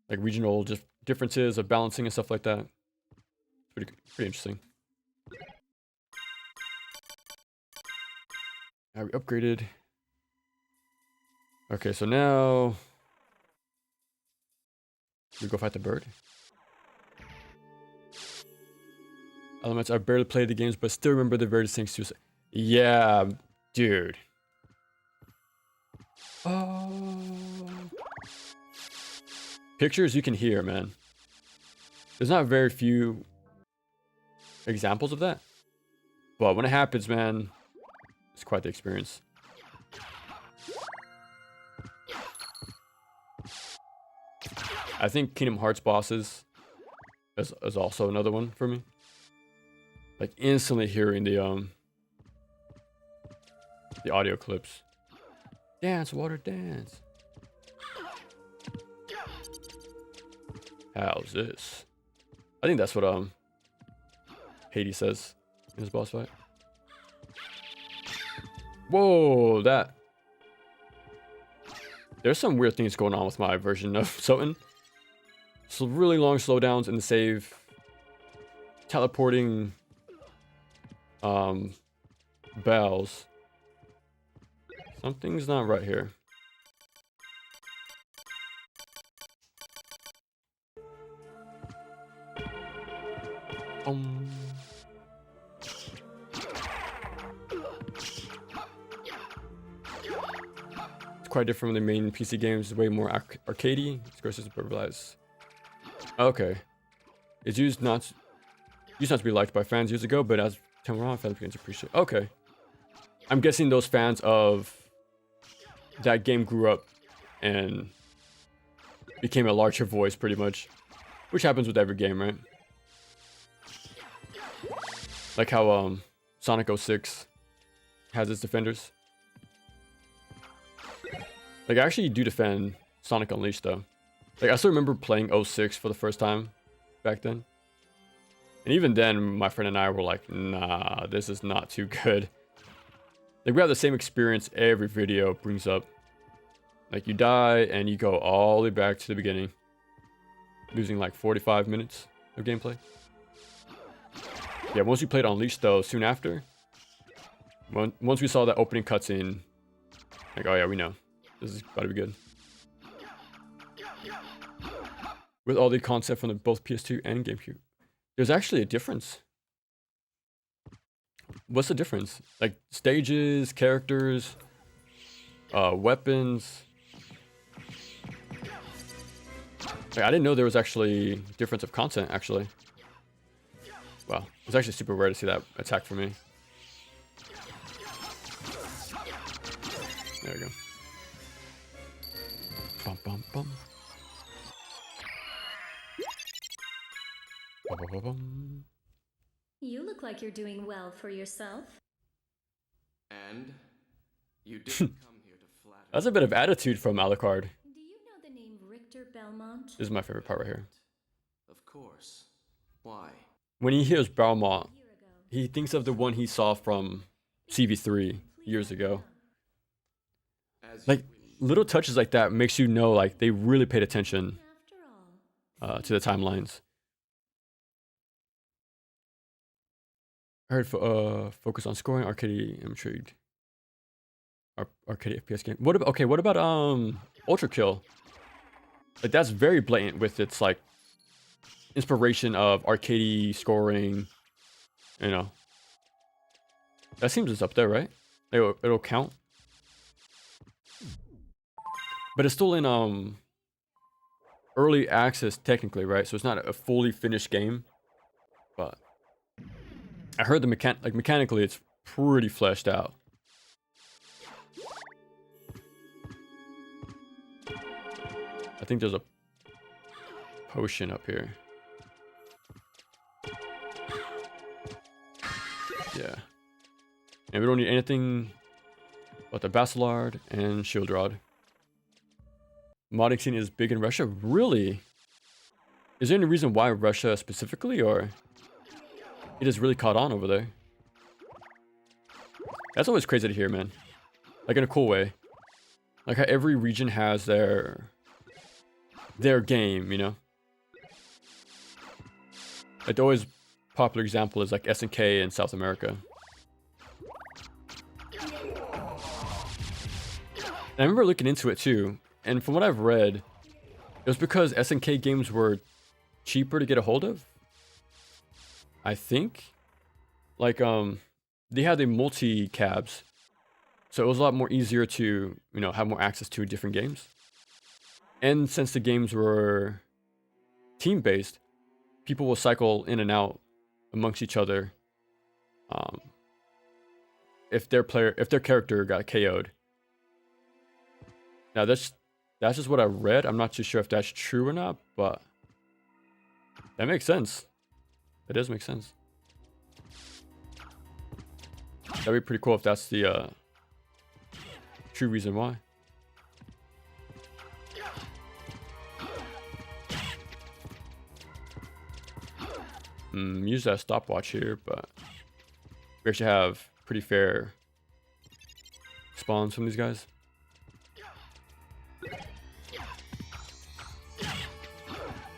Like regional just differences of balancing and stuff like that. Pretty interesting. Now we upgraded. Okay, so now we go fight the bird. Elements, I barely played the games, but still remember the very distinct too. Yeah, dude. Oh. Pictures you can hear, man. There's not very few examples of that. But when it happens, man, it's quite the experience. I think Kingdom Hearts bosses is also another one for me. Like instantly hearing the audio clips. Dance, water, dance. How's this? I think that's what Hades says in his boss fight. Whoa, that. There's some weird things going on with my version of SotN. So really long slowdowns in the save. Teleporting bells. Something's not right here. It's quite different from the main PC games. It's way more arcadey. It's gross as verbalized. Okay. It's used not to be liked by fans years ago, but as time went on, fans began to appreciate. Okay. I'm guessing those fans of that game grew up and became a larger voice, pretty much. Which happens with every game, right? Like how Sonic 06 has its defenders. Like I actually do defend Sonic Unleashed though. Like I still remember playing 06 for the first time back then. And even then my friend and I were like, nah, this is not too good. Like we have the same experience every video brings up. Like you die and you go all the way back to the beginning. Losing like 45 minutes of gameplay. Yeah, once we played Unleashed though, soon after, once we saw that opening cutscene, like, oh yeah, we know. This is about to be good. With all the concept from both PS2 and GameCube. There's actually a difference. What's the difference? Like stages, characters, weapons. Like, I didn't know there was actually difference of content, actually. Wow. It's actually super rare to see that attack for me. There we go. Bum, bum, bum. Bum, bum, bum, bum. You look like you're doing well for yourself. And you didn't come here to flatter. That's a bit of attitude from Alucard. Do you know the name Richter Belmont? This is my favorite part right here. Of course. Why? When he hears Belmont, A year ago. he thinks of the one he saw from CV3 years ago. As Like, you wish. little touches like that makes you know, like, they really paid attention After all. to the timelines. I heard focus on scoring, arcade. I'm intrigued. Arcade FPS game. What about what about Ultra Kill? Like, that's very blatant with its like inspiration of arcade scoring. You know, that seems it's up there, right? It'll count, but it's still in early access technically, right? So it's not a fully finished game, but I heard the mechanically it's pretty fleshed out. I think there's a potion up here. Yeah. And we don't need anything but the Basilard and Shield Rod. Modding scene is big in Russia? Really? Is there any reason why Russia specifically, or it has really caught on over there? That's always crazy to hear, man. Like, in a cool way. Like how every region has their game, you know? Like, the always popular example is like SNK in South America. And I remember looking into it too, and from what I've read, it was because SNK games were cheaper to get a hold of. I think. Like, they had the multi-cabs, so it was a lot more easier to, you know, have more access to different games. And since the games were team-based, people will cycle in and out amongst each other. If their character got KO'd. Now that's just what I read. I'm not too sure if that's true or not, but that makes sense. That does make sense. That'd be pretty cool if that's the true reason why. Use that stopwatch here, but we actually have pretty fair spawns from these guys.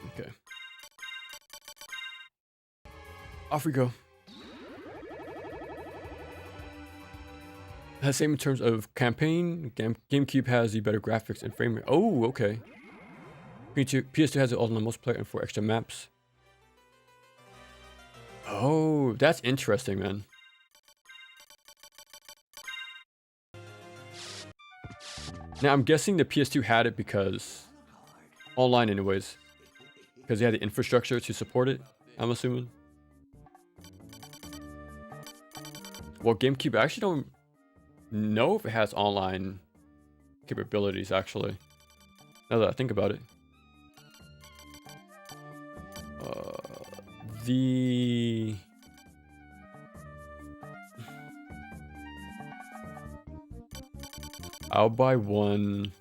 Okay. Off we go. Same in terms of campaign. GameCube has the better graphics and frame rate. Oh, okay. PS2 has it all on the multiplayer and 4 extra maps. Oh, that's interesting, man. Now, I'm guessing the PS2 had it because... online anyways. Because they had the infrastructure to support it, I'm assuming. Well, GameCube, I actually don't know if it has online capabilities, actually. Now that I think about it. I'll buy one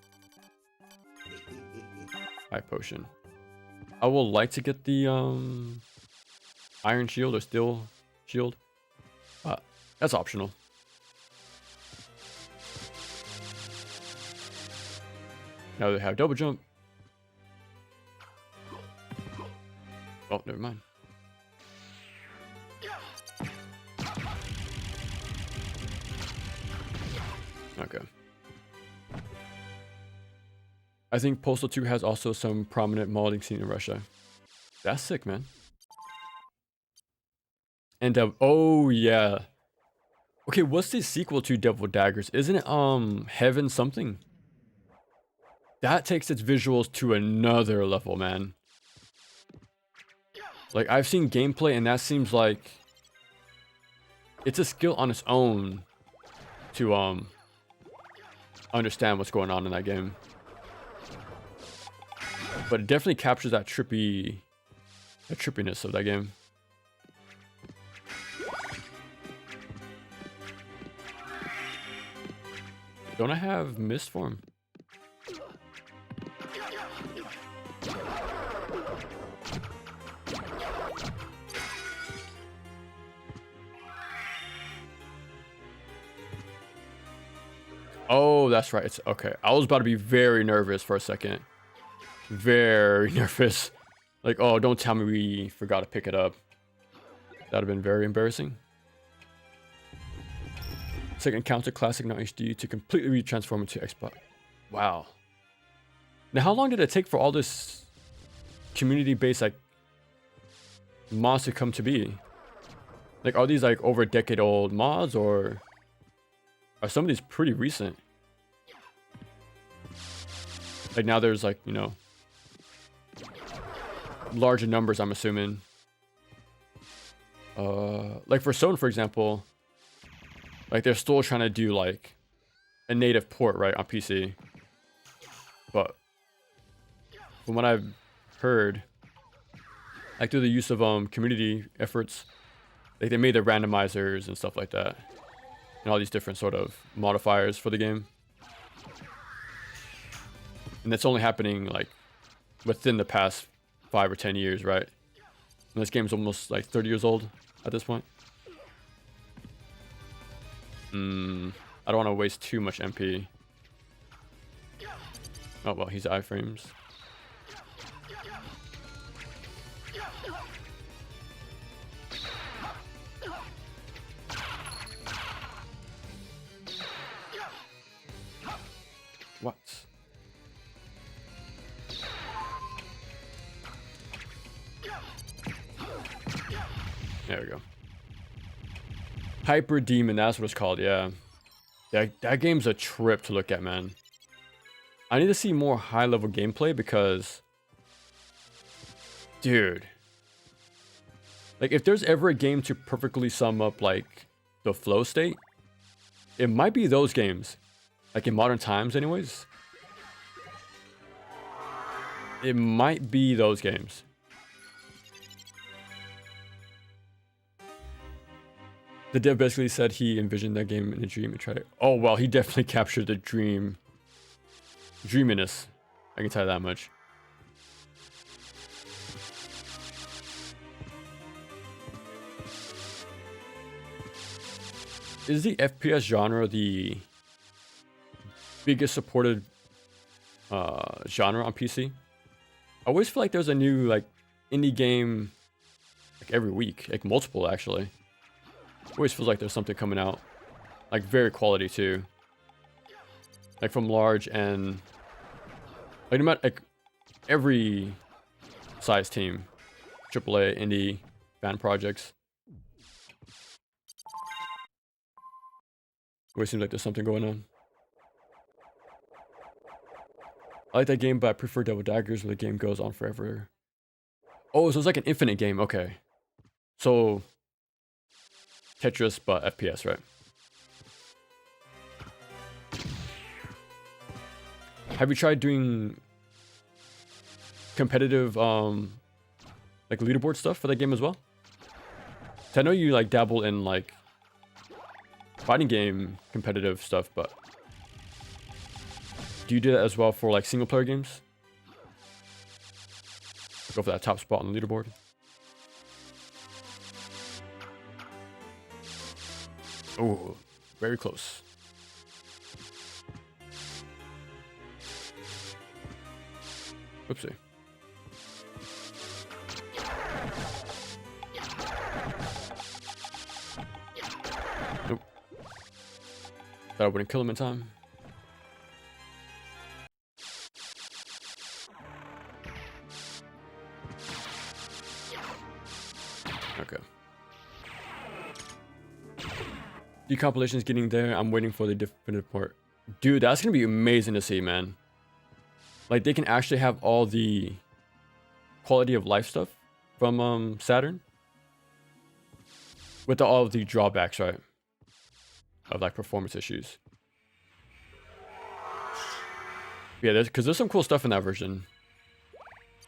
high potion. I will like to get the iron shield or steel shield. That's optional. Now they have double jump. Oh, never mind. Okay. I think Postal 2 has also some prominent modding scene in Russia. That's sick, man. And oh yeah. Okay, what's the sequel to Devil Daggers? Isn't it Heaven something? that takes its visuals to another level, man. Like, I've seen gameplay, and that seems like it's a skill on its own to understand what's going on in that game. But it definitely captures that trippiness of that game. Don't I have mist form? Oh, that's right. It's okay. I was about to be very nervous for a second. Very nervous. Like, oh, don't tell me we forgot to pick it up. That'd have been very embarrassing. Second counter classic, not HD, to completely retransform into Xbox. Wow. Now, how long did it take for all this community-based like mods to come to be? Like, are these like over a decade old mods, or are some of these pretty recent? Like, now there's like, you know, larger numbers, I'm assuming. Like for SotN, for example, like they're still trying to do like a native port, right, on PC. But from what I've heard, like through the use of community efforts, like they made the randomizers and stuff like that, and all these different sort of modifiers for the game. And that's only happening like within the past 5 or 10 years, right? And this game's almost like 30 years old at this point. I don't want to waste too much MP. Oh well, he's iframes. What? There we go. Hyper Demon, that's what it's called, yeah. That game's a trip to look at, man. I need to see more high-level gameplay because... dude. Like, if there's ever a game to perfectly sum up, like, the flow state, it might be those games. Like, in modern times, anyways. It might be those games. The dev basically said he envisioned that game in a dream and tried it. Oh, well, he definitely captured the dreaminess. I can tell you that much. Is the FPS genre the biggest supported genre on PC? I always feel like there's a new like indie game like every week, like multiple actually. Always feels like there's something coming out, like very quality too, like from large and like no matter like every size team, AAA, indie, fan projects. Always seems like there's something going on. I like that game, but I prefer Double Daggers where the game goes on forever. Oh, so it's like an infinite game. Okay, so Tetris, but FPS, right? Have you tried doing competitive, like leaderboard stuff for that game as well? I know you like dabble in like fighting game competitive stuff, but do you do that as well for like single player games? Go for that top spot on the leaderboard. Oh, very close. Oopsie. Nope. Thought I wouldn't kill him in time. Okay. The compilation is getting there. I'm waiting for the definitive part. Dude, that's gonna be amazing to see, man. Like they can actually have all the quality of life stuff from Saturn with all of the drawbacks, right? Of like performance issues. Yeah, there's some cool stuff in that version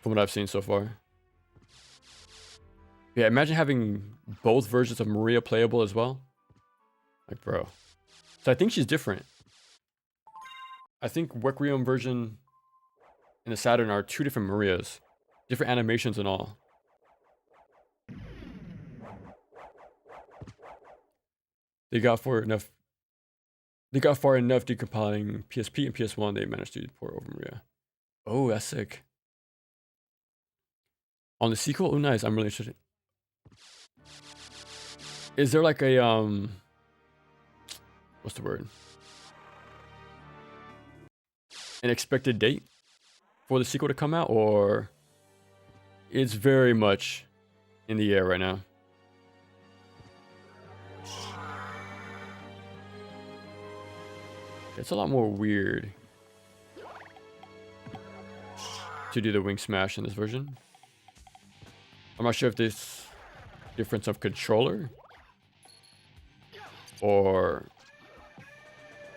from what I've seen so far. Yeah, imagine having both versions of Maria playable as well. Like, bro. So I think she's different. I think Requiem version and the Saturn are two different Marias. Different animations and all. They got far enough decompiling PSP and PS1, they managed to port over Maria. Oh, that's sick. On the sequel, oh nice, I'm really interested. Is there like a what's the word? An expected date for the sequel to come out, or it's very much in the air right now? It's a lot more weird to do the wing smash in this version. I'm not sure if this difference of controller or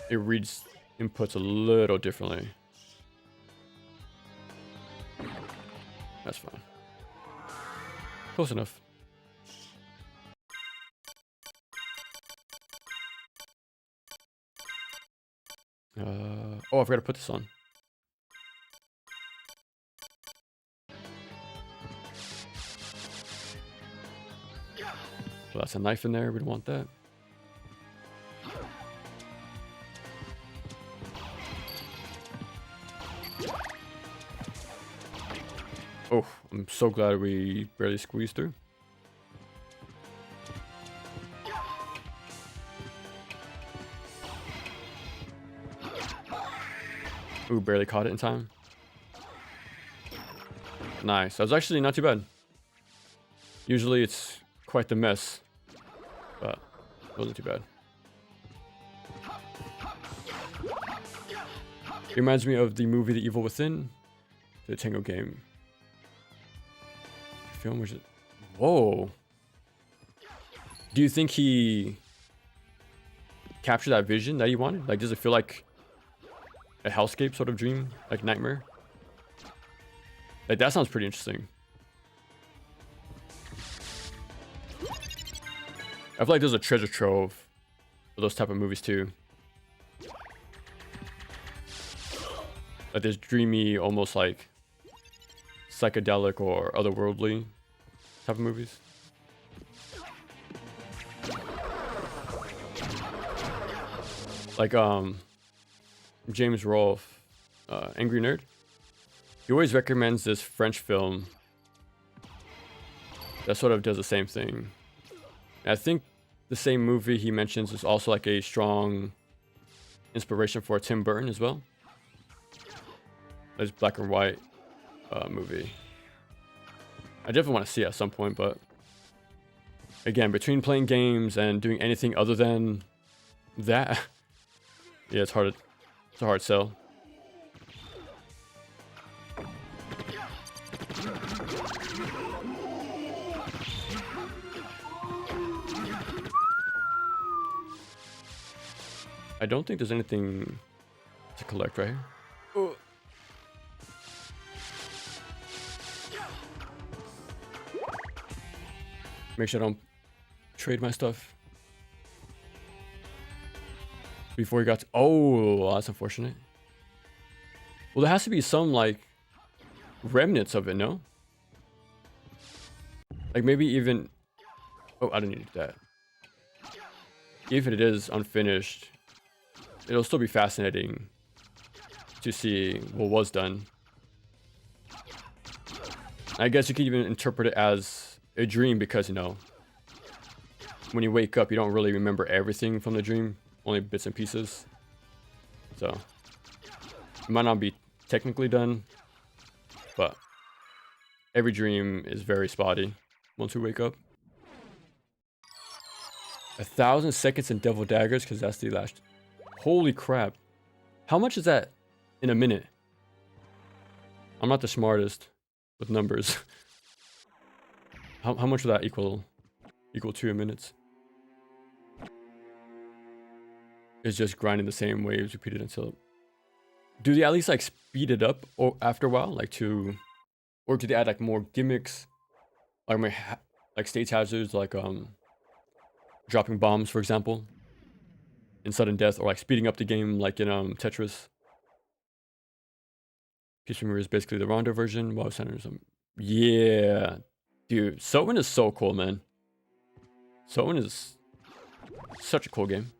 it reads inputs a little differently. That's fine. Close enough. Oh, I forgot to put this on. So that's a knife in there. We don't want that. Oh, I'm so glad we barely squeezed through. Ooh, barely caught it in time. Nice. That was actually not too bad. Usually it's quite the mess, but it wasn't too bad. It reminds me of the movie The Evil Within, the Tango game. Film was it? Whoa. Do you think he captured that vision that he wanted? Like, does it feel like a hellscape sort of dream, like nightmare? Like, that sounds pretty interesting. I feel like there's a treasure trove for those type of movies too. Like this dreamy, almost like psychedelic or otherworldly type of movies. Like James Rolfe, Angry Nerd. He always recommends this French film that sort of does the same thing. And I think the same movie he mentions is also like a strong inspiration for Tim Burton as well. This black and white movie. I definitely want to see it at some point, but again, between playing games and doing anything other than that, yeah, it's hard. It's a hard sell. I don't think there's anything to collect right here. Oh. Make sure I don't trade my stuff before he got to... Oh, that's unfortunate. Well, there has to be some, like, remnants of it, no? Like, maybe even... Oh, I don't need that. Even if it is unfinished, it'll still be fascinating to see what was done. I guess you could even interpret it as a dream because, you know, when you wake up, you don't really remember everything from the dream, only bits and pieces. So, it might not be technically done, but every dream is very spotty once we wake up. 1,000 seconds in Devil Daggers, because that's the last... Holy crap. How much is that in a minute? I'm not the smartest with numbers. How much would that equal to in minutes? It's just grinding the same waves repeated until. Do they at least like speed it up or after a while, like to, or do they add like more gimmicks, like states hazards, like dropping bombs, for example, in sudden death, or like speeding up the game, like in Tetris. Peace Premier is basically the Rondo version. Wow, centers. Yeah, dude, SotN is so cool, man. SotN is such a cool game.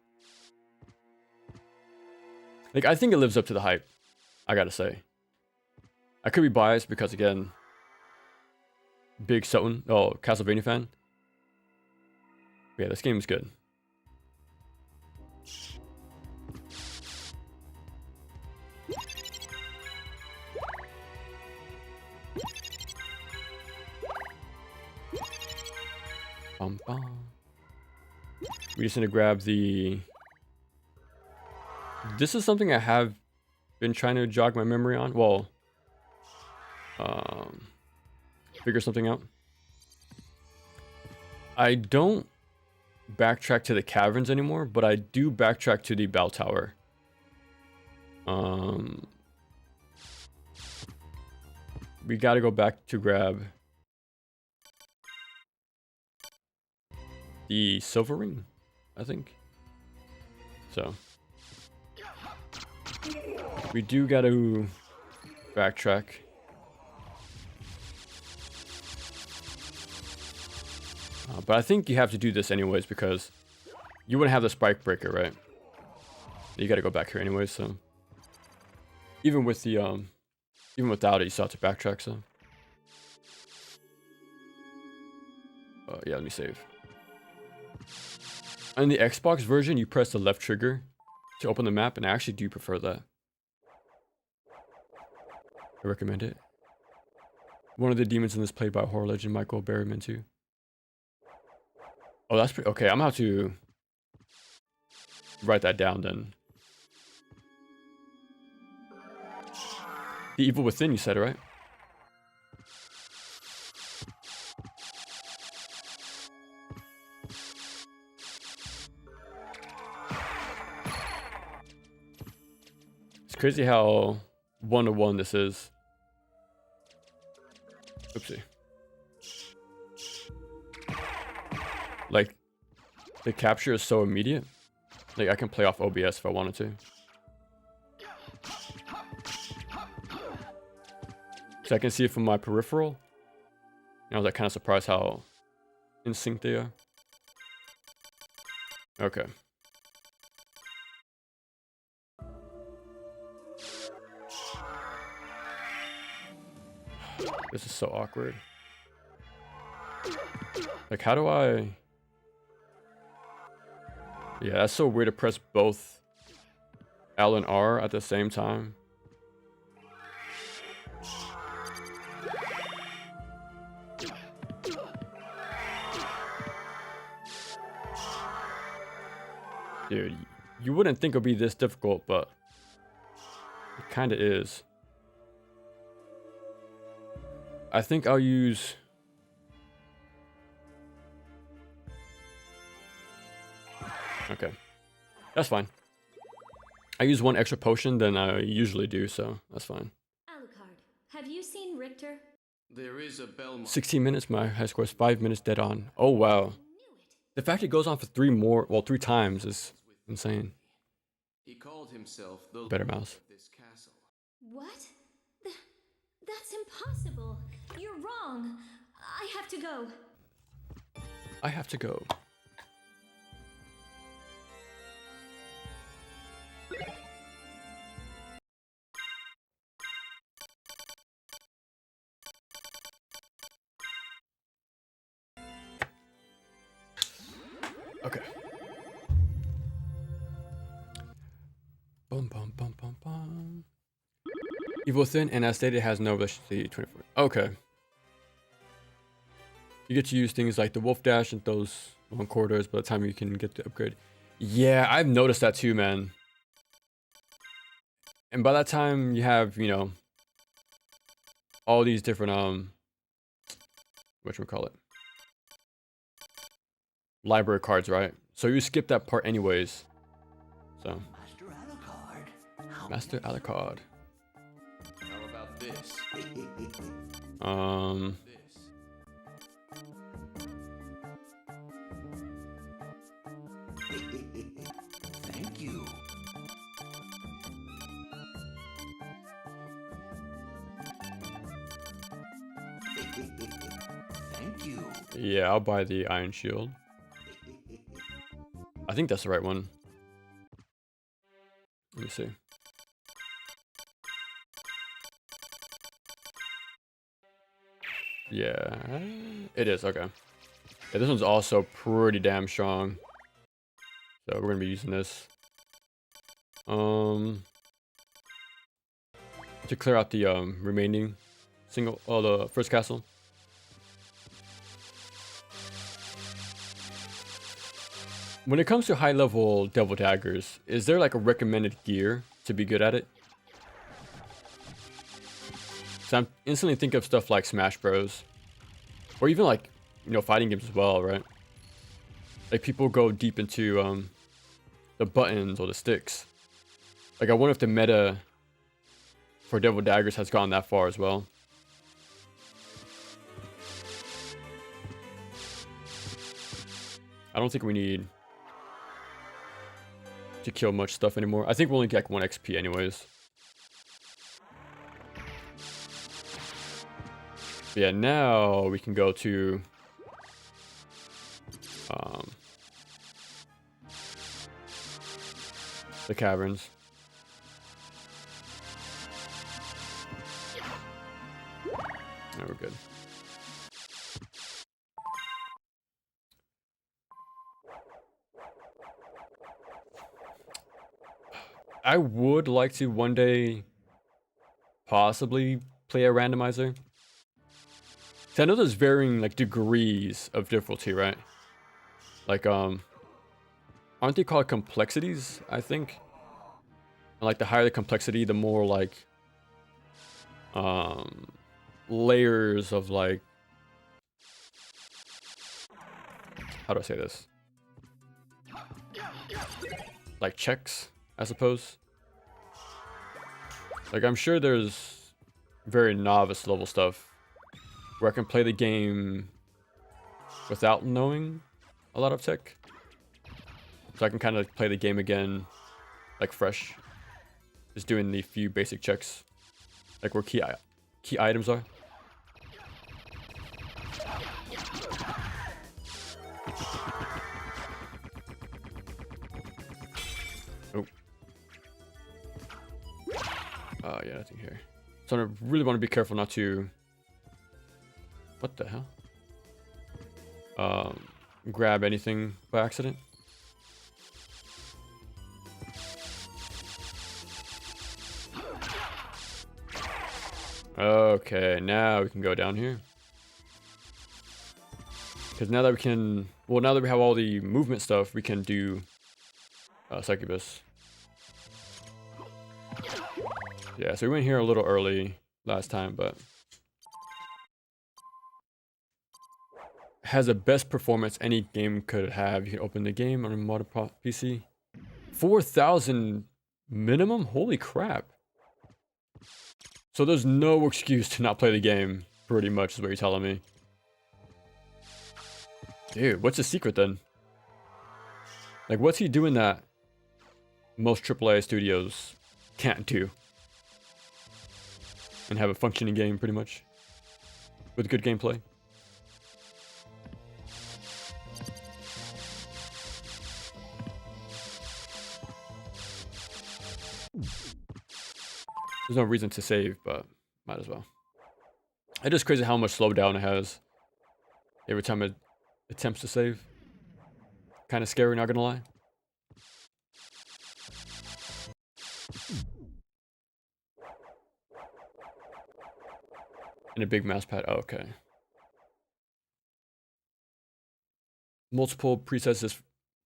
Like, I think it lives up to the hype, I gotta say. I could be biased because, again, big Castlevania fan. But yeah, this game is good. We just need to grab the. This is something I have been trying to jog my memory on. Well, figure something out. I don't backtrack to the caverns anymore, but I do backtrack to the bell tower. We gotta go back to grab the silver ring, I think. So we do gotta backtrack. But I think you have to do this anyways because you wouldn't have the spike breaker, right? You gotta go back here anyways, so even with the even without it, you still have to backtrack, so yeah, let me save. On the Xbox version, you press the left trigger to open the map, and I actually do prefer that. I recommend it. One of the demons in this played by horror legend Michael Berryman too. Oh, that's pretty okay. I'm gonna have to write that down then. The evil within, you said, right? It's crazy how one-to-one this is. Oopsie. Like, the capture is so immediate. Like, I can play off OBS if I wanted to. So I can see it from my peripheral. And I was like kind of surprised how in sync they are. Okay. This is so awkward. Like, how do I... Yeah, that's so weird to press both L and R at the same time. Dude, you wouldn't think it would be this difficult, but it kind of is. I think I'll use... Okay, that's fine. I use one extra potion than I usually do, so that's fine. Alucard, have you seen Richter? There is a Belmont. 16 minutes, my high score is 5 minutes dead on. Oh, wow. The fact it goes on for 3 times is insane. He called himself the Better mouse. Lord of this castle. What? That's impossible. You're wrong. I have to go. I have to go. Okay. Bum bum bum bum bum. Evil Within, and as stated, has no relation to the 24. Okay. You get to use things like the Wolf Dash and those long corridors by the time you can get the upgrade. Yeah, I've noticed that too, man. And by that time, you have, you know, all these different whatchamacallit, library cards, right? So you skip that part anyways. So Master Alucard. How about this? Thank you. Thank you. Yeah, I'll buy the Iron Shield. I think that's the right one. Let me see. Yeah, it is. Okay. Yeah, this one's also pretty damn strong. So we're gonna be using this. To clear out the remaining the first castle. When it comes to high level devil daggers, is there like a recommended gear to be good at it? So I'm instantly thinking of stuff like Smash Bros. Or even like, you know, fighting games as well, right? Like people go deep into the buttons or the sticks. Like I wonder if the meta for devil daggers has gone that far as well. I don't think we need to kill much stuff anymore. I think we'll only get like 1 XP anyways. But yeah, now we can go to the caverns. Now we're good. I would like to one day possibly play a randomizer. So I know there's varying like degrees of difficulty, right? Like aren't they called complexities, I think? And like the higher the complexity, the more like layers of like, how do I say this? Like checks, I suppose. Like I'm sure there's very novice level stuff where I can play the game without knowing a lot of tech. So I can kind of play the game again like fresh. Just doing the few basic checks. Like where key items are. Oh. Yeah, nothing here. So I really want to be careful not to... What the hell? Grab anything by accident. Okay, now we can go down here. Because now that we can... Well, now that we have all the movement stuff, we can do Succubus. Yeah, so we went here a little early last time, but... Has the best performance any game could have. You can open the game on a modded PC. 4,000 minimum? Holy crap. So there's no excuse to not play the game, pretty much is what you're telling me. Dude, what's the secret then? Like, what's he doing that most AAA studios can't do? And have a functioning game, pretty much. With good gameplay. There's no reason to save, but might as well. It's just crazy how much slowdown it has every time it attempts to save. Kind of scary, not gonna lie. And a big mouse pad. Oh, okay. Multiple presets is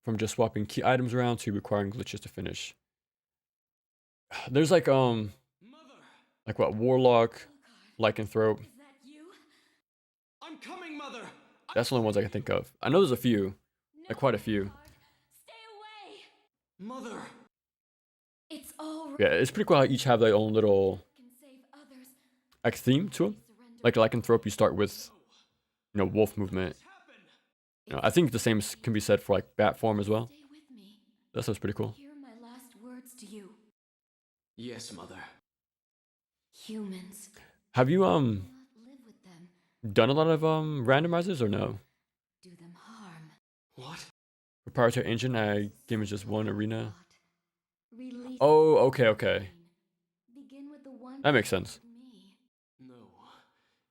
from just swapping key items around to requiring glitches to finish. There's like what, Warlock, Lycanthrope. Is that you? I'm coming, Mother! That's the only ones I can think of. I know there's a few, No, like quite a few. Alucard. Stay away. Mother! It's all right. Yeah, it's pretty cool how each have their own little Can save others. like theme to them. Like Lycanthrope, you start with, wolf movement. I think the same can be said for like bat form as well. Stay with me. That sounds pretty cool. Hear my last words to you. Yes, Mother. Humans. Have you Do not live with them. done a lot of randomizers or no? Do them harm. What? Proprietary engine, game is just one arena. Release Oh, okay. Begin with the one That makes sense. with me. No.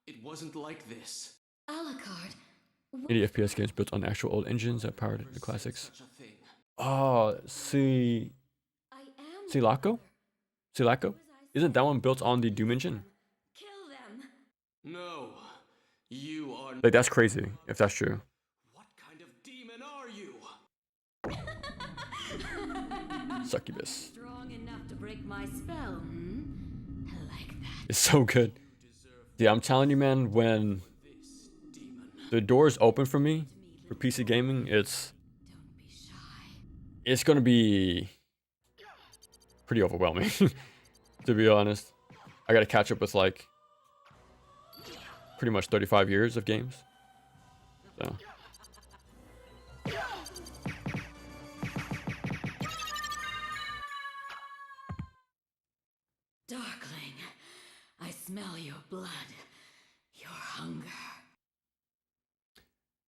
It wasn't like this. Alucard. Any FPS games built on actual old engines that powered the classics. Such a thing. Oh, I am Silico? Silico? Isn't that one built on the Doom engine? Kill them. No. You are. Like, that's crazy, if that's true. What kind of demon are you? Succubus. Strong enough to break my spell, hmm? I like that. It's so good. Yeah, I'm telling you, man, when the doors open for me, for PC gaming, it's Don't be shy. it's gonna be pretty overwhelming, to be honest. I gotta catch up with like pretty much 35 years of games. So Darkling, I smell your blood. Your hunger.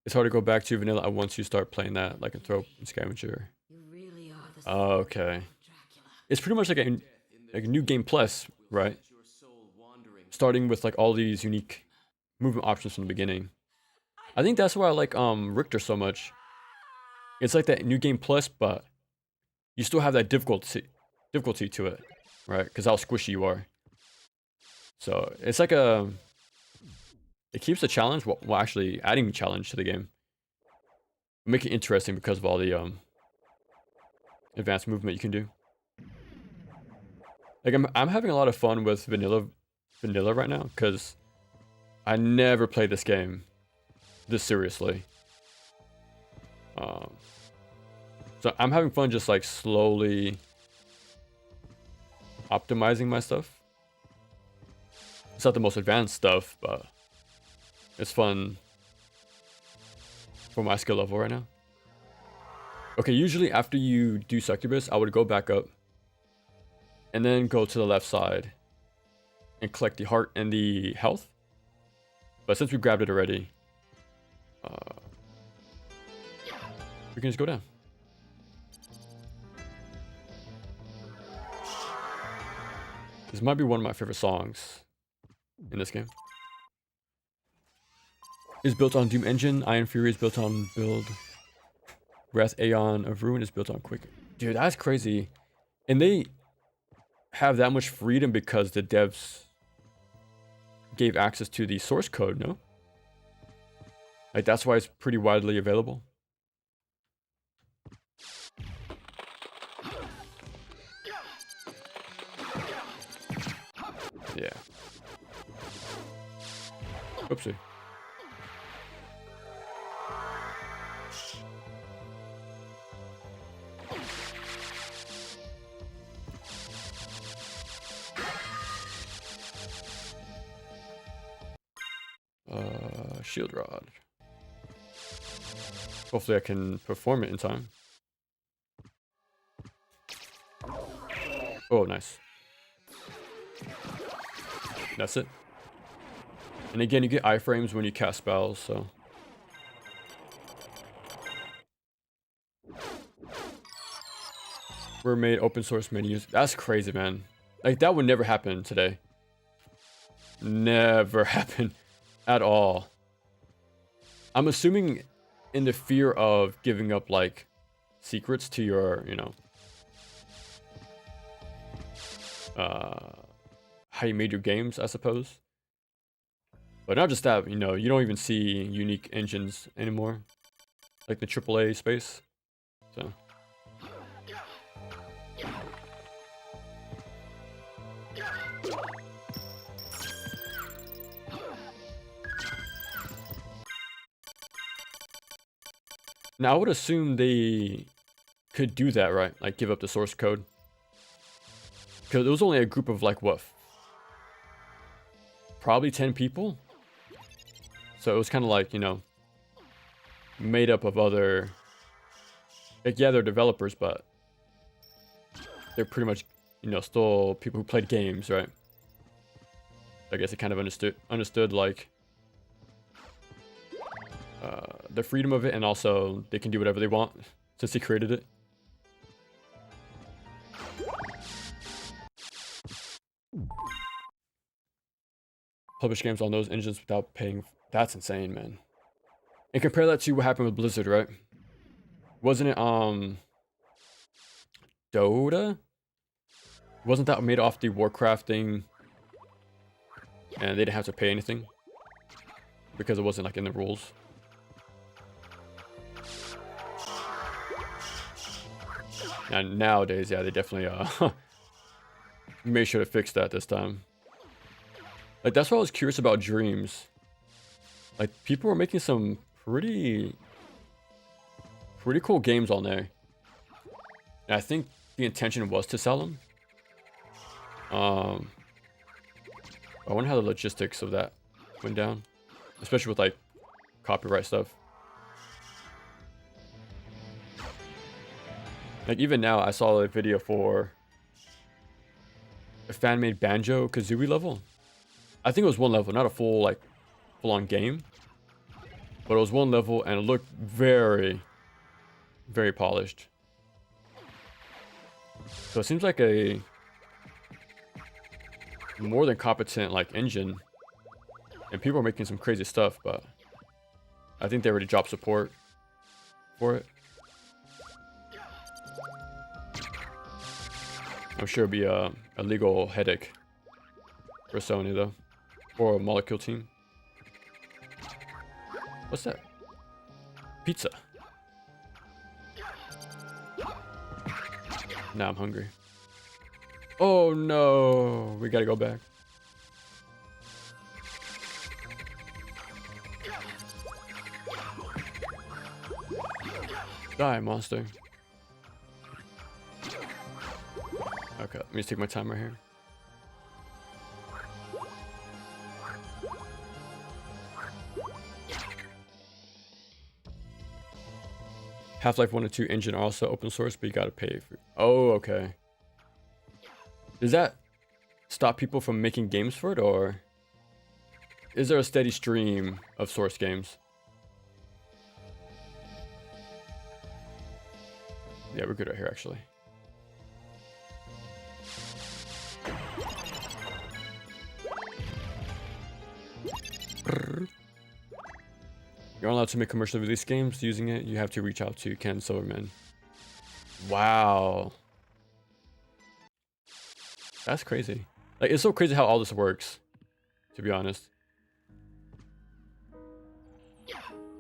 it's hard to go back to vanilla once you start playing that Lycanthrope and Scavenger. You really are the Okay. Dracula. It's pretty much like a new game plus, right? Starting with like all these unique movement options from the beginning. I think that's why I like Richter so much. It's like that new game plus, but you still have that difficulty to it, right? Because how squishy you are. So it's like it keeps the challenge while actually adding challenge to the game. Make it interesting because of all the advanced movement you can do. Like I'm having a lot of fun with vanilla right now because I never played this game this seriously. So I'm having fun just like slowly optimizing my stuff. It's not the most advanced stuff, but it's fun for my skill level right now. Okay, usually after you do Succubus, I would go back up and then go to the left side and collect the heart and the health. But since we grabbed it already, we can just go down. This might be one of my favorite songs in this game. It's built on Doom Engine. Iron Fury is built on Build. Wrath Aeon of Ruin is built on Quick. Dude, that's crazy. And they have that much freedom because the devs gave access to the source code, no? Like, that's why it's pretty widely available. Yeah. Oopsie. Shield Rod. Hopefully I can perform it in time. Oh, nice. That's it. And again, you get iframes when you cast spells, so. We're made open source menus. That's crazy, man. Like, that would never happen today. Never happen at all. I'm assuming in the fear of giving up, like, secrets to your, how you made your games, I suppose. But not just that, you don't even see unique engines anymore. Like the AAA space. So. Now I would assume they could do that, right? Like give up the source code. Because it was only a group of like what? Probably 10 people. So it was kind of like, you know, made up of other, like, yeah, they're developers, but they're pretty much, you know, still people who played games, right? I guess it kind of understood like the freedom of it, and also they can do whatever they want since they created it. Publish games on those engines without paying. That's insane, man. And compare that to what happened with Blizzard, right? Wasn't it Dota? Wasn't that made off the Warcraft thing? And they didn't have to pay anything because it wasn't like in the rules. And nowadays, yeah, they definitely made sure to fix that this time. Like, that's what I was curious about Dreams. Like, people were making some pretty cool games on there. And I think the intention was to sell them. I wonder how the logistics of that went down, especially with like copyright stuff. Like even now, I saw a video for a fan-made Banjo-Kazooie level. I think it was one level, not a full-on game, but it was one level and it looked very, very polished. So it seems like a more than competent like engine, and people are making some crazy stuff, but I think they already dropped support for it. I'm sure it'll be a legal headache for Sony though, or a Molecule team. What's that? Pizza. Now I'm hungry. Oh no, we gotta go back. Die, monster. Okay, let me just take my time right here. Half-Life 1 and 2 engine are also open source, but you gotta pay for. Oh, okay. Does that stop people from making games for it, or is there a steady stream of source games? Yeah, we're good right here, actually. You're allowed to make commercially released games using it. You have to reach out to Ken Silverman. Wow. That's crazy. Like, it's so crazy how all this works, to be honest.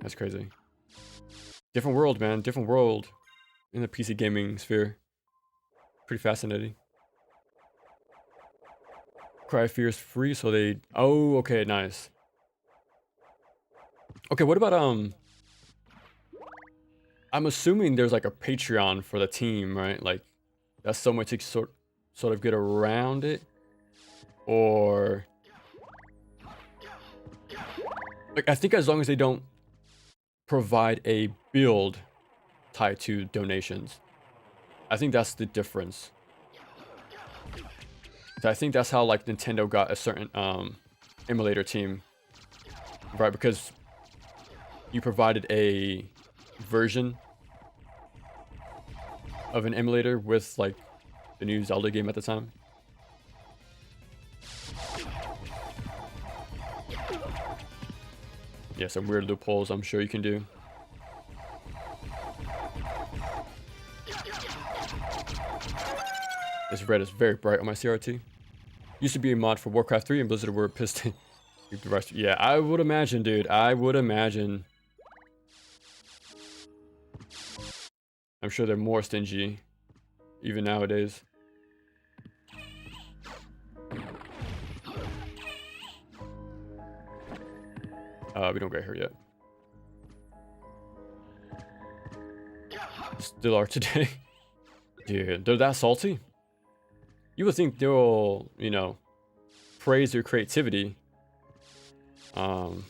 That's crazy. Different world, man. Different world in the PC gaming sphere. Pretty fascinating. Cry Fear is free, so they... Oh, okay, nice. Okay, what about, I'm assuming there's like a Patreon for the team, right? Like, that's some way to sort of get around it. Or... Like, I think as long as they don't provide a build tied to donations. I think that's the difference. So I think that's how, like, Nintendo got a certain, emulator team. Right, because... you provided a version of an emulator with like the new Zelda game at the time. Yeah, some weird loopholes I'm sure you can do. This red is very bright on my CRT. Used to be a mod for Warcraft 3 and Blizzard were pissed. Yeah, I would imagine, dude. I would imagine. I'm sure they're more stingy, even nowadays. We don't get here yet. Still are today. Dude, they're that salty? You would think they'll, you know, praise your creativity. But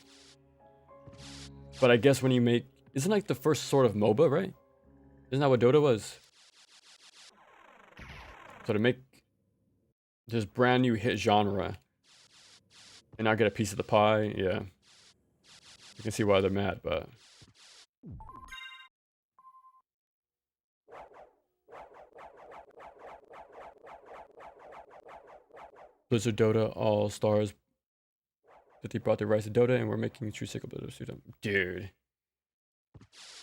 I guess when you make... Isn't like the first sort of MOBA, right? Isn't that what Dota was? So to make this brand new hit genre and not get a piece of the pie, yeah. You can see why they're mad, but... Blizzard Dota All Stars, that they brought the rights to Dota and we're making a true cycle builder suit up. Dude.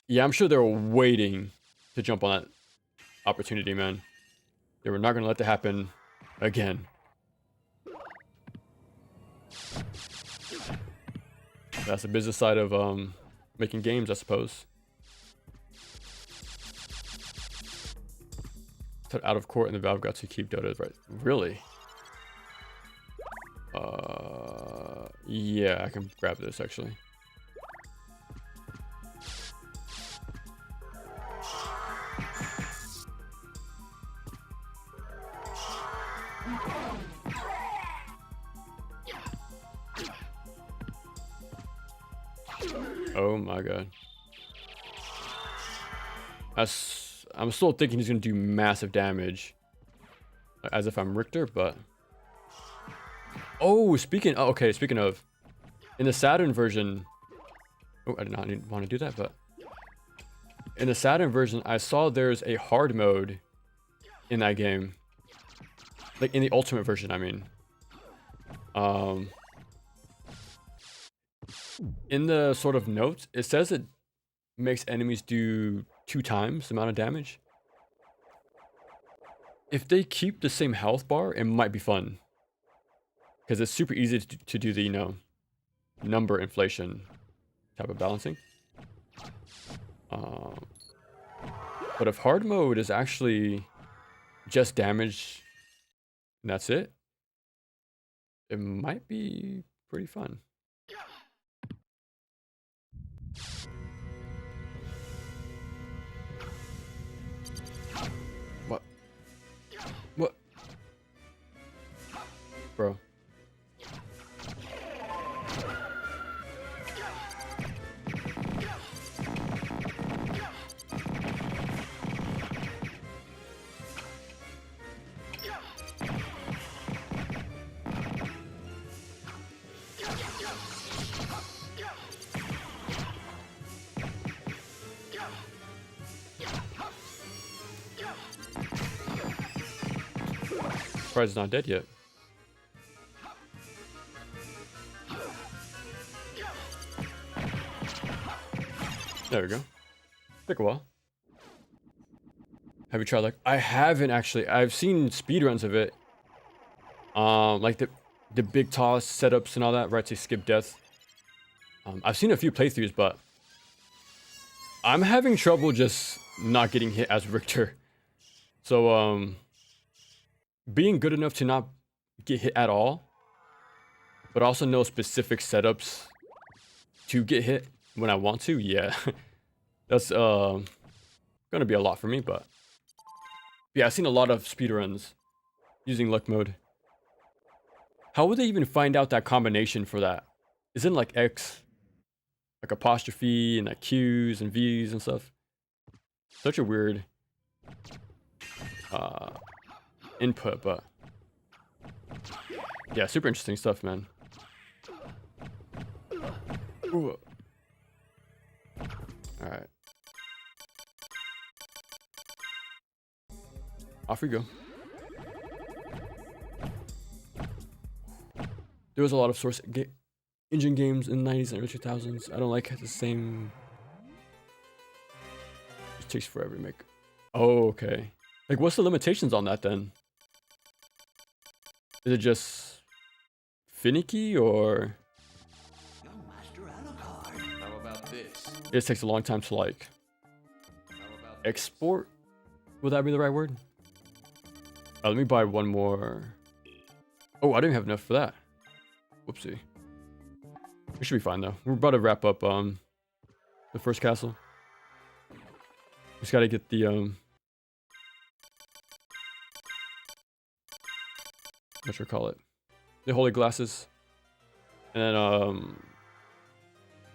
Yeah, I'm sure they were waiting to jump on that opportunity, man. They were not going to let that happen again. That's the business side of making games, I suppose. Out of court and the Valve got to keep Dota, right? Really? Yeah, I can grab this actually. Oh my god. I'm still thinking he's gonna do massive damage. As if I'm Richter, but... Oh, speaking of... In the SotN version... Oh, I did not want to do that, but... In the SotN version, I saw there's a hard mode in that game. Like, in the ultimate version, I mean. In the sort of notes, it says it makes enemies do 2 times the amount of damage. If they keep the same health bar, it might be fun. Because it's super easy to do the, you know, number inflation type of balancing. But if hard mode is actually just damage and that's it, it might be pretty fun. What? What? Bro. Surprised it's not dead yet. There we go. Took a while. Have you tried like... I haven't actually. I've seen speedruns of it. Like the big toss setups and all that, right, to skip death. I've seen a few playthroughs, but I'm having trouble just not getting hit as Richter. So, being good enough to not get hit at all, but also know specific setups to get hit when I want to, yeah. That's gonna be a lot for me, but yeah, I've seen a lot of speedruns using luck mode. How would they even find out that combination for that? Isn't like X, like apostrophe and like Q's and V's and stuff? Such a weird input, but yeah, super interesting stuff, man. Ooh. All right, off we go. There was a lot of source engine games in the 90s and early 2000s. I don't like the same. It takes forever to make. Oh, okay. Like, what's the limitations on that then? Is it just finicky, or How about this? it just takes a long time to like export? Would that be the right word? Let me buy one more. Oh, I didn't have enough for that. Whoopsie. We should be fine though. We're about to wrap up the first castle. Just gotta get the what you call it, the holy glasses, and then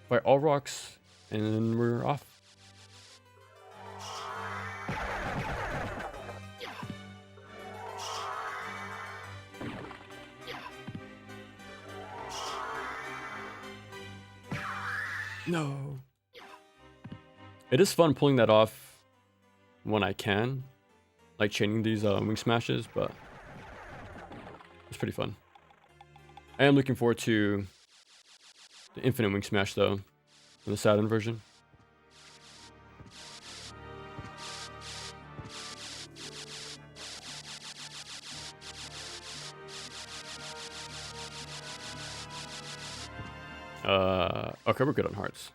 fight all rocks, and then we're off. No. It is fun pulling that off when I can, like chaining these wing smashes, but it's pretty fun. I am looking forward to the infinite wing smash though, in the SotN version. Okay, we're good on hearts.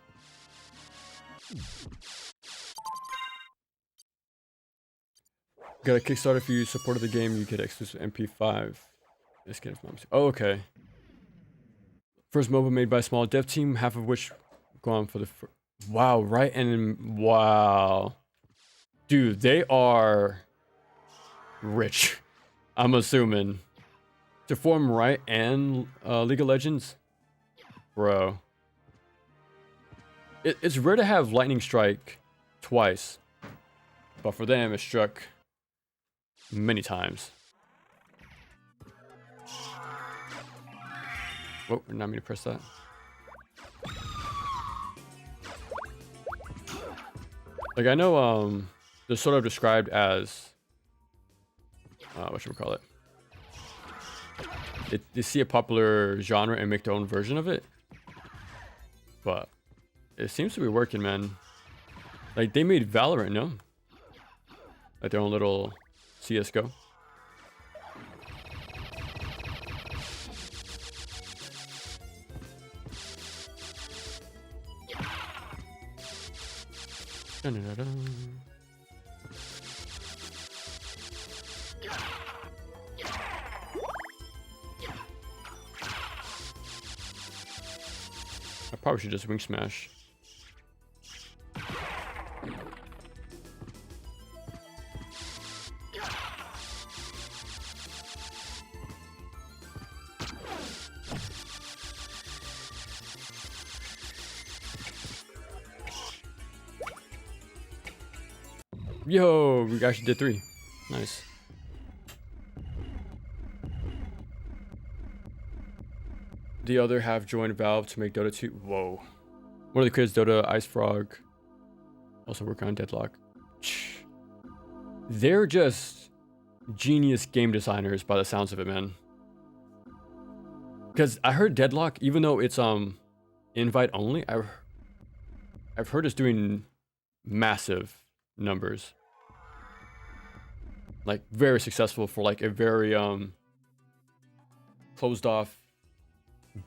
Got a Kickstarter. If you supported the game, you get exclusive MP5. Oh, okay. First MOBA made by a small dev team, half of which gone for the... Wow, right? And wow. Dude, they are rich. I'm assuming. To form Right and League of Legends? Bro. It's rare to have lightning strike twice. But for them, it struck many times. Oh, not me to press that. Like, I know, they're sort of described as, whatchamacallit? They see a popular genre and make their own version of it. But it seems to be working, man. Like, they made Valorant, no? Like their own little CSGO. Dun-dun-dun-dun. I probably should just wing smash. Yo, we actually did 3. Nice. The other half joined Valve to make Dota 2. Whoa. One of the creators, Dota, Ice Frog, also working on Deadlock. They're just genius game designers by the sounds of it, man. Because I heard Deadlock, even though it's invite only, I've heard it's doing massive numbers. Like very successful for like a very closed off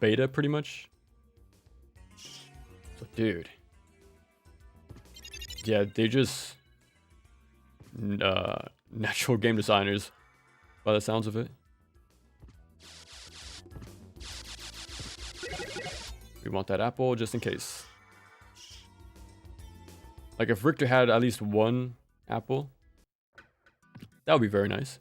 beta pretty much. So dude. Yeah, they just natural game designers by the sounds of it. We want that apple just in case. Like if Richter had at least 1 apple, that would be very nice.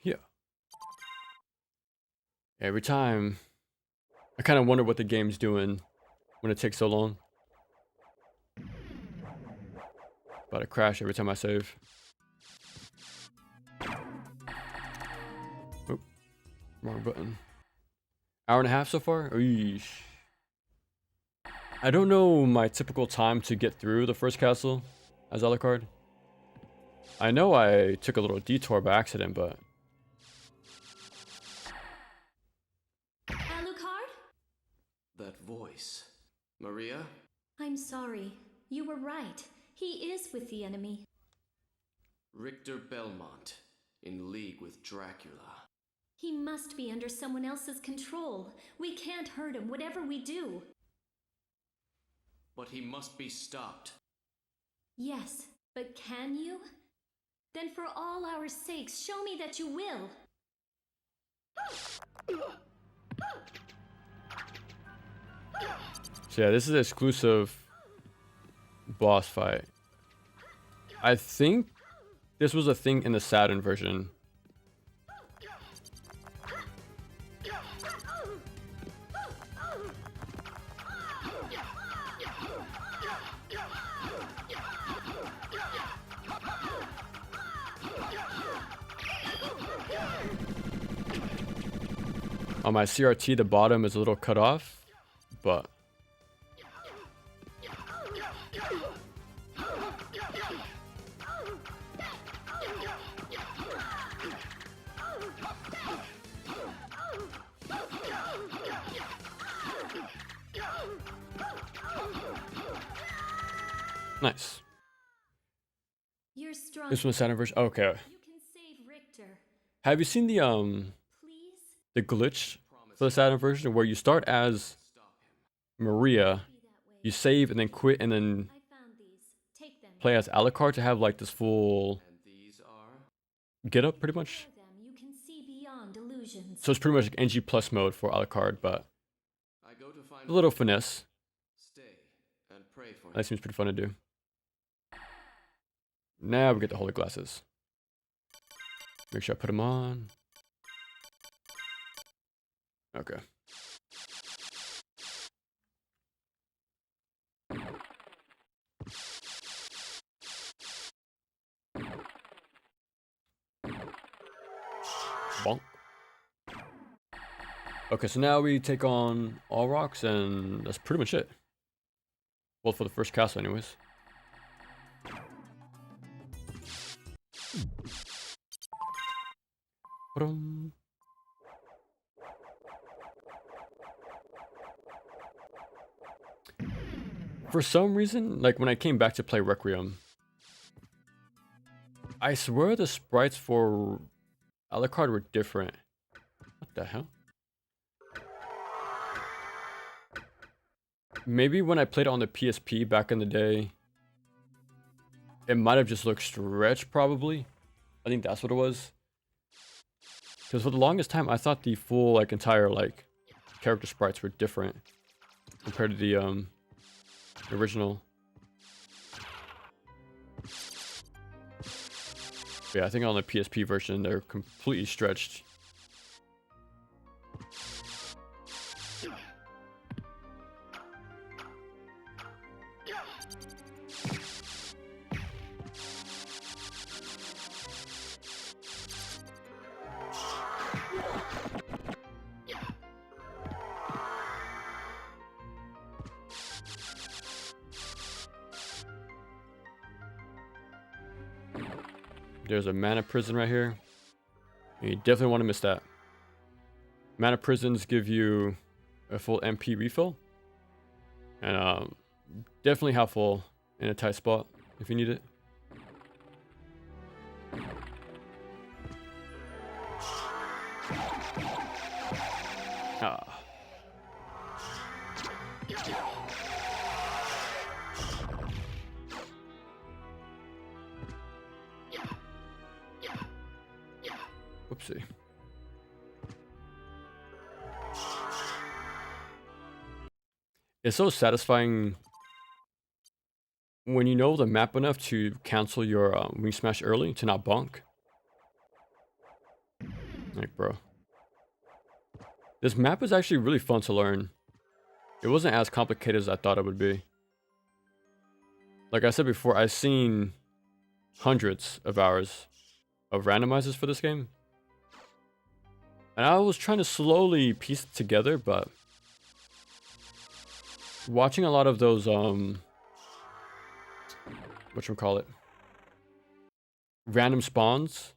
Yeah. Every time, I kind of wonder what the game's doing when it takes so long. About to crash every time I save. Oop, wrong button. Hour and a half so far? Eesh. I don't know my typical time to get through the first castle as Alucard. I know I took a little detour by accident, but... Alucard? That voice. Maria? I'm sorry. You were right. He is with the enemy. Richter Belmont, in league with Dracula. He must be under someone else's control. We can't hurt him, whatever we do. But he must be stopped. Yes, but can you? Then for all our sakes, show me that you will. So yeah, this is an exclusive boss fight. I think this was a thing in the SotN version. On my CRT, the bottom is a little cut off, but nice. You're strong. This one's SotN version. Okay. You can save Richter. Have you seen the Please? glitch for the SotN version where you start as Maria, Be that way. you save and then quit and then I found these. Take them. play as Alucard to have like this full And these are. get up pretty much? Wear them. You can see beyond illusions. So it's pretty much like NG plus mode for Alucard, but I go to find. a little finesse. Stay and pray for That him. seems pretty fun to do. Now we get the holy glasses. Make sure I put them on. Okay. Bonk. Okay, so now we take on all rocks, and that's pretty much it. Well, for the first castle, anyways. Ba-dum. For some reason, like when I came back to play Requiem, I swear the sprites for Alucard were different. What the hell? Maybe when I played it on the PSP back in the day, it might have just looked stretched, probably. I think that's what it was. Because for the longest time, I thought the full, like, entire, like, character sprites were different compared to the original. Yeah, I think on the PSP version, they're completely stretched. There's a mana prison right here. You definitely want to miss that. Mana prisons give you a full MP refill. And definitely helpful in a tight spot if you need it. Ah. Whoopsie. It's so satisfying when you know the map enough to cancel your wing smash early to not bonk. Like, bro. This map is actually really fun to learn. It wasn't as complicated as I thought it would be. Like I said before, I've seen hundreds of hours of randomizers for this game. And I was trying to slowly piece it together, but watching a lot of those, whatchamacallit, random spawns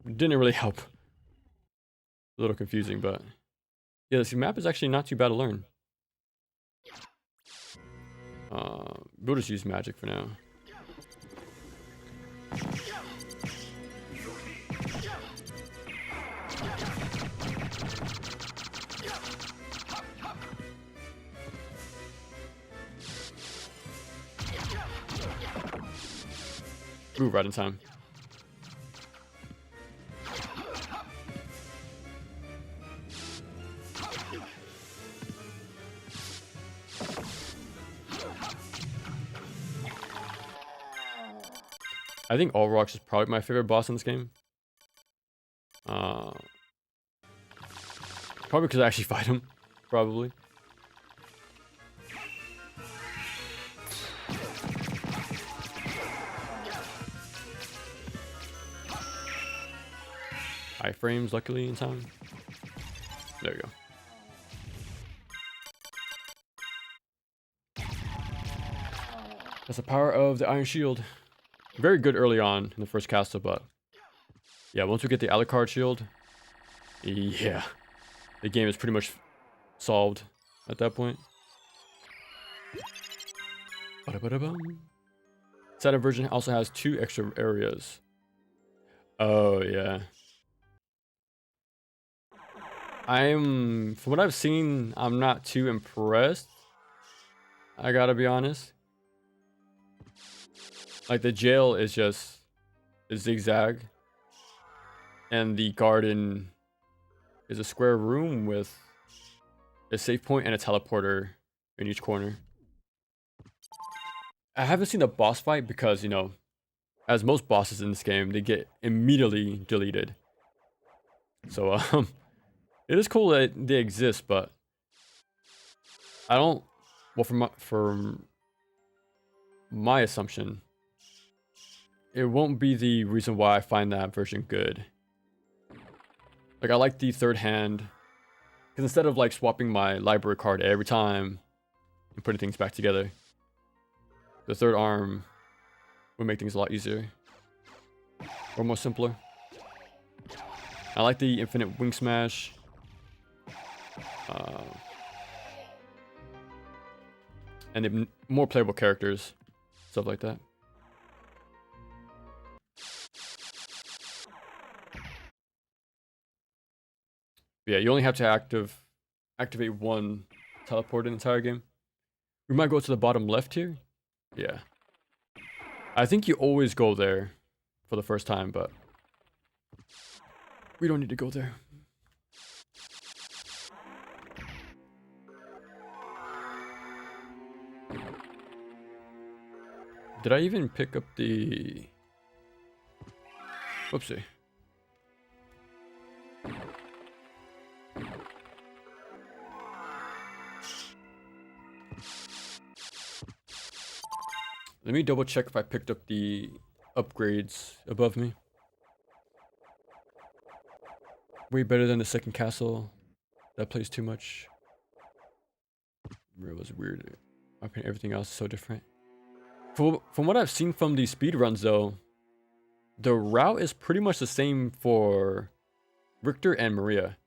didn't really help. A little confusing, but yeah, this map is actually not too bad to learn. We'll just use magic for now. Ooh, right in time. I think Olrox is probably my favorite boss in this game. Probably because I actually fight him. Probably. Iframes, luckily, in time. There you go. That's the power of the Iron Shield. Very good early on in the first castle, but yeah, once we get the Alucard shield, yeah, the game is pretty much solved at that point. SotN version also has 2 extra areas. Oh yeah. From what I've seen, I'm not too impressed. I gotta be honest. Like, the jail is just a zigzag, and the garden is a square room with a save point and a teleporter in each corner. I haven't seen the boss fight because, you know, as most bosses in this game, they get immediately deleted. So, it is cool that they exist, but I don't. Well, from my assumption, it won't be the reason why I find that version good. Like, I like the third hand, because instead of like swapping my library card every time and putting things back together, the third arm would make things a lot easier or more simpler. I like the infinite wing smash. And the more playable characters, stuff like that. Yeah, you only have to activate one teleport in the entire game. We might go to the bottom left here. Yeah. I think you always go there for the first time, but we don't need to go there. Did I even pick up the... Whoopsie. Let me double check if I picked up the upgrades above me. Way better than the second castle. That plays too much. It was weird. Everything else is so different. From what I've seen from these speedruns, though, the route is pretty much the same for Richter and Maria.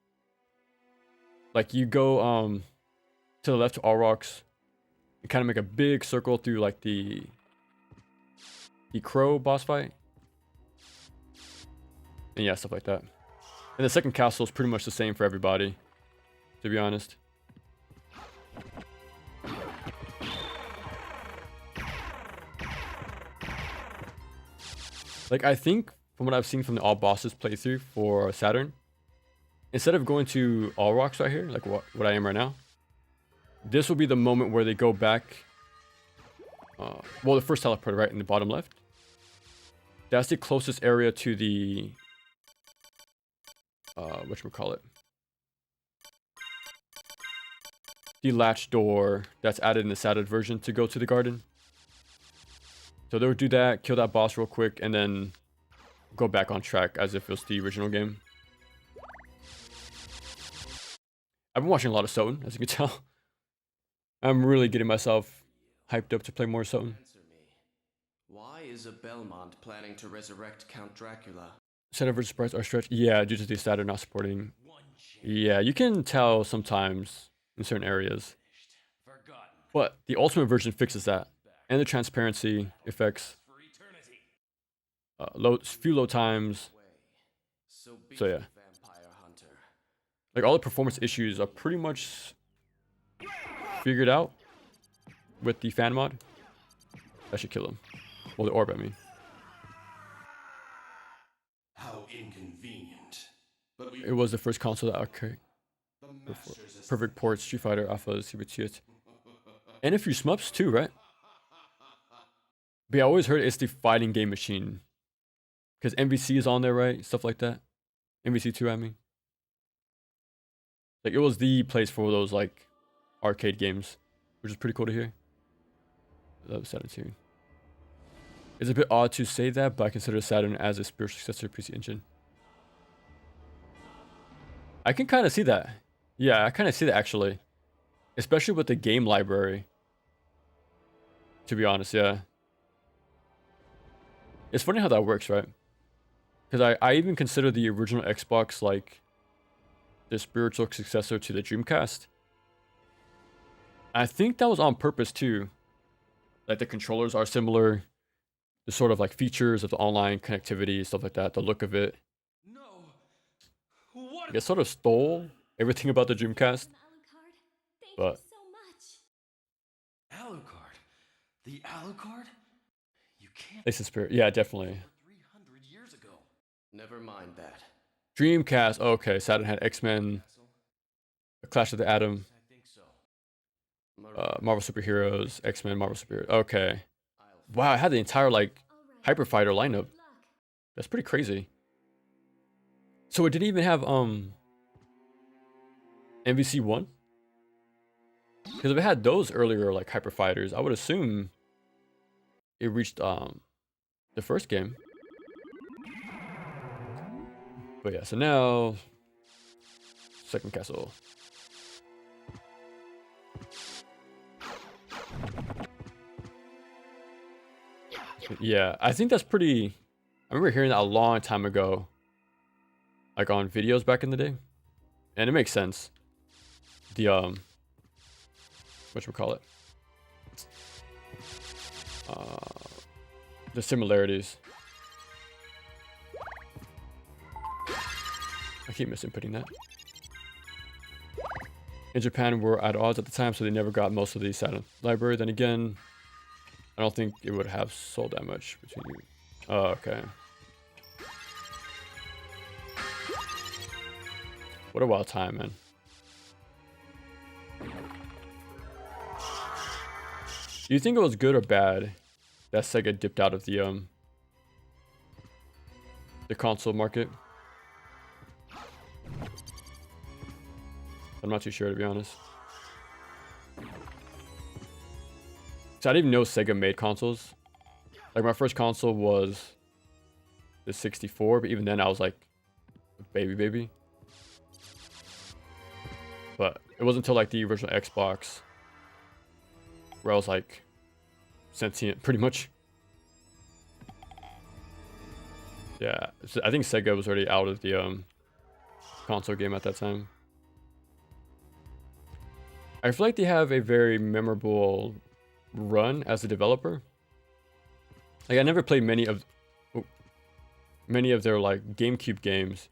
Like, you go to the left to Olrox, and kind of make a big circle through like the Crow boss fight, and yeah, stuff like that. And the second castle is pretty much the same for everybody, to be honest. Like, I think from what I've seen from the all bosses playthrough for Saturn, instead of going to Olrox right here, like what I am right now, this will be the moment where they go back. Well, the first teleport right in the bottom left. That's the closest area to the whatchamacallit, the latch door that's added in the Saturn version to go to the garden. So they would do that, kill that boss real quick, and then go back on track as if it was the original game. I've been watching a lot of SotN, as you can tell. I'm really getting myself hyped up to play more SotN. Answer me. Why is a Belmont planning to resurrect Count Dracula? SotN versus sprites are stretched. Yeah, due to the Saturn not supporting. Yeah, you can tell sometimes in certain areas. But the ultimate version fixes that. And the transparency effects. Few load times. So yeah. Like, all the performance issues are pretty much figured out with the fan mod. That should kill him. Well, the orb, I mean. How inconvenient. But we It was the first console that arcade. the masters Perfect ports, Street Fighter, Alpha, CBT. And a few shmups too, right? But I always heard it's the fighting game machine because MVC is on there, right? Stuff like that. MVC2, I mean. Like, it was the place for those, like, arcade games, which is pretty cool to hear. I love SotN. It's a bit odd to say that, but I consider Saturn as a spiritual successor to PC Engine. I can kind of see that. Yeah, I kind of see that, actually. Especially with the game library. To be honest, yeah. It's funny how that works, right? Because I even consider the original Xbox, like, the spiritual successor to the Dreamcast. I think that was on purpose, too. Like, the controllers are similar. The sort of, like, features of the online connectivity, stuff like that. The look of it. No. What? It sort of stole everything about the Dreamcast. Thank But you so much. Alucard. The Alucard? You can't. Ace of Spirit. Yeah, definitely. 300 years ago. Never mind that. Dreamcast. Oh, okay, Saturn had X-Men, Castle? A Clash of the Atom, I think so. Marvel Superheroes, X-Men, Marvel Superheroes. Okay. I'll Wow, I had the entire, like, All right. Hyper Fighter lineup. Good luck. That's pretty crazy. So it didn't even have MVC1? Because if it had those earlier, like, Hyper Fighters, I would assume it reached the first game. But yeah, so now second castle. Yeah, I think that's pretty. I remember hearing that a long time ago, like on videos back in the day, and it makes sense. The whatchamacallit? The similarities. I keep misinputting that. In Japan, we're at odds at the time, so they never got most of the Saturn library. Then again, I don't think it would have sold that much between you. Oh, okay. What a wild time, man. Do you think it was good or bad that Sega dipped out of the console market? I'm not too sure, to be honest. So I didn't even know Sega made consoles. Like, my first console was the 64, but even then I was like a baby. But it wasn't until like the original Xbox where I was like sentient, pretty much. Yeah, so I think Sega was already out of the console game at that time. I feel like they have a very memorable run as a developer. Like, I never played many of their like GameCube games,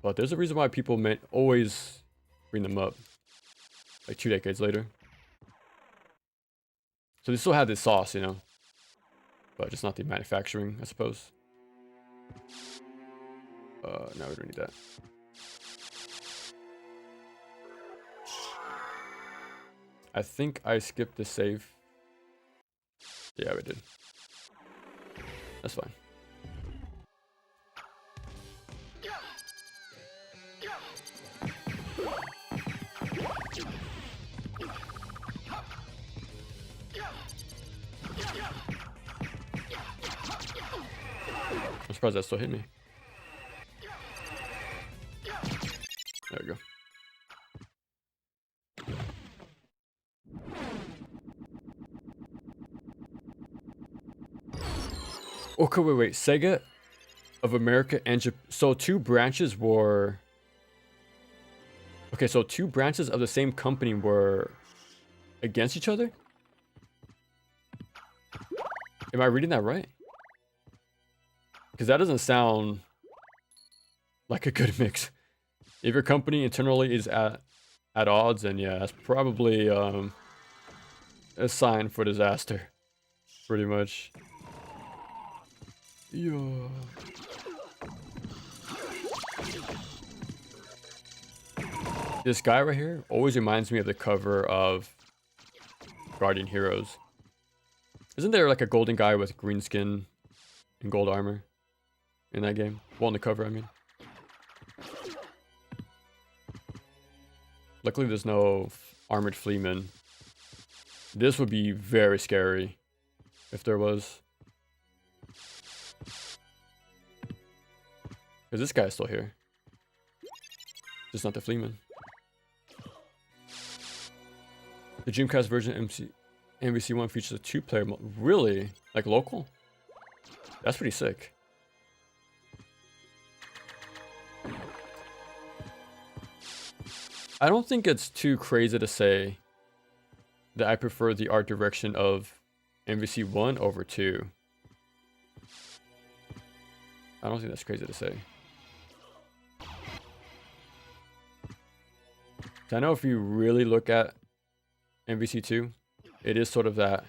but there's a reason why people always bring them up like 2 decades later. So they still have this sauce, you know, but just not the manufacturing, I suppose. No, we don't need that. I think I skipped the save. Yeah, we did. That's fine. I'm surprised that still hit me. There we go. Okay, wait. Sega of America and Japan. So two branches were... Okay, so two branches of the same company were against each other? Am I reading that right? Because that doesn't sound like a good mix. If your company internally is at odds, then yeah, that's probably a sign for disaster. Pretty much. Yeah. This guy right here always reminds me of the cover of Guardian Heroes. Isn't there like a golden guy with green skin in gold armor in that game. Well, in the cover, I mean. Luckily, there's no armored fleamen. This would be very scary if there was. Because this guy's still here. Just not the fleaman. The Dreamcast version MVC1 features a 2-player mode. Really? Like local? That's pretty sick. I don't think it's too crazy to say that I prefer the art direction of MVC1 over 2. I don't think that's crazy to say. I know if you really look at MVC2, it is sort of that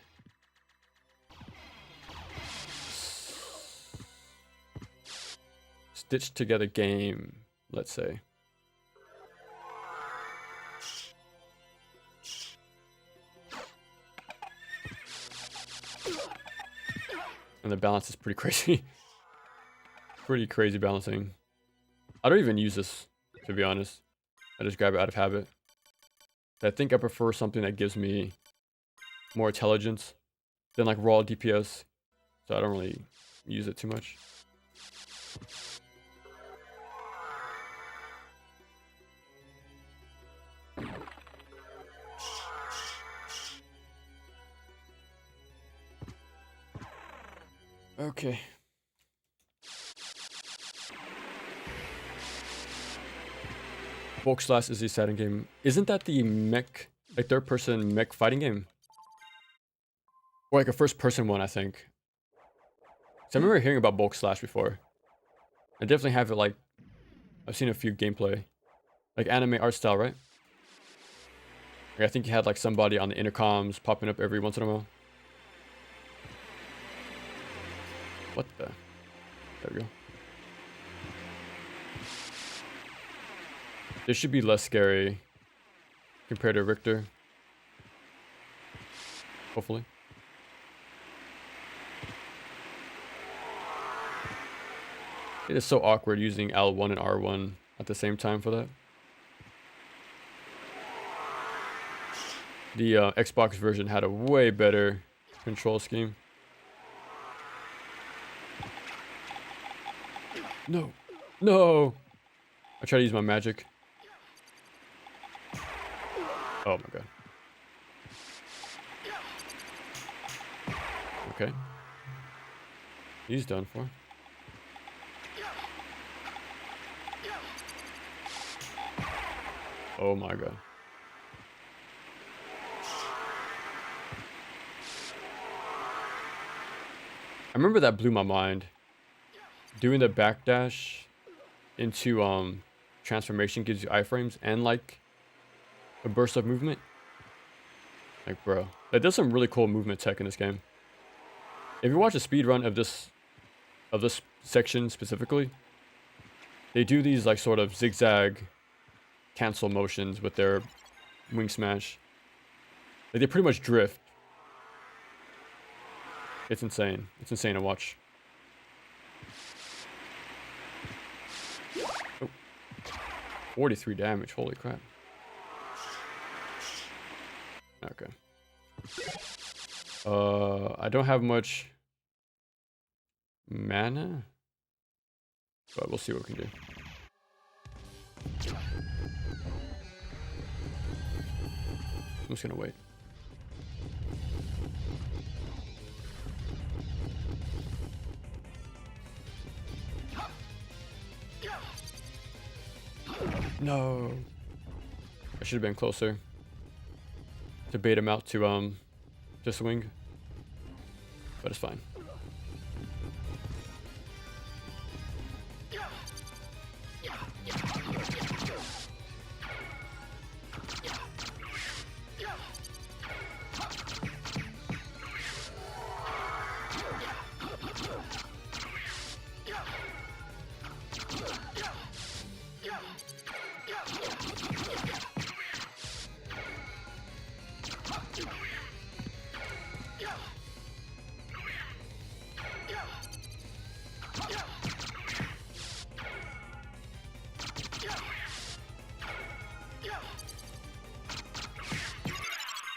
stitched together game, let's say. And the balance is pretty crazy. Pretty crazy balancing. I don't even use this, to be honest. I just grab it out of habit. I think I prefer something that gives me more intelligence than like raw DPS. So I don't really use it too much. Okay. Bulk Slash is the SotN game. Isn't that the mech, like third-person mech fighting game? Or like a first-person one, I think. So I remember hearing about Bulk Slash before. I definitely have it like, I've seen a few gameplay. Like anime art style, right? Like I think you had like somebody on the intercoms popping up every once in a while. What the? There we go. This should be less scary compared to Richter. Hopefully. It is so awkward using L1 and R1 at the same time for that. The Xbox version had a way better control scheme. No. No! I try to use my magic. Oh my god. Okay. He's done for. Oh my god. I remember that blew my mind. Doing the backdash into transformation gives you iframes and like a burst of movement. Like bro, that does some really cool movement tech in this game. If you watch a speed run of this section specifically, they do these like sort of zigzag cancel motions with their wing smash. Like they pretty much drift. It's insane. It's insane to watch. Oh. 43 damage, holy crap. Okay. I don't have much mana, but we'll see what we can do. I'm just gonna wait. No. I should have been closer to bait him out to swing, but it's fine.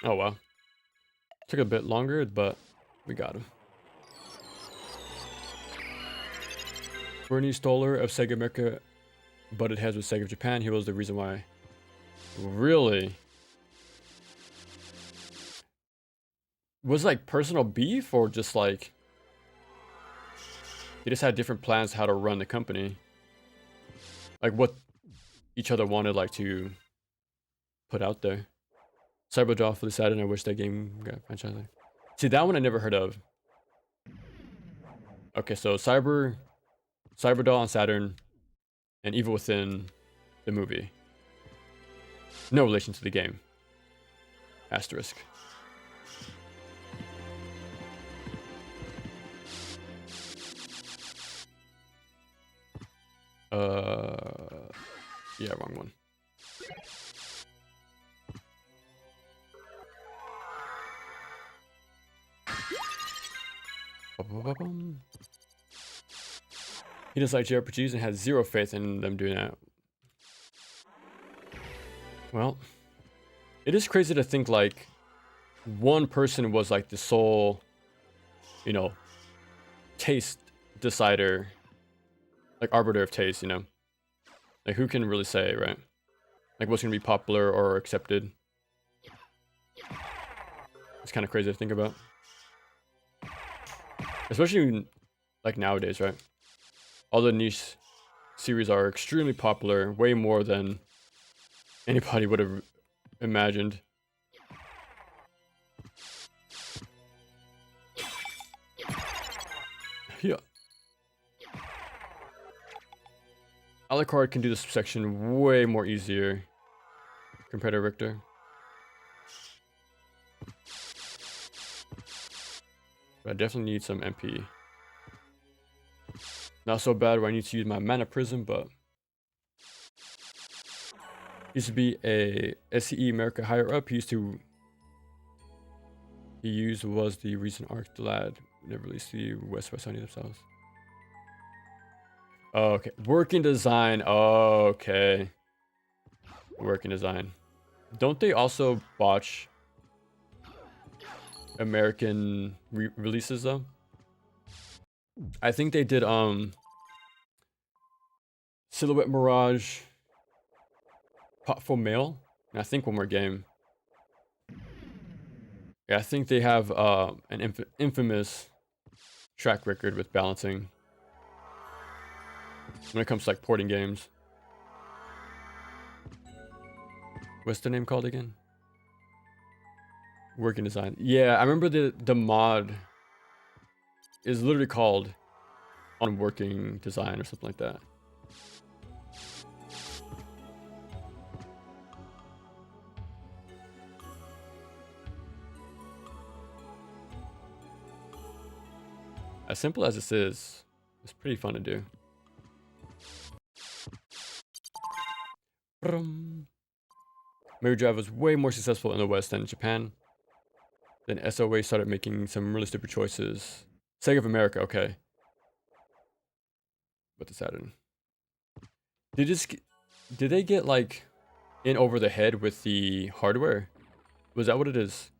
Oh wow. Took a bit longer, but we got him. Bernie Stoller of Sega America butted heads with Sega of Japan. He was the reason why. Really? Was it like personal beef or just like they just had different plans how to run the company? Like what each other wanted like to put out there. Cyberdoll for the Saturn. I wish that game got franchised. See, that one I never heard of. Okay, so Cyberdoll on Saturn and Evil Within the movie. No relation to the game. Asterisk. Yeah, wrong one. He does like JRPGs and has zero faith in them doing that. Well, it is crazy to think like one person was like the sole, you know, taste decider, like arbiter of taste, you know? Like who can really say, right? Like what's gonna be popular or accepted? It's kind of crazy to think about. Especially like nowadays, right? All the niche series are extremely popular, way more than anybody would have imagined. Yeah. Alucard can do this section way more easier compared to Richter. But I definitely need some MP. Not so bad where I need to use my mana prism, but used to be a SCE America higher up. He used was the recent arc the lad never released the West Sony themselves. Oh, okay, working design. Oh, okay, working design. Don't they also botch American releases though? I think they did Silhouette Mirage, Potful Mail, and I think one more game. Yeah, I think they have an infamous track record with balancing when it comes to like porting games. What's the name called again? Working design. Yeah, I remember the mod is literally called on working design or something like that. As simple as this is, it's pretty fun to do. Mega Drive was way more successful in the West than in Japan. Then SOA started making some really stupid choices. Sega of America, okay. But the Saturn. Did they get like in over the head with the hardware? Was that what it is?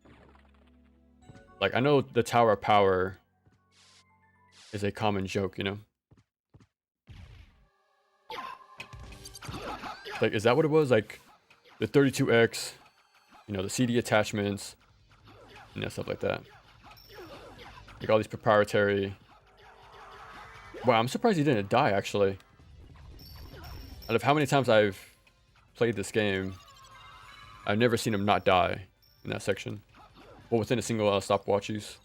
Like I know the Tower of Power is a common joke, you know? Like, is that what it was? Like the 32X, you know, the CD attachments, you know, stuff like that. Like all these proprietary. Wow, I'm surprised he didn't die actually. Out of how many times I've played this game, I've never seen him not die in that section. Well, within a single stopwatch use.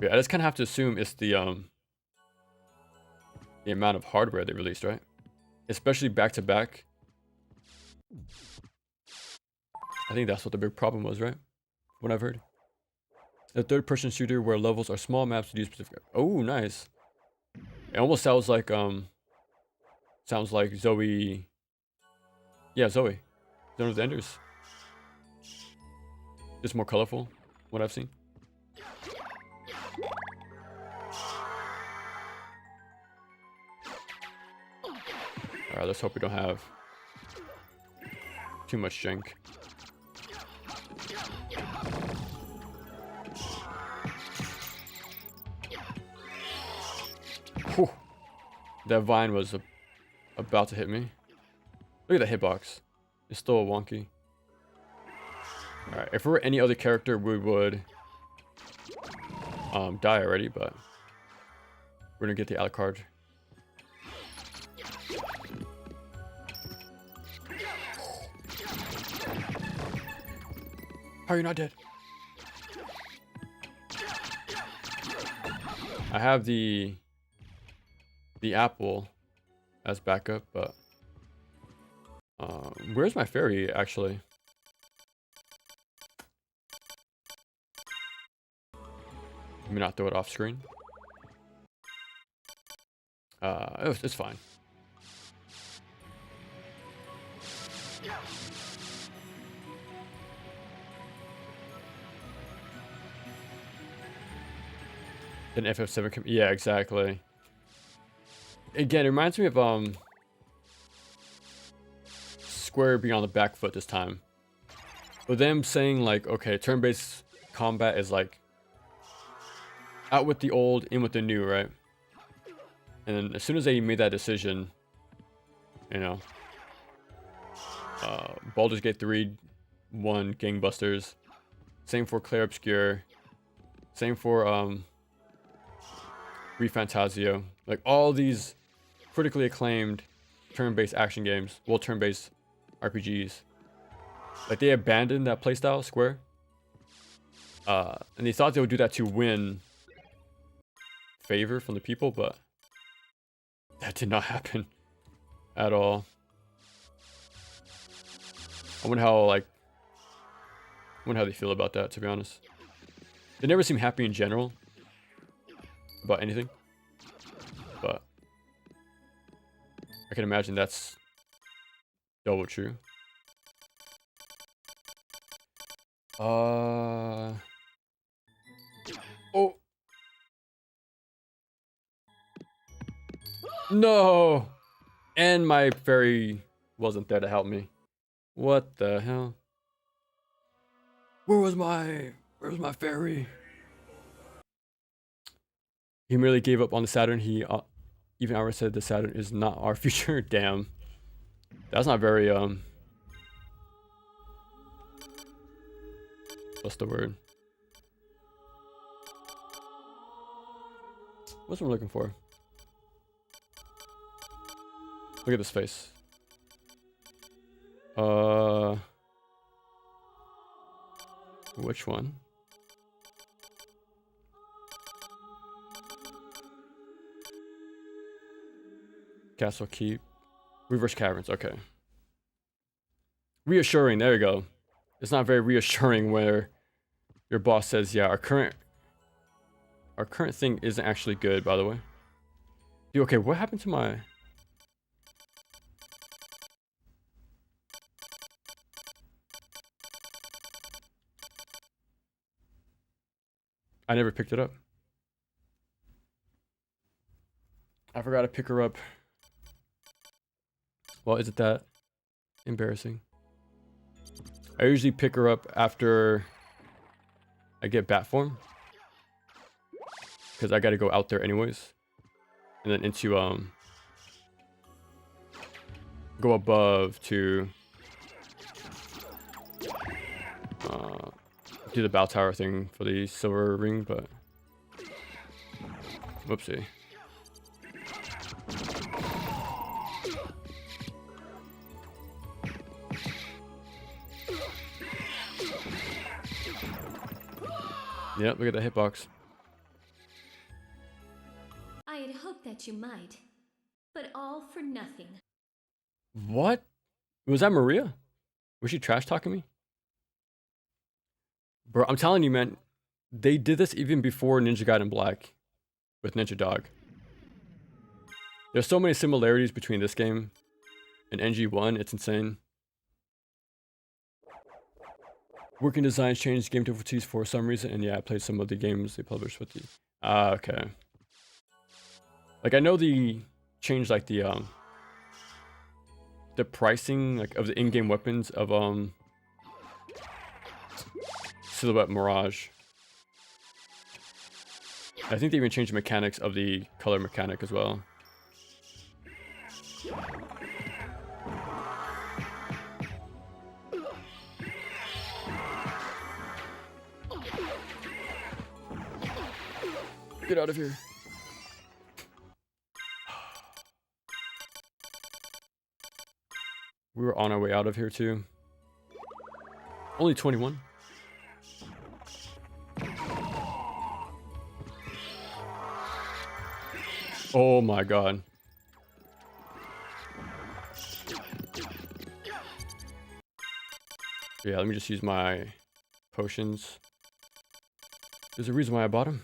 Yeah, I just kind of have to assume it's the amount of hardware they released, right? Especially back to back. I think that's what the big problem was, right? What I've heard. A third-person shooter where levels are small maps to do specific. Oh, nice. It almost sounds like Zoe. Yeah, Zoe. Zone of the Enders. Just more colorful, what I've seen. Alright, let's hope we don't have too much jank. Whew. That vine was about to hit me. Look at that hitbox. It's still wonky. Alright, if it were any other character, we would die already, but we're gonna get the Alucard. How are you not dead? I have the apple as backup, but where's my fairy actually? Let me not throw it off screen. It's fine. Then FF7 yeah, exactly. Again, it reminds me of Square being on the back foot this time. But them saying like, okay, turn-based combat is like out with the old, in with the new, right? And then as soon as they made that decision, you know, Baldur's Gate 3 won gangbusters. Same for Clair Obscur. Same for ReFantazio. Like all these critically acclaimed turn-based action games, well, turn-based RPGs. Like they abandoned that playstyle, Square. And they thought they would do that to win favor from the people, but that did not happen at all. I wonder how they feel about that, to be honest. They never seem happy in general about anything, but I can imagine that's double true. Oh. No! And my fairy wasn't there to help me. What the hell? Where's my fairy? He merely gave up on the Saturn. He even outright said the Saturn is not our future. Damn. That's not very what's the word? What's what I'm looking for? Look at this face. Which one? Castle Keep. Reverse Caverns, okay. Reassuring, there you go. It's not very reassuring where your boss says, yeah, our current thing isn't actually good, by the way. Dude, okay, what happened to my... I never picked it up. I forgot to pick her up. Well, is it that embarrassing? I usually pick her up after I get bat form, because I got to go out there anyways, and then into go above to do the bow tower thing for the silver ring, but whoopsie. Yep, look at that hitbox. I had hoped that you might, but all for nothing. What? Was that Maria? Was she trash talking me? Bro, I'm telling you, man, they did this even before Ninja Gaiden Black with Ninja Dog. There's so many similarities between this game and NG1, it's insane. Working designs changed game difficulties for some reason, and yeah, I played some of the games they published with the... okay. Like, I know the change, like, the the pricing like of the in-game weapons of Silhouette Mirage. I think they even changed the mechanics of the color mechanic as well. Get out of here. We were on our way out of here too. Only 21. Oh my god. Yeah, let me just use my potions. There's a reason why I bought them.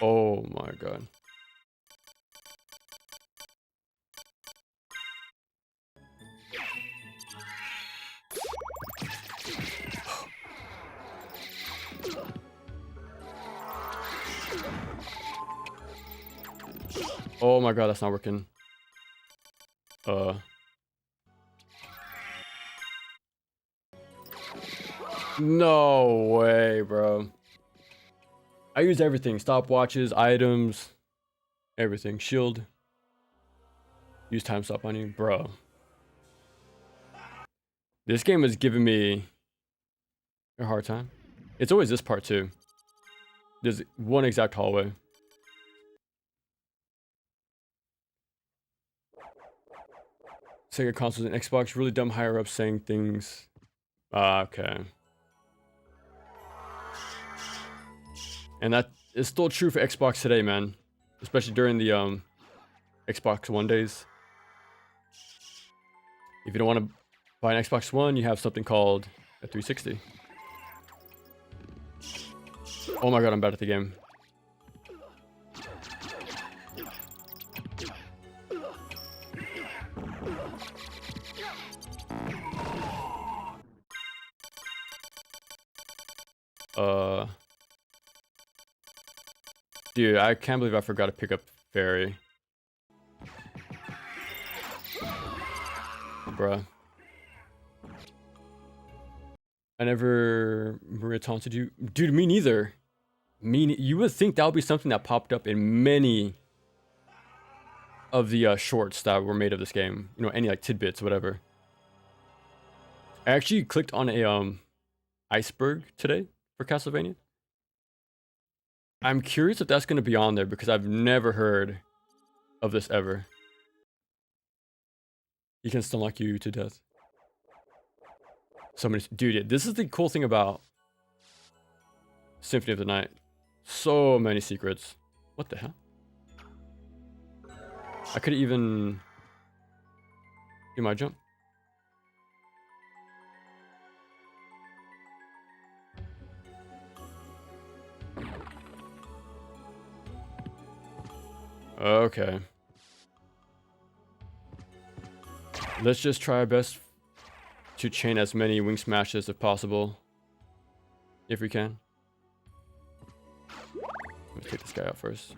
Oh my god. Oh my god, that's not working. No way, bro. I use everything. Stopwatches, items, everything. Shield. Use time stop on you. Bro. This game is giving me a hard time. It's always this part too. There's one exact hallway. Sega consoles and Xbox really dumb higher up saying things. Okay. And that is still true for Xbox today, man. Especially during the Xbox One days. If you don't want to buy an Xbox One, you have something called a 360. Oh my god, I'm bad at the game. Dude, I can't believe I forgot to pick up Fairy. Bruh. I never Maria taunted you. Dude, me neither. You would think that would be something that popped up in many of the shorts that were made of this game. You know, any like tidbits, whatever. I actually clicked on a iceberg today for Castlevania. I'm curious if that's going to be on there because I've never heard of this ever. He can still knock you to death. Dude, this is the cool thing about Symphony of the Night. So many secrets. What the hell? I could even do my jump. Okay. Let's just try our best to chain as many wing smashes as possible. If we can. Let's take this guy out first.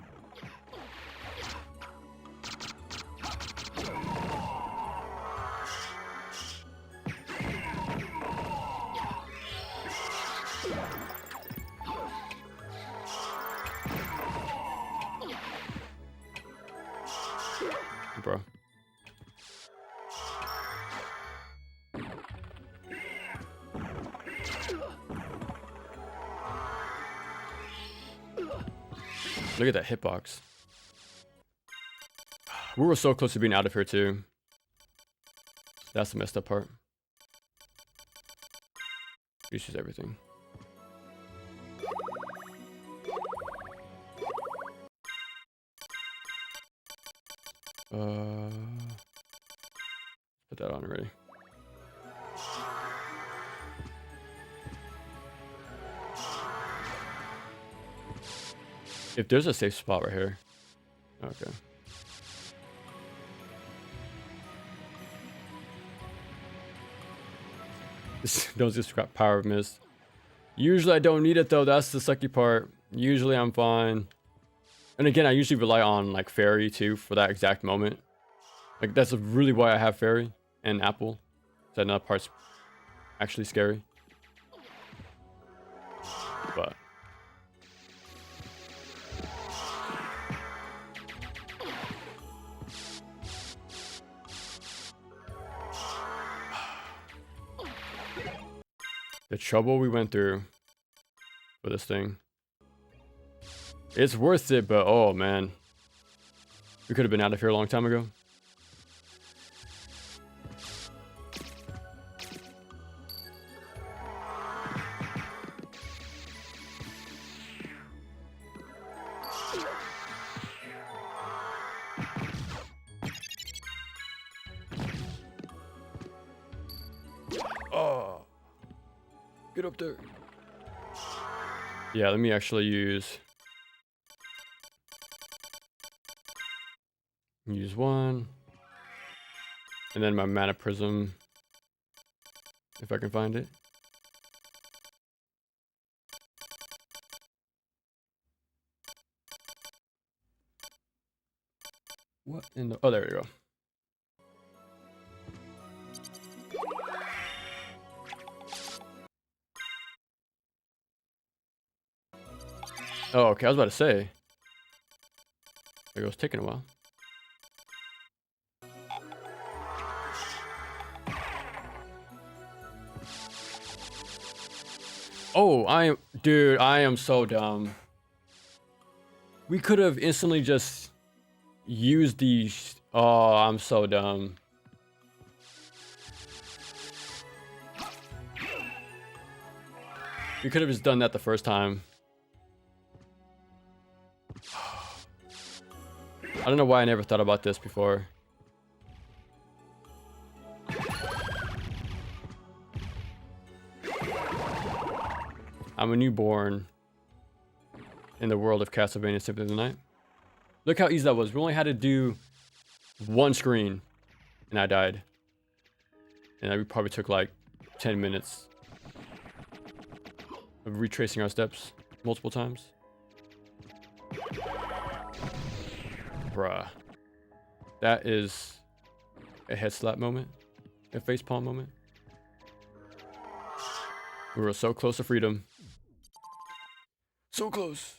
Bro. Look at that hitbox. We were so close to being out of here too. That's the messed up part. Uses everything. Put that on already. If there's a safe spot right here. Okay. Don't just grab power of mist. Usually I don't need it though. That's the sucky part. Usually I'm fine. And again, I usually rely on like fairy too for that exact moment. Like that's really why I have fairy and apple. So another part's actually scary. But the trouble we went through for this thing. It's worth it, but oh man. We could have been out of here a long time ago. Oh. Get up there. Yeah, let me actually use one. And then my mana prism. If I can find it. What in the... Oh, there we go. Oh, okay. I was about to say. It was taking a while. Oh, dude, I am so dumb. We could have instantly just used these. Oh, I'm so dumb. We could have just done that the first time. I don't know why I never thought about this before. I'm a newborn in the world of Castlevania Symphony of the Night. Look how easy that was. We only had to do one screen and I died. And that probably took like 10 minutes of retracing our steps multiple times. Bruh. That is a head slap moment. A facepalm moment. We were so close to freedom. So close.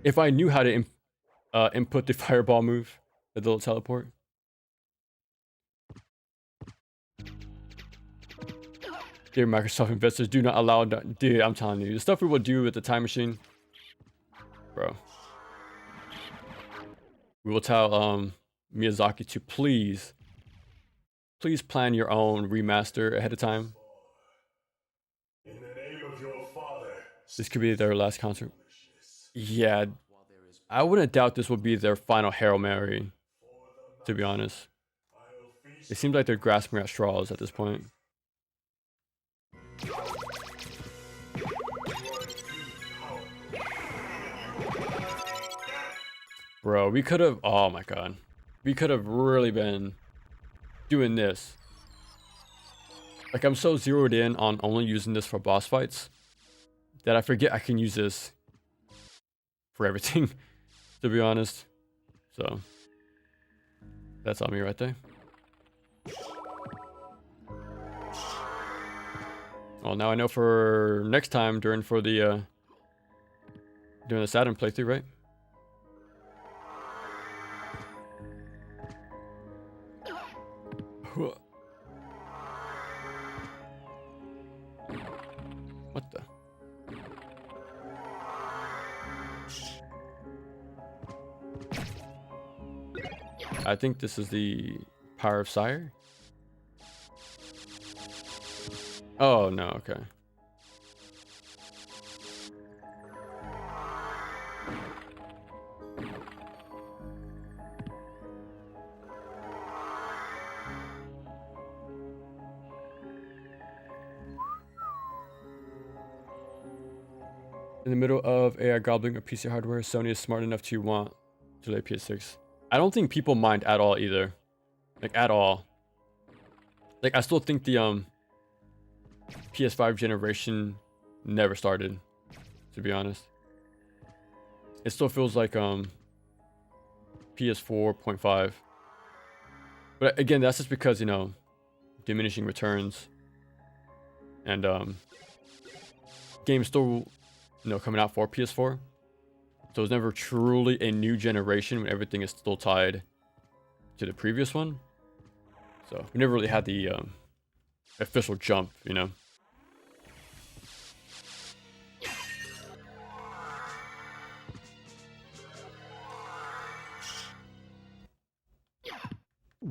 If I knew how to input the fireball move, the little teleport. Dear Microsoft investors, do not allow... Dude, I'm telling you, the stuff we will do with the time machine. Bro. We will tell Miyazaki to please plan your own remaster ahead of time. In the name of your father. This could be their last concert. Yeah, I wouldn't doubt this will be their final Hail Mary, to be honest. It seems like they're grasping at straws at this point. Bro, we could have... Oh my god. We could have really been doing this. Like, I'm so zeroed in on only using this for boss fights that I forget I can use this for everything, to be honest. So, that's on me right there. Well, now I know for next time during the SotN playthrough, right? What the? I think this is the power of Sire. Oh, no, okay. In the middle of AI gobbling of PC hardware, Sony is smart enough to want to delay PS6. I don't think people mind at all either. Like, at all. Like, I still think the PS5 generation never started, to be honest. It still feels like PS4.5. But again, that's just because, you know, diminishing returns and games still, you know, coming out for PS4. So it's never truly a new generation when everything is still tied to the previous one. So we never really had the official jump, you know.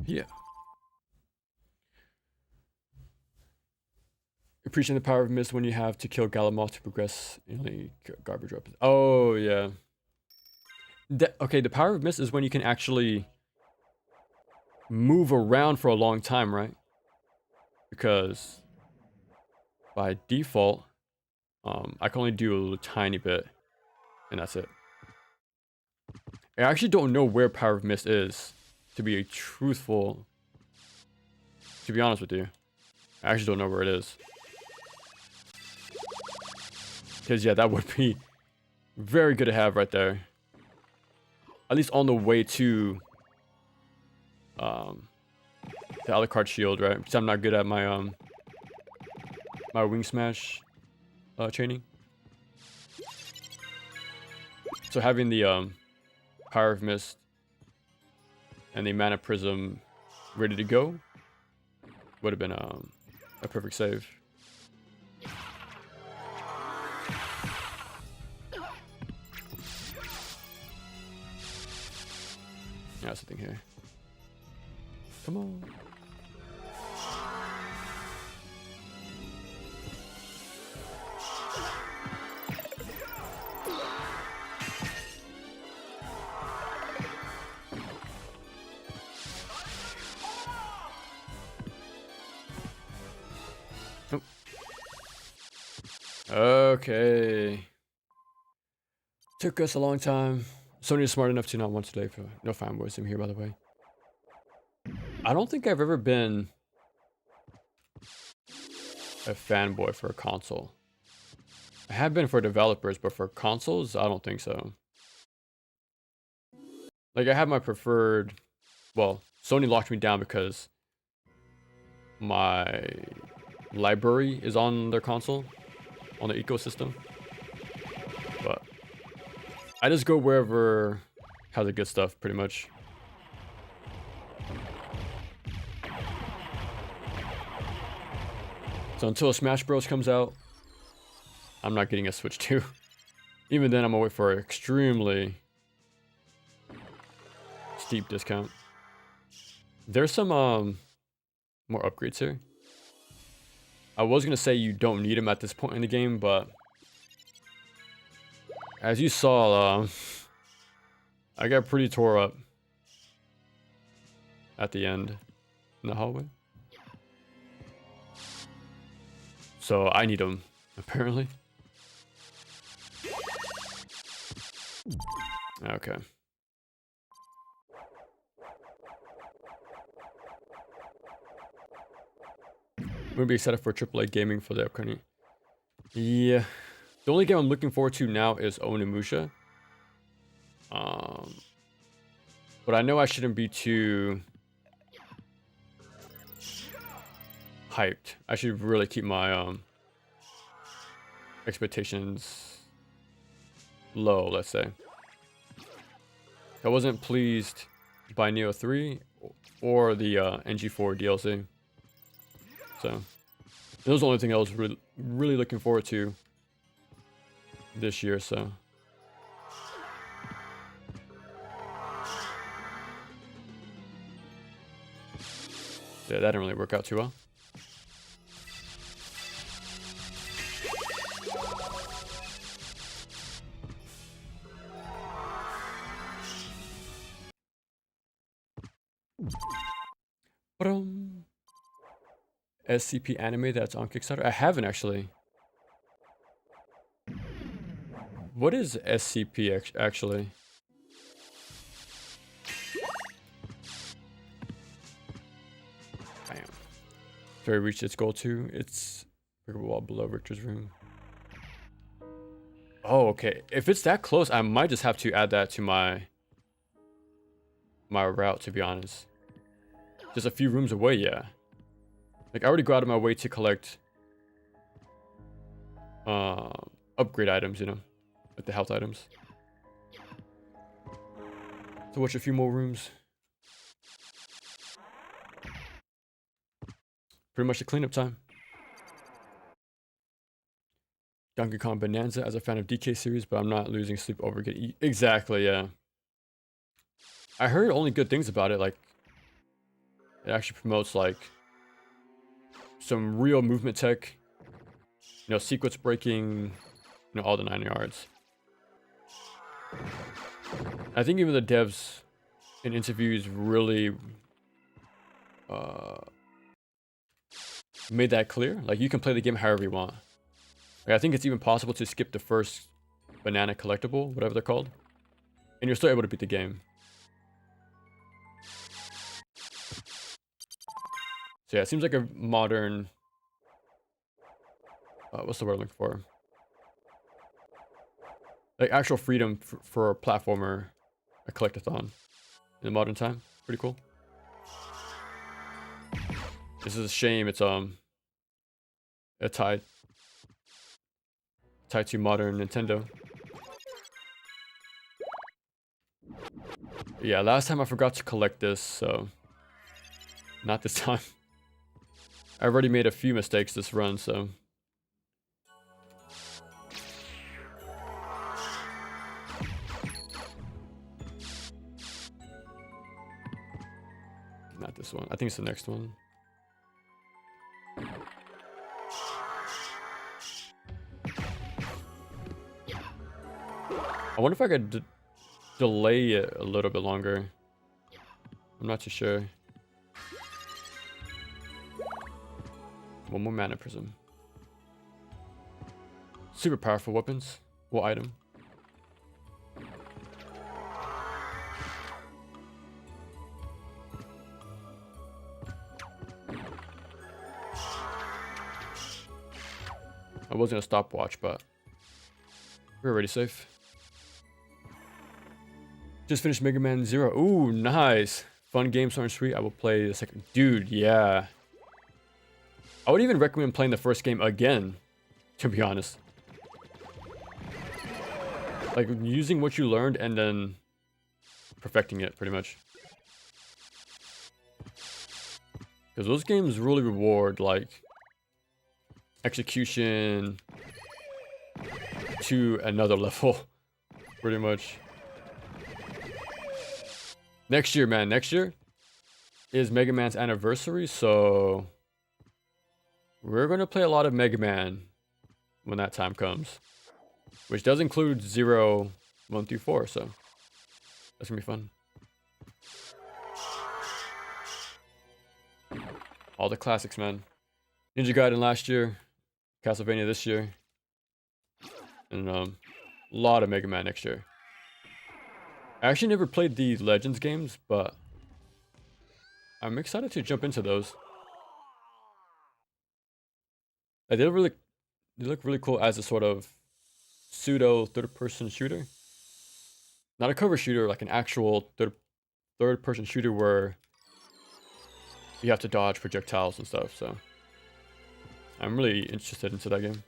Yeah. Appreciating the power of mist when you have to kill Galamoth to progress in the garbage drop. Oh, yeah. Okay, the power of mist is when you can actually move around for a long time, right? Because by default, I can only do a little tiny bit, and that's it. I actually don't know where power of mist is, to be honest with you. I actually don't know where it is. Because, yeah, that would be very good to have right there. At least on the way to the Alucard shield, right? Because I'm not good at my my wing smash chaining. So having the power of mist and the mana prism ready to go would have been a perfect save. Yeah, something here. Come on. Oh. Okay. Took us a long time. Sony is smart enough to not want today for no fanboys in here, by the way. I don't think I've ever been a fanboy for a console. I have been for developers, but for consoles, I don't think so. Like, I have my preferred... Well, Sony locked me down because my library is on their console, on the ecosystem. But I just go wherever has the good stuff, pretty much. So until Smash Bros comes out, I'm not getting a Switch 2. Even then, I'm gonna wait for an extremely steep discount. There's some more upgrades here. I was gonna say you don't need them at this point in the game, but as you saw, I got pretty tore up at the end in the hallway. So I need them, apparently. Okay. I'm gonna be excited for AAA gaming for the upcoming. Yeah. The only game I'm looking forward to now is Onimusha. But I know I shouldn't be too hyped. I should really keep my expectations low, let's say. I wasn't pleased by Neo 3 or the NG4 DLC. So that was the only thing I was really looking forward to this year, so. Yeah, that didn't really work out too well. SCP anime that's on Kickstarter? I haven't actually. What is SCP actually? Bam. Fairy reached its goal too. It's Brick wall below Richter's room. Oh, okay. If it's that close, I might just have to add that to my route, to be honest. Just a few rooms away, yeah. Like, I already go out of my way to collect upgrade items, you know, like the health items. So watch a few more rooms. Pretty much the cleanup time. Donkey Kong Bonanza as a fan of DK series, but I'm not losing sleep over getting exactly, yeah. I heard only good things about it, like it actually promotes like some real movement tech, you know, sequence breaking, you know, all the 9 yards. I think even the devs in interviews really made that clear. Like, you can play the game however you want. Like, I think it's even possible to skip the first banana collectible, whatever they're called, and you're still able to beat the game. So yeah, it seems like a modern, what's the word I'm looking for? Like actual freedom for a platformer, a collectathon in the modern time. Pretty cool. This is a shame it's tied to modern Nintendo. Yeah, last time I forgot to collect this, so not this time. I've already made a few mistakes this run, so not this one. I think it's the next one. I wonder if I could delay it a little bit longer. I'm not too sure. One more mana prism. Super powerful weapons. What item? I was gonna stopwatch, but we're already safe. Just finished Mega Man 0. Ooh, nice. Fun game, so sweet. I will play the second. Dude, yeah. I would even recommend playing the first game again, to be honest. Like, using what you learned and then perfecting it, pretty much. Because those games really reward, like, execution to another level, pretty much. Next year, man. Next year is Mega Man's anniversary, so we're going to play a lot of Mega Man when that time comes. Which does include 0, 1 through 4, so that's going to be fun. All the classics, man. Ninja Gaiden last year, Castlevania this year, and a lot of Mega Man next year. I actually never played the Legends games, but I'm excited to jump into those. They look really cool as a sort of pseudo third-person shooter. Not a cover shooter, like an actual third-person shooter where you have to dodge projectiles and stuff, so I'm really interested into that game.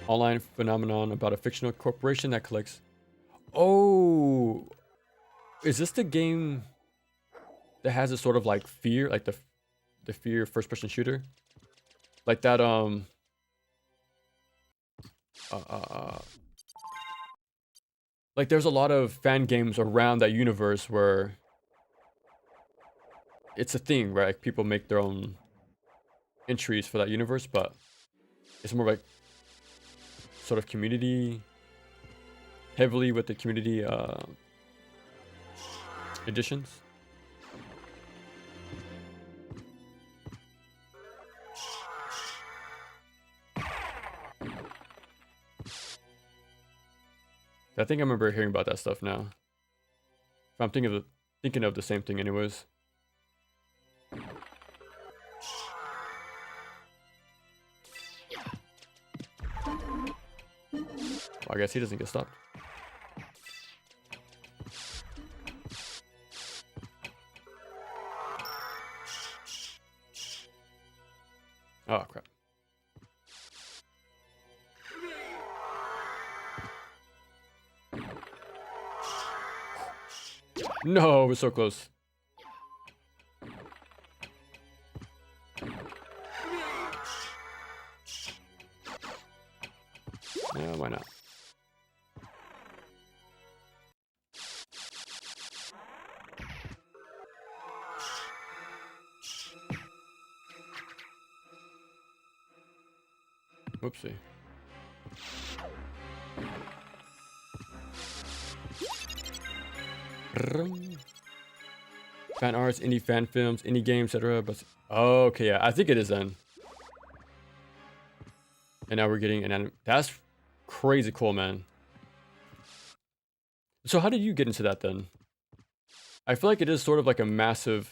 Online phenomenon about a fictional corporation that collects. Oh, is this the game that has a sort of like fear, like the fear first-person shooter, like that like there's a lot of fan games around that universe where it's a thing, right? Like people make their own entries for that universe, but it's more like sort of community, heavily with the community editions. I think I remember hearing about that stuff now. If I'm thinking of the same thing anyways. Well, I guess he doesn't get stopped. Oh, crap. No, we're so close. Yeah, why not? Whoopsie. Fan arts, indie fan films, indie games, etc. But okay, yeah, I think it is then. And now we're getting an anime. That's crazy cool, man. So how did you get into that then? I feel like it is sort of like a massive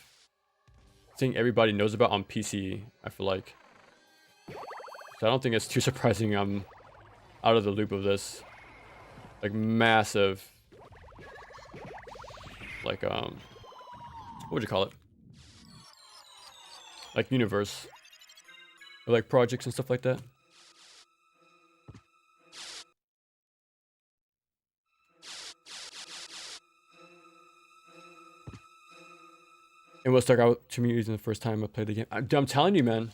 thing everybody knows about on PC, I feel like. So I don't think it's too surprising I'm out of the loop of this. Like massive, like what would you call it? Like universe, or like projects and stuff like that. And what stuck out to me is the first time I played the game. I'm telling you, man.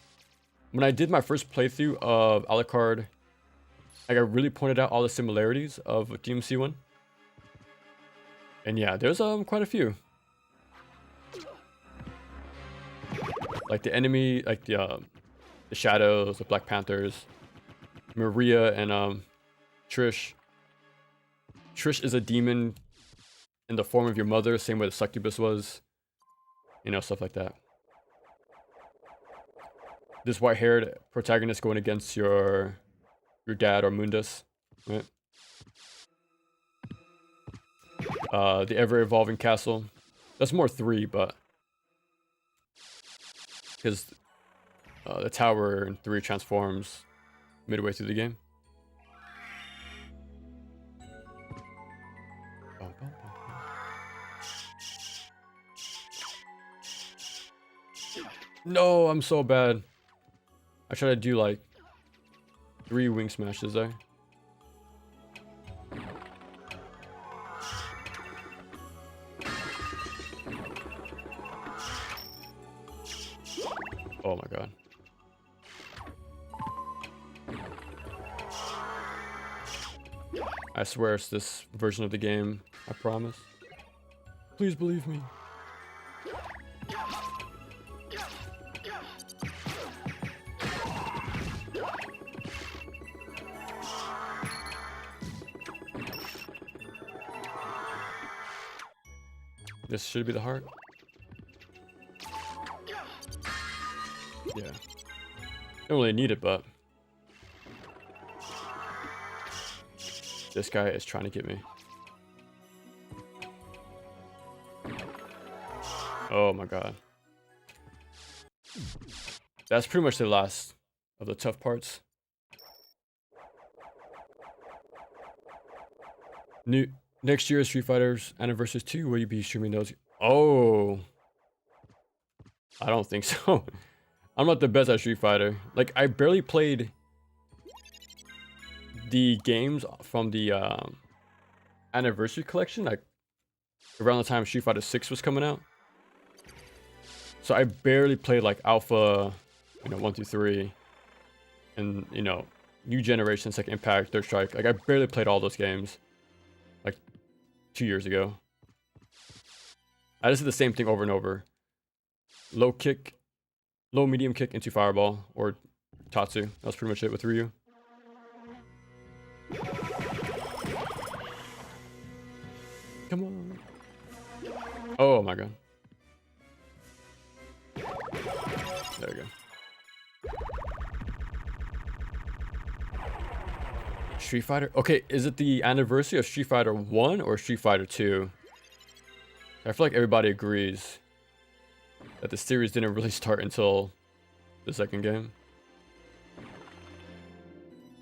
When I did my first playthrough of Alucard, like I really pointed out all the similarities of DMC one. And yeah, there's quite a few. Like the enemy, like the Shadows, the Black Panthers, Maria and Trish. Trish is a demon in the form of your mother, same way the succubus was. You know, stuff like that. This white-haired protagonist going against your dad or Mundus, right? The ever-evolving castle. That's more 3, but because the tower in 3 transforms midway through the game. No, I'm so bad. I try to do like 3 wing smashes there. Oh my god. I swear it's this version of the game. I promise. Please believe me. This should be the heart. Yeah. Don't really need it, but this guy is trying to get me. Oh my god. That's pretty much the last of the tough parts. Next year's Street Fighter's Anniversary 2, will you be streaming those? Oh. I don't think so. I'm not the best at Street Fighter. Like, I barely played the games from the Anniversary Collection, like, around the time Street Fighter 6 was coming out. So I barely played, like, Alpha, 1 through 3. And, New Generation, Second Impact, Third Strike. Like, I barely played all those games. Like 2 years ago. I just did the same thing over and over. Low medium kick into fireball or Tatsu. That was pretty much it with Ryu. Come on. Oh my god. There we go. Street Fighter? Okay, is it the anniversary of Street Fighter 1 or Street Fighter 2? I feel like everybody agrees that the series didn't really start until the second game.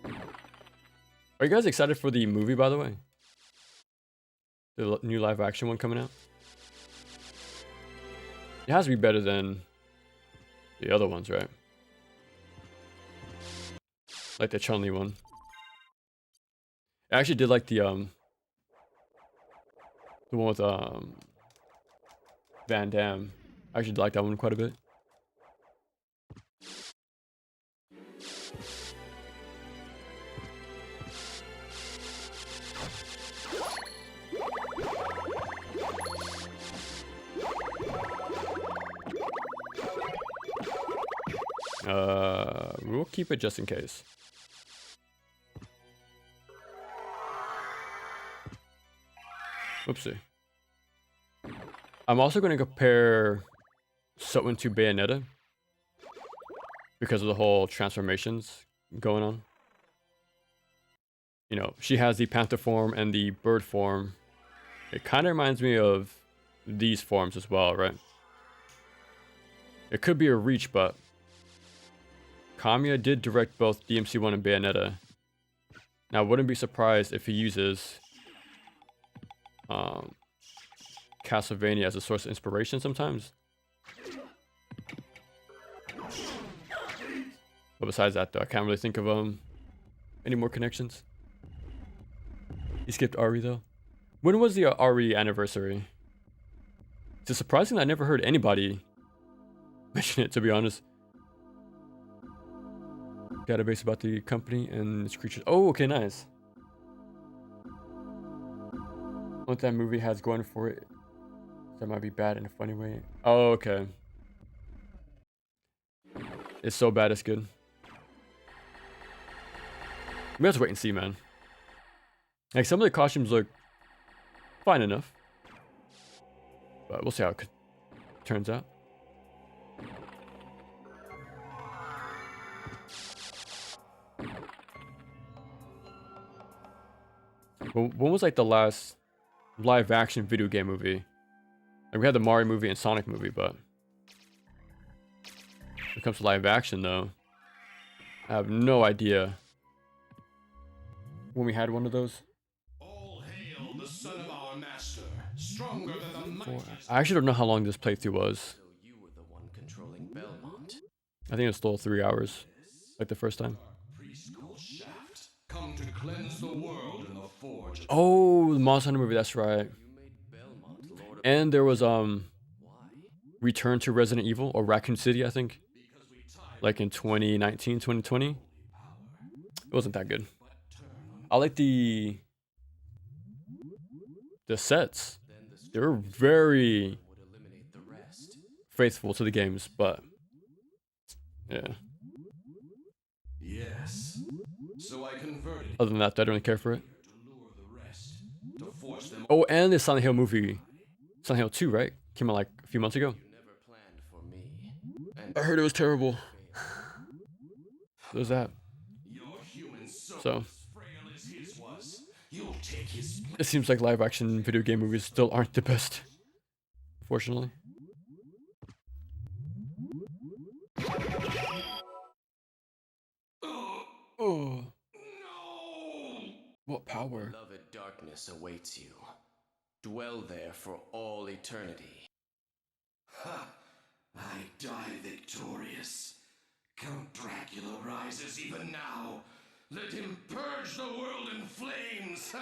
Are you guys excited for the movie, by the way? The new live action one coming out? It has to be better than the other ones, right? Like the Chun-Li one. I actually did like the one with Van Damme. I actually like that one quite a bit. We'll keep it just in case. Oopsie. I'm also going to compare SotN to Bayonetta because of the whole transformations going on. You know, she has the panther form and the bird form. It kind of reminds me of these forms as well, right? It could be a reach, but Kamiya did direct both DMC1 and Bayonetta. Now, I wouldn't be surprised if he uses Castlevania as a source of inspiration sometimes. But besides that, though, I can't really think of any more connections. He skipped Ari, though. When was the Ari anniversary? It's surprising that I never heard anybody mention it, to be honest. Database about the company and its creatures. Oh, okay, nice. What that movie has going for it, that might be bad in a funny way. Oh, okay. It's so bad, it's good. We have to wait and see, man. Like, some of the costumes look fine enough, but we'll see how it turns out. When was like the last live action video game movie? Like, we had the Mario movie and Sonic movie, but when it comes to live action, though, I have no idea when we had one of those. All hail the son of our master, stronger than the mightiest. I actually don't know how long this playthrough was. So you were the one controlling Belmont. I think it was still 3 hours, like the first time. Priest called Shaft, come to cleanse the world in the forge. Oh, the Monster Hunter movie, that's right. You made Belmont Lord of And there was Why? Return to Resident Evil, or Raccoon City, I think. Like in 2019, 2020. It wasn't that good. I like the sets. They were very Would eliminate the rest. faithful to the games, but yeah. Yes. So I converted Other than that, I don't really care for it. to lure the rest, to force them. Oh, and the Silent Hill movie, Silent Hill 2, right? Came out like a few months ago. You never planned for me. And I heard it was terrible. There's that. Your human soul So as frail as his was. You'll take his. it seems like live action video game movies still aren't the best, unfortunately. Oh, No! what power? beloved darkness awaits you. Dwell there for all eternity. Ha! I die victorious. Count Dracula rises even now. Let him purge the world in flames.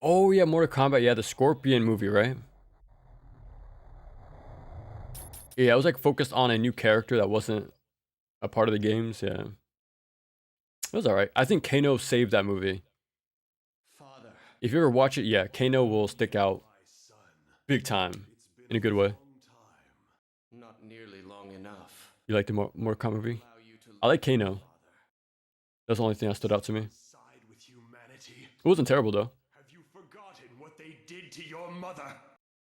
Oh yeah, Mortal Kombat. Yeah, the Scorpion movie, right? Yeah, it was like focused on a new character that wasn't a part of the games. Yeah, it was alright. I think Kano saved that movie. Father, If you ever watch it, yeah, Kano will stick out big time in a good way. not nearly long enough. You like the Mortal Kombat movie? Allow you to I like live, Kano. That's the only thing that stood out to me. Side with humanity. It wasn't terrible though. Have you forgotten what they did to your mother?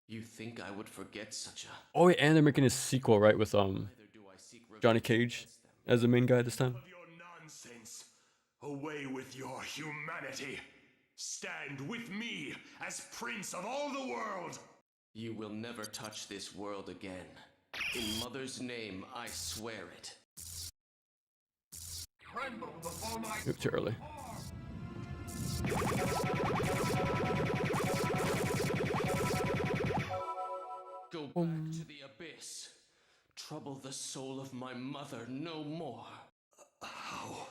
You think I would forget such a... Oh yeah, and they're making a sequel, right? With Neither do I Johnny Cage as the main guy this time. Of your nonsense. Away with your humanity. Stand with me as prince of all the world. You will never touch this world again. In Mother's name, I swear it. Tremble before my Oop, too early. Go back to the abyss. Trouble the soul of my mother no more. How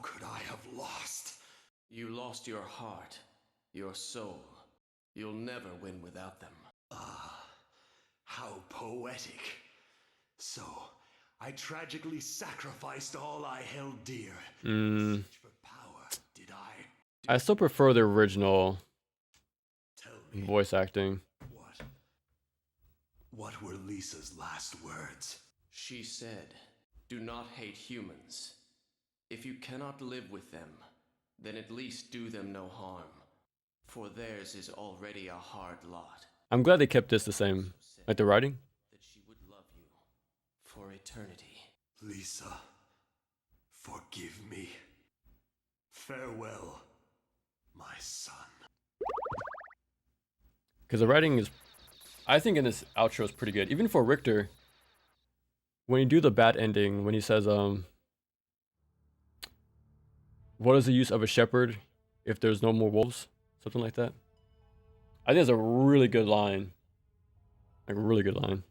could I have lost? You lost your heart, your soul. You'll never win without them. How poetic. So, I tragically sacrificed all I held dear. In search for power, did I? I still prefer the original Tell me, voice acting. what were Lisa's last words? She said, do not hate humans. If you cannot live with them, then at least do them no harm. For theirs is already a hard lot. I'm glad they kept this the same. Like the writing. That she would love you for eternity. Lisa, forgive me. Farewell, my son. Because the writing is, I think in this outro is pretty good. Even for Richter, when you do the bad ending, when he says, what is the use of a shepherd if there's no more wolves? Something like that. I think it's a really good line. Like a really good line.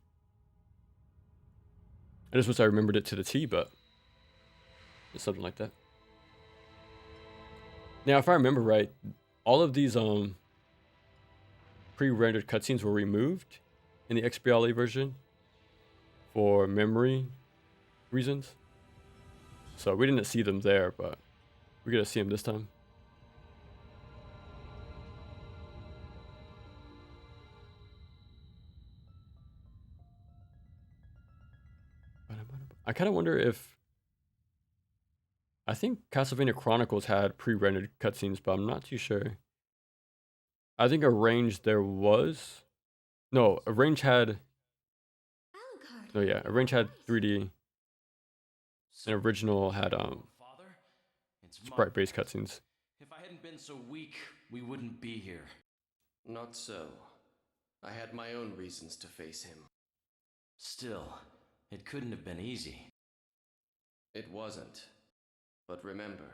I just wish I remembered it to the T, but it's something like that. Now, if I remember right, all of these pre-rendered cutscenes were removed in the XBLA version for memory reasons. So we didn't see them there, but we're gonna see them this time. I kind of wonder if, I think Castlevania Chronicles had pre-rendered cutscenes, but I'm not too sure. I think Arrange there was. No, Arrange had. Alucard. No, yeah, Arrange had 3D. And Original had Father, it's sprite-based cutscenes. If I hadn't been so weak, we wouldn't be here. Not so. I had my own reasons to face him. Still, it couldn't have been easy. It wasn't. But remember,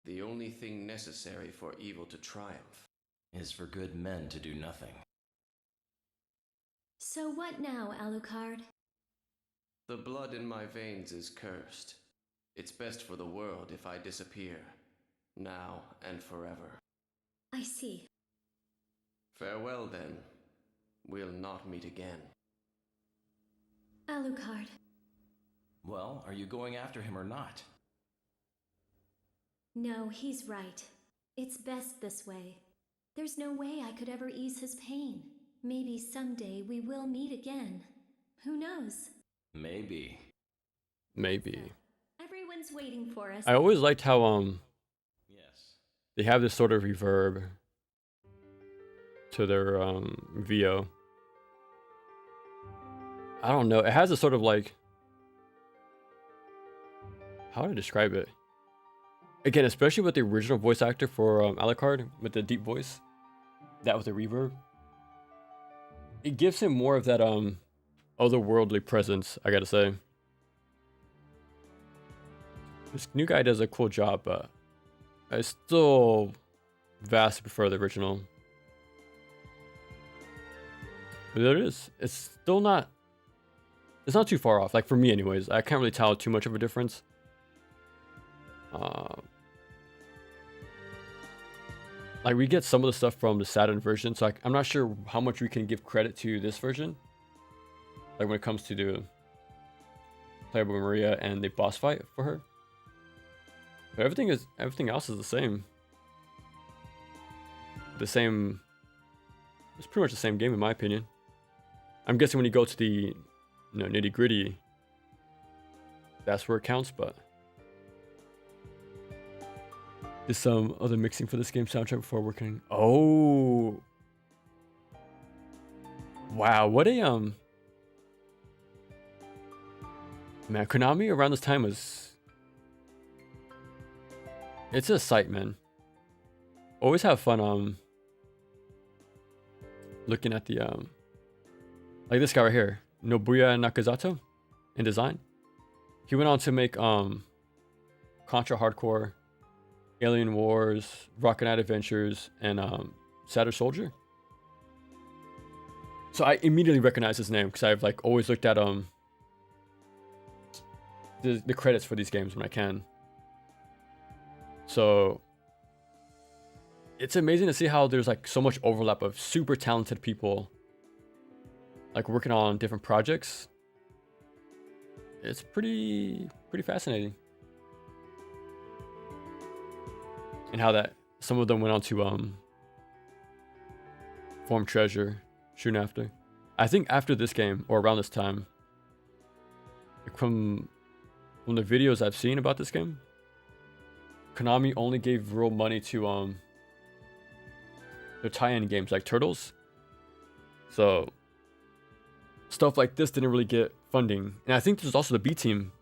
the only thing necessary for evil to triumph Is for good men to do nothing. So what now, Alucard? The blood in my veins is cursed. It's best for the world if I disappear, now and forever. I see. Farewell, then. We'll not meet again. Alucard. Well, are you going after him or not? No, he's right. It's best this way. There's no way I could ever ease his pain. Maybe someday we will meet again. Who knows? Maybe. Maybe. Everyone's waiting for us. I always liked how Yes. they have this sort of reverb to their VO. I don't know. It has a sort of like, how would I describe it? Again, especially with the original voice actor for Alucard with the deep voice, that with the reverb, it gives him more of that otherworldly presence. I gotta say, this new guy does a cool job, but I still vastly prefer the original. But there it is. It's still not. It's not too far off. Like for me, anyways. I can't really tell too much of a difference. Like we get some of the stuff from the SotN version, so I'm not sure how much we can give credit to this version. Like when it comes to the playable Maria and the boss fight for her. But everything else is the same. It's pretty much the same game in my opinion. I'm guessing when you go to the nitty gritty, that's where it counts, but there's some other mixing for this game soundtrack before working. Oh, wow! What a Man, Konami around this time was... It's a sight, man. Always have fun looking at the like this guy right here, Nobuya Nakazato, in design. He went on to make Contra Hardcore, Alien Wars, Rocket Knight Adventures, and Saturn Soldier. So I immediately recognized his name because I've like always looked at the credits for these games when I can. So it's amazing to see how there's like so much overlap of super talented people like working on different projects. It's pretty fascinating. And how that some of them went on to form Treasure soon after. I think after this game or around this time, like from the videos I've seen about this game, Konami only gave real money to their tie-in games like Turtles. So stuff like this didn't really get funding. And I think this was also the B team,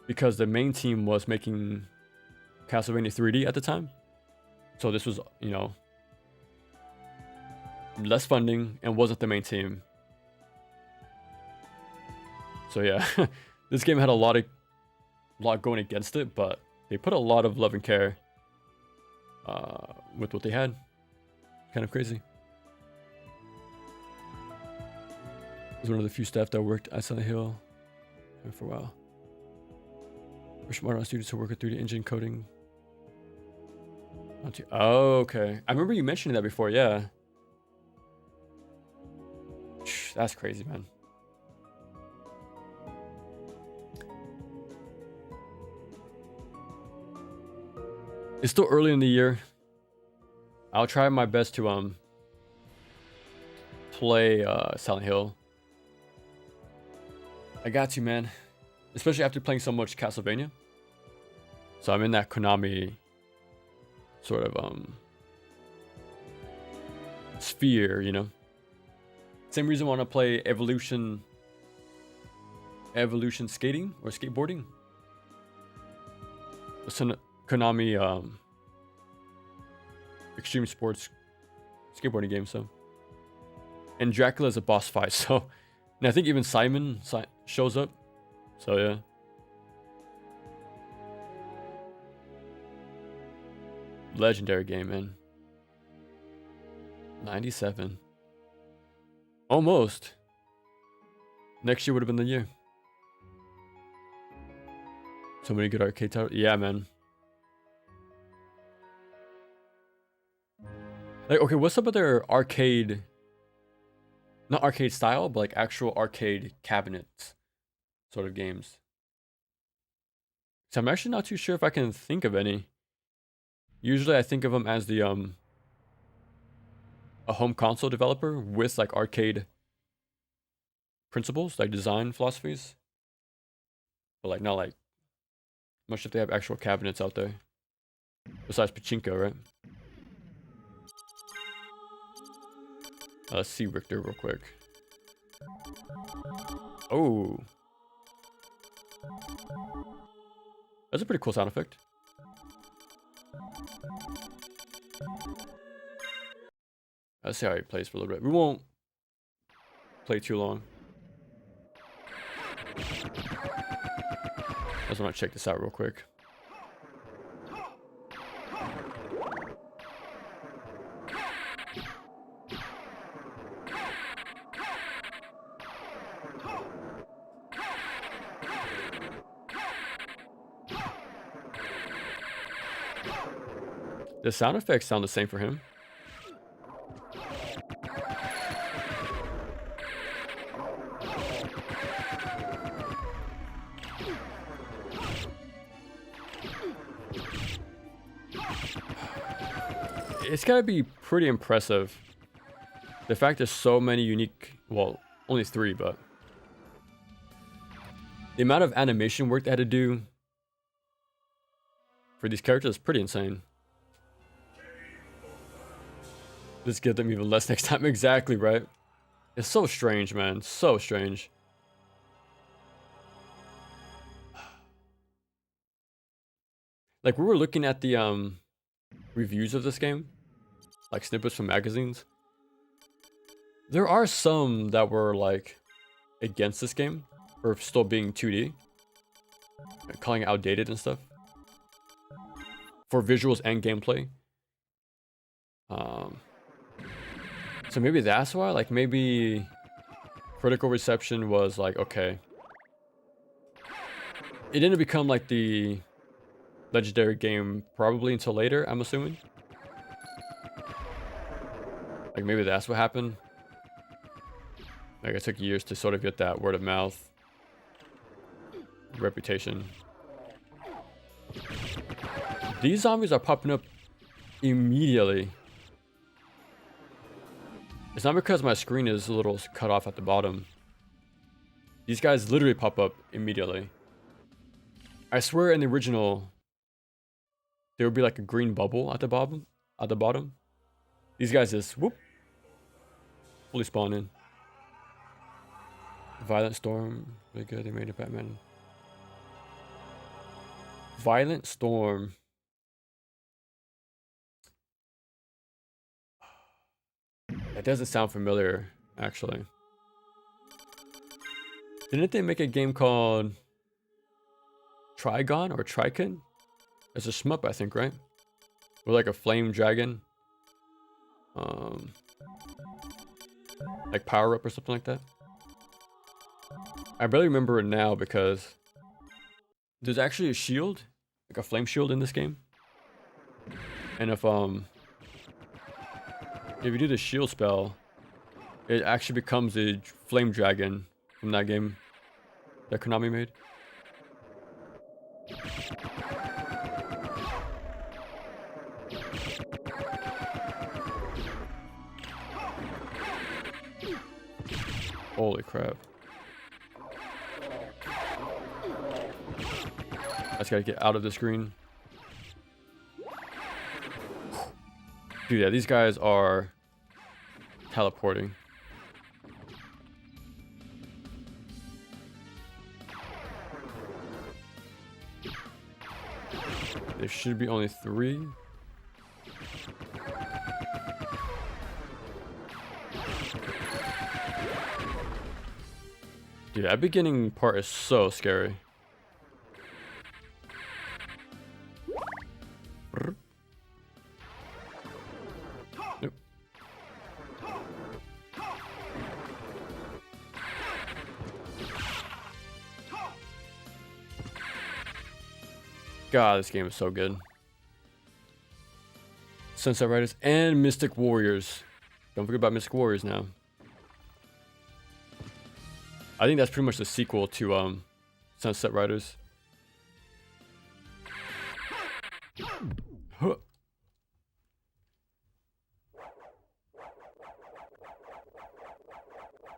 because the main team was making Castlevania 3D at the time. So this was, you know, less funding and wasn't the main team. So yeah, this game had a lot going against it, but they put a lot of love and care with what they had. Kind of crazy. It was one of the few staff that worked at Silent Hill for a while. First modern students to work with 3D engine coding. Oh, okay. I remember you mentioning that before, yeah. That's crazy, man. It's still early in the year. I'll try my best to play Silent Hill. I got you, man. Especially after playing so much Castlevania. So I'm in that Konami sort of sphere, you know. Same reason I want to play Evolution skating or skateboarding. It's a Konami extreme sports skateboarding game. So, and Dracula is a boss fight. So, and I think even Simon shows up. So yeah. Legendary game, man. 97. Almost. Next year would have been the year. So many good arcade titles. Yeah, man. Like, okay, what's up with their arcade? Not arcade style, but like actual arcade cabinets sort of games. So I'm actually not too sure if I can think of any. Usually I think of them as the a home console developer with like arcade principles, like design philosophies. But like not like much if they have actual cabinets out there. Besides Pachinko, right? Let's see Richter real quick. Oh. That's a pretty cool sound effect. Let's see how he plays for a little bit. We won't play too long. I just want to check this out real quick. The sound effects sound the same for him. It's gotta be pretty impressive. The fact there's so many unique, well, only 3, but the amount of animation work they had to do for these characters is pretty insane. Let's give them even less next time. Exactly, right? It's so strange, man. So strange. Like we were looking at the reviews of this game, like snippets from magazines. There are some that were like against this game for still being 2D, like, calling it outdated and stuff for visuals and gameplay. So maybe that's why, like maybe critical reception was like, okay. It didn't become like the legendary game probably until later, I'm assuming. Like maybe that's what happened. Like it took years to sort of get that word of mouth reputation. These zombies are popping up immediately. It's not because my screen is a little cut off at the bottom. These guys literally pop up immediately. I swear in the original, there would be like a green bubble at the bottom. These guys just whoop, fully spawn in. Violent Storm, really good. They made a Batman. Violent Storm. That doesn't sound familiar, actually. Didn't they make a game called Trigon or Triken? It's a shmup, I think, right? With like a flame dragon. Like power up or something like that. I barely remember it now because there's actually a shield, like a flame shield in this game. And if you do the shield spell, it actually becomes a flame dragon from that game that Konami made. Holy crap. I just gotta get out of the screen. Dude, yeah, these guys are teleporting. There should be only 3. Dude, that beginning part is so scary. Nope. God, this game is so good. Sunset Riders and Mystic Warriors. Don't forget about Mystic Warriors now. I think that's pretty much the sequel to Sunset Riders. Huh.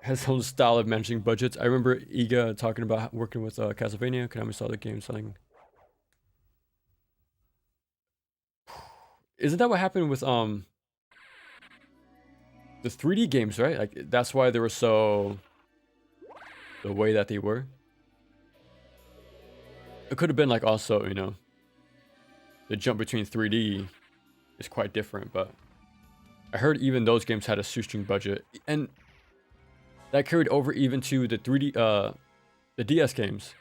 Has its own style of managing budgets. I remember Iga talking about working with Castlevania. Konami saw the game selling. Isn't that what happened with the 3D games, right? Like that's why they were so the way that they were. It could have been like also, you know, the jump between 3D is quite different, but I heard even those games had a shoestring budget, and that carried over even to the 3D the DS games.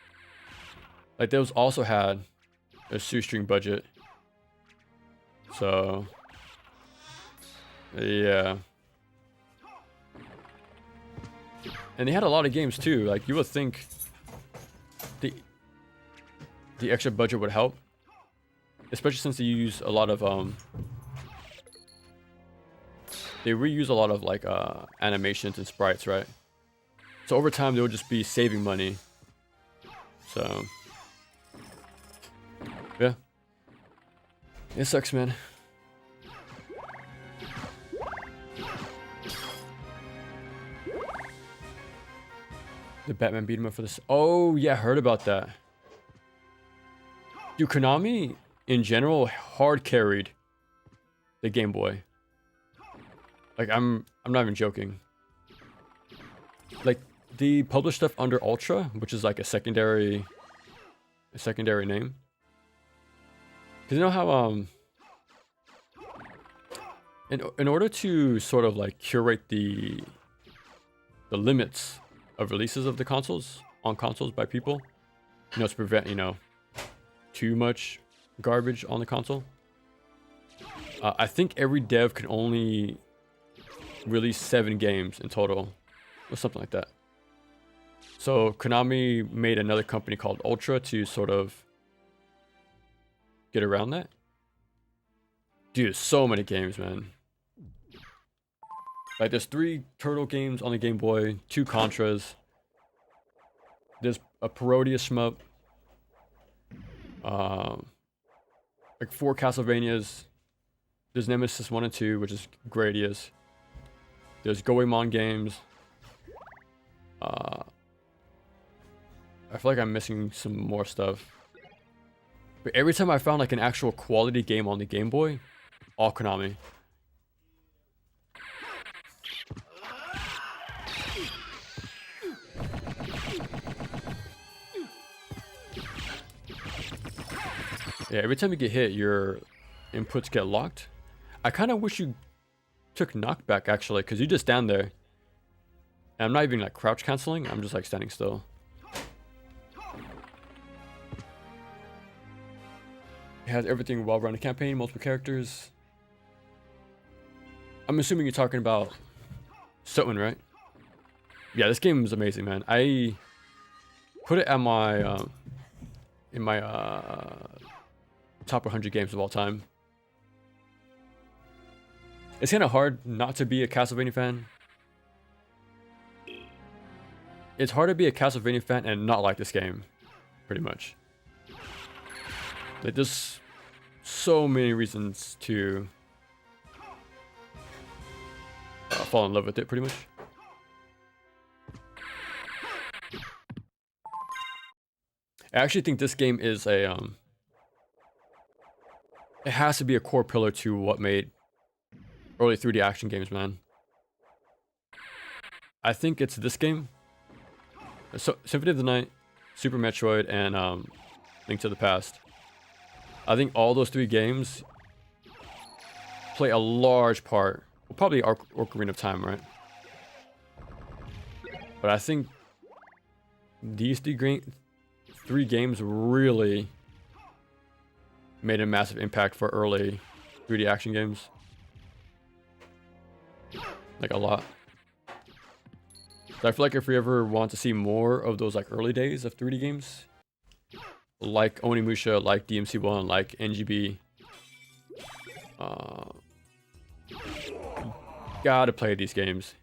Like those also had a shoestring budget. So yeah. And they had a lot of games too. Like you would think the extra budget would help, especially since they use a lot of they reuse a lot of like animations and sprites, right? So over time they would just be saving money. So yeah, it sucks, man. The Batman beat him up for this. Oh yeah, I heard about that. Dude, Konami in general hard carried the Game Boy. Like I'm not even joking. Like they publish stuff under Ultra, which is like a secondary name. Cause you know how in order to sort of like curate the limits of releases of the consoles on consoles by people, you know, to prevent, you know, too much garbage on the console. I think every dev can only release 7 games in total, or something like that. So Konami made another company called Ultra to sort of get around that. Dude, so many games, man. Like, there's 3 Turtle games on the Game Boy, 2 Contras. There's a Parodius shmup. Like 4 Castlevanias. There's Nemesis 1 and 2, which is Gradius. There's Goemon games. I feel like I'm missing some more stuff. But every time I found like an actual quality game on the Game Boy, all Konami. Yeah, every time you get hit, your inputs get locked. I kind of wish you took knockback, actually, because you just stand there. And I'm not even like crouch canceling, I'm just like standing still. It has everything well-rounded campaign, multiple characters. I'm assuming you're talking about SotN, right? Yeah, this game is amazing, man. I put it at my in my top 100 games of all time. It's kind of hard not to be a Castlevania fan. It's hard to be a Castlevania fan and not like this game, pretty much. Like, there's so many reasons to fall in love with it, pretty much. I actually think this game is a it has to be a core pillar to what made early 3D action games, man. I think it's this game, Symphony of the Night, Super Metroid, and Link to the Past. I think all those 3 games play a large part. Well, probably Ocarina of Time, right? But I think these 3 games really made a massive impact for early 3D action games. Like, a lot. So I feel like if we ever want to see more of those like early days of 3D games, like Onimusha, like DMC1, like NGB, gotta play these games.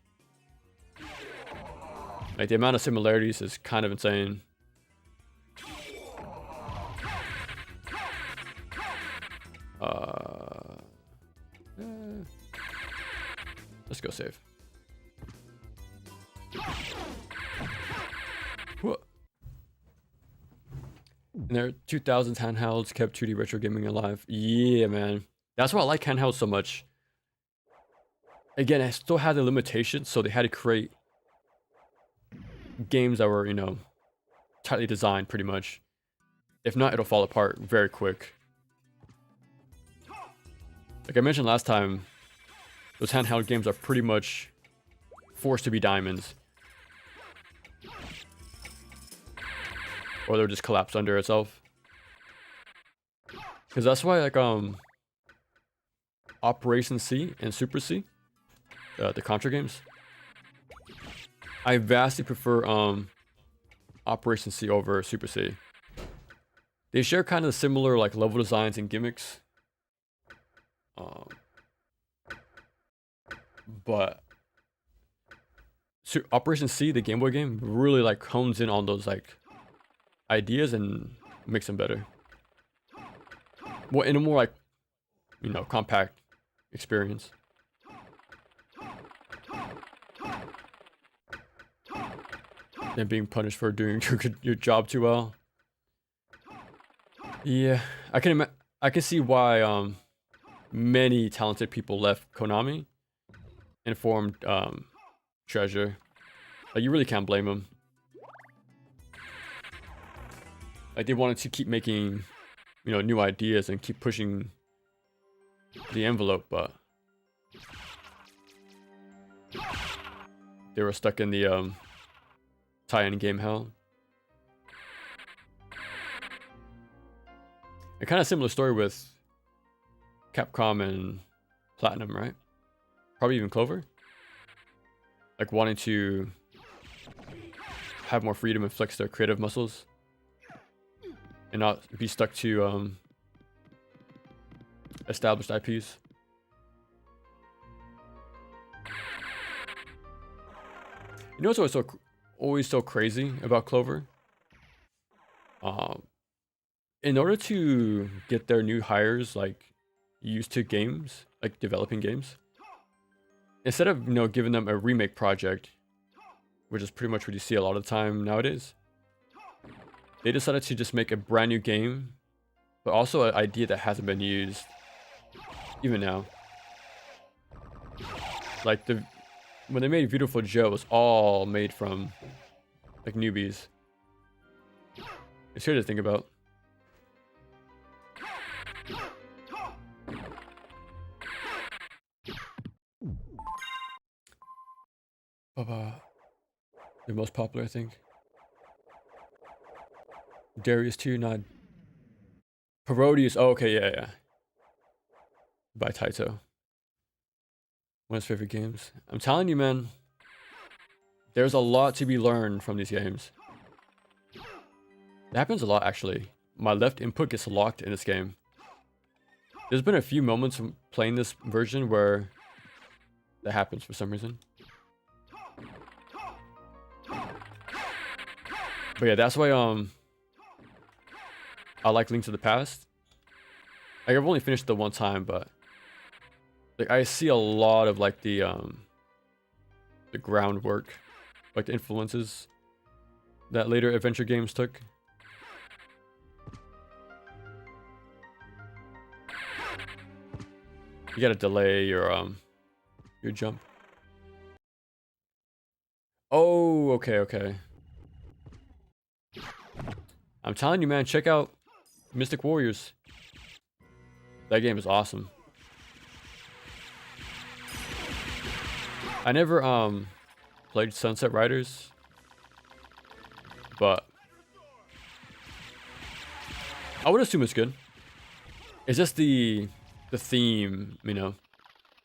Like, the amount of similarities is kind of insane. Let's go save. Whoa. And their 2000s handhelds kept 2D retro gaming alive. Yeah, man. That's why I like handhelds so much. Again, I still had the limitations, so they had to create games that were, you know, tightly designed, pretty much. If not, it'll fall apart very quick. Like I mentioned last time, those handheld games are pretty much forced to be diamonds. Or they'll just collapse under itself. Because that's why, like, Operation C and Super C, the Contra games, I vastly prefer Operation C over Super C. They share kind of similar like level designs and gimmicks. But Operation C, the Game Boy game, really like hones in on those like ideas and makes them better. Well, in a more like, you know, compact experience. Than being punished for doing your job too well. Yeah, I can see why many talented people left Konami and formed Treasure. Like, you really can't blame them. Like, they wanted to keep making you know, new ideas and keep pushing the envelope, but they were stuck in the tie-in game hell. A kind of similar story with Capcom and Platinum, right? Probably even Clover. Like wanting to have more freedom and flex their creative muscles and not be stuck to established IPs. You know what's always so crazy about Clover? In order to get their new hires like used to games, like developing games, instead of, you know, giving them a remake project, which is pretty much what you see a lot of the time nowadays, they decided to just make a brand new game, but also an idea that hasn't been used even now. Like when they made Beautiful Joe, it was all made from like newbies. It's here to think about. The most popular, I think. Darius 2, not Parodius. Oh, okay, yeah. By Taito. One of his favorite games. I'm telling you, man, there's a lot to be learned from these games. That happens a lot, actually. My left input gets locked in this game. There's been a few moments playing this version where that happens for some reason. But yeah, that's why I like Link to the Past. Like, I've only finished the one time, but like I see a lot of like the groundwork, like the influences that later adventure games took. You gotta delay your jump. Oh, okay. I'm telling you, man, check out Mystic Warriors. That game is awesome. I never played Sunset Riders, but I would assume it's good. It's just the theme, you know.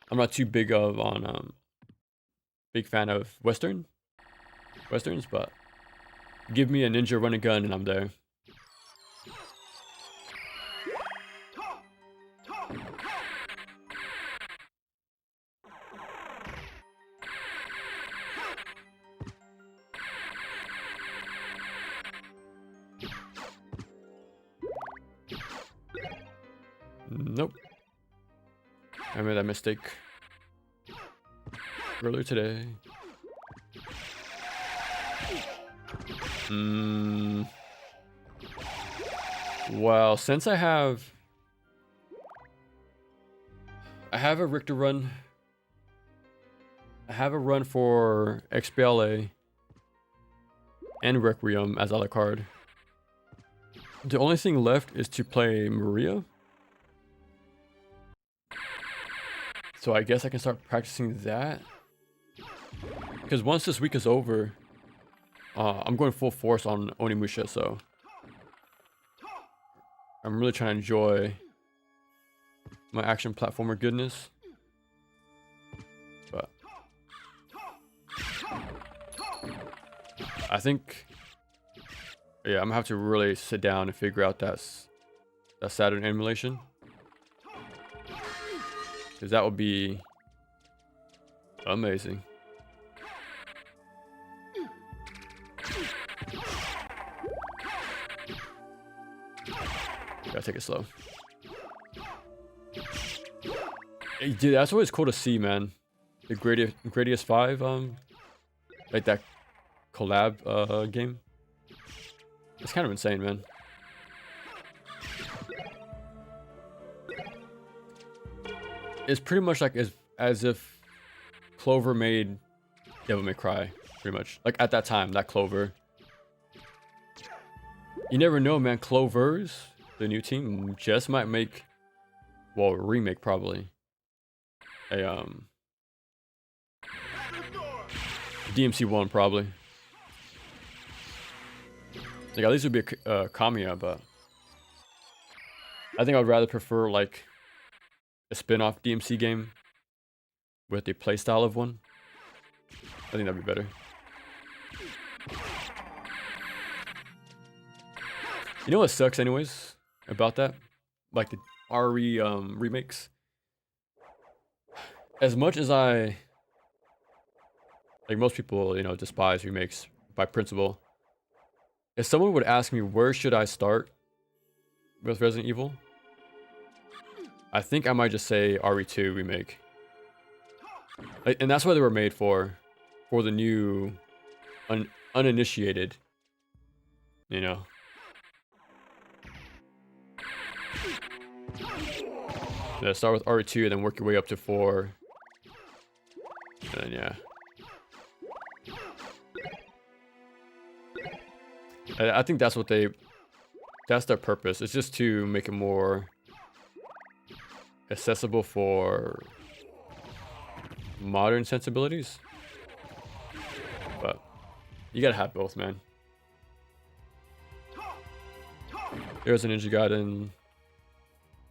I'm not too big on big fan of westerns, but give me a ninja run and gun and I'm there. Nope. I made that mistake earlier today. Well, since I have a Richter run. I have a run for XBLA and Requiem as a la carte. The only thing left is to play Maria. So I guess I can start practicing that. Because once this week is over, I'm going full force on Onimusha, so I'm really trying to enjoy my action platformer goodness. But I think, yeah, I'm gonna have to really sit down and figure out that Saturn emulation. Because that would be amazing. Gotta take it slow. Hey, dude, that's always cool to see, man. The Gradius 5, like that collab game. It's kind of insane, man. It's pretty much like as if Clover made Devil May Cry, pretty much. Like at that time, that Clover. You never know, man. Clovers the new team just might make, well, remake probably a DMC1 probably. Like at least it would be a Kamiya, but I think I'd rather prefer like a spin-off DMC game with the playstyle of one. I think that'd be better. You know what sucks anyways about that? Like the RE remakes. As much as I, like most people, you know, despise remakes by principle. If someone would ask me where should I start with Resident Evil, I think I might just say RE2 remake. Like, and that's what they were made for the new uninitiated, you know. Yeah, start with RE2 and then work your way up to 4. And then, yeah. I think that's what that's their purpose. It's just to make it more accessible for modern sensibilities. But you gotta have both, man. There's a Ninja Gaiden.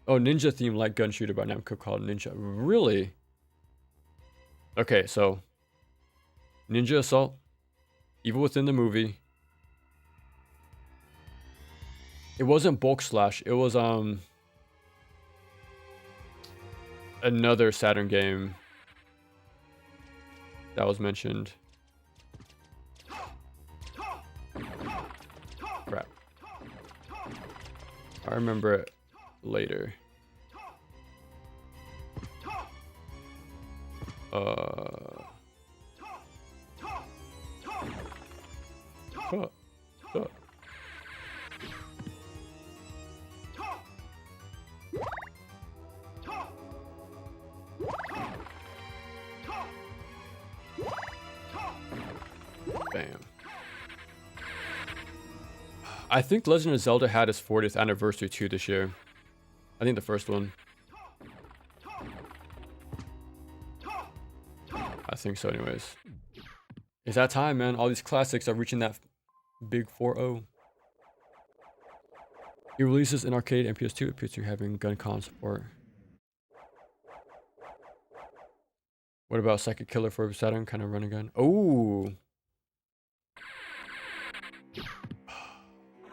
Oh, Ninja theme light gun shooter by Namco called Ninja. Really? Okay, so Ninja Assault, Evil Within the movie. It wasn't Bulk Slash. It was another Saturn game that was mentioned. Crap. I remember it later. Bam. I think Legend of Zelda had its 40th anniversary too this year. I think the first one. I think so anyways. It's that time, man. All these classics are reaching that big 4-0. It releases in arcade and PS2. It appears to be having gun con support. What about Psychic Killer for Saturn? Kind of run a gun. Oh,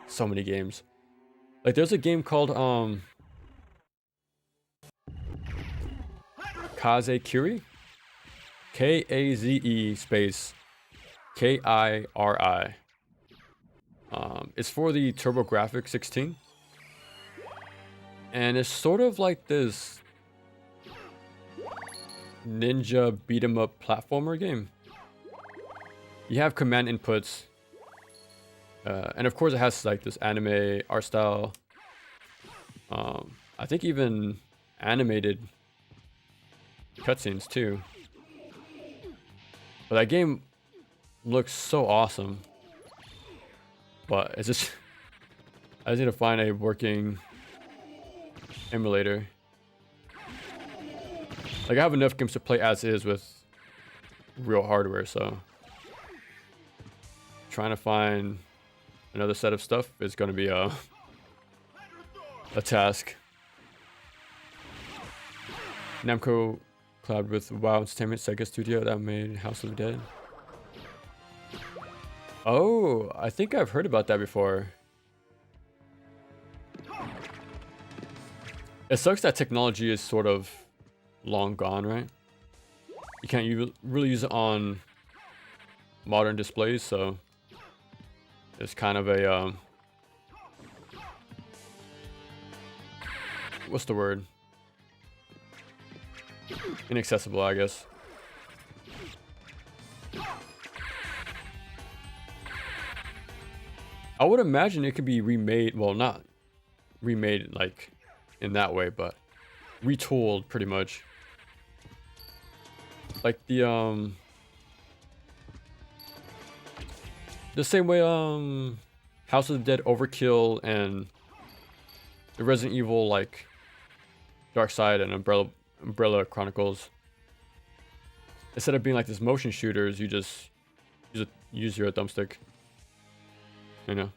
so many games. Like there's a game called Kaze Kiri, Kaze space Kiri. It's for the TurboGrafx 16, and it's sort of like this ninja beat 'em up platformer game. You have command inputs, and of course it has like this anime art style. I think even animated cutscenes too. But that game looks so awesome. But it's just, I just need to find a working emulator. Like I have enough games to play as is with real hardware, so trying to find another set of stuff is going to be a task. Namco collabed with WoW Entertainment, Sega Studio that made House of the Dead. Oh, I think I've heard about that before. It sucks that technology is sort of long gone, right? You can't really use it on modern displays, so it's kind of a what's the word? Inaccessible, I guess. I would imagine it could be remade, well, not remade like in that way, but retooled pretty much. Like the same way House of the Dead Overkill and the Resident Evil like Dark Side and Umbrella Chronicles. Instead of being like this motion shooters, you just use your thumbstick. You know.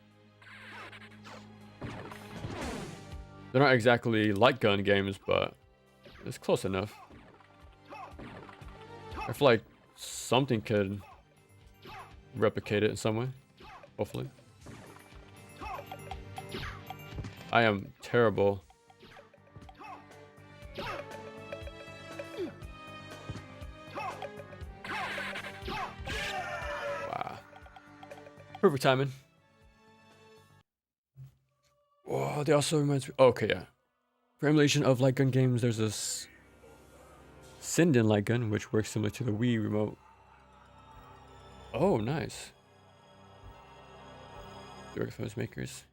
They're not exactly light gun games, but it's close enough. I feel like something could replicate it in some way. Hopefully. I am terrible. Wow. Perfect timing. Oh, they also reminds me. Oh, okay, yeah. For emulation of light gun games, there's this SotN light gun, which works similar to the Wii remote. Oh, nice. Direct from makers.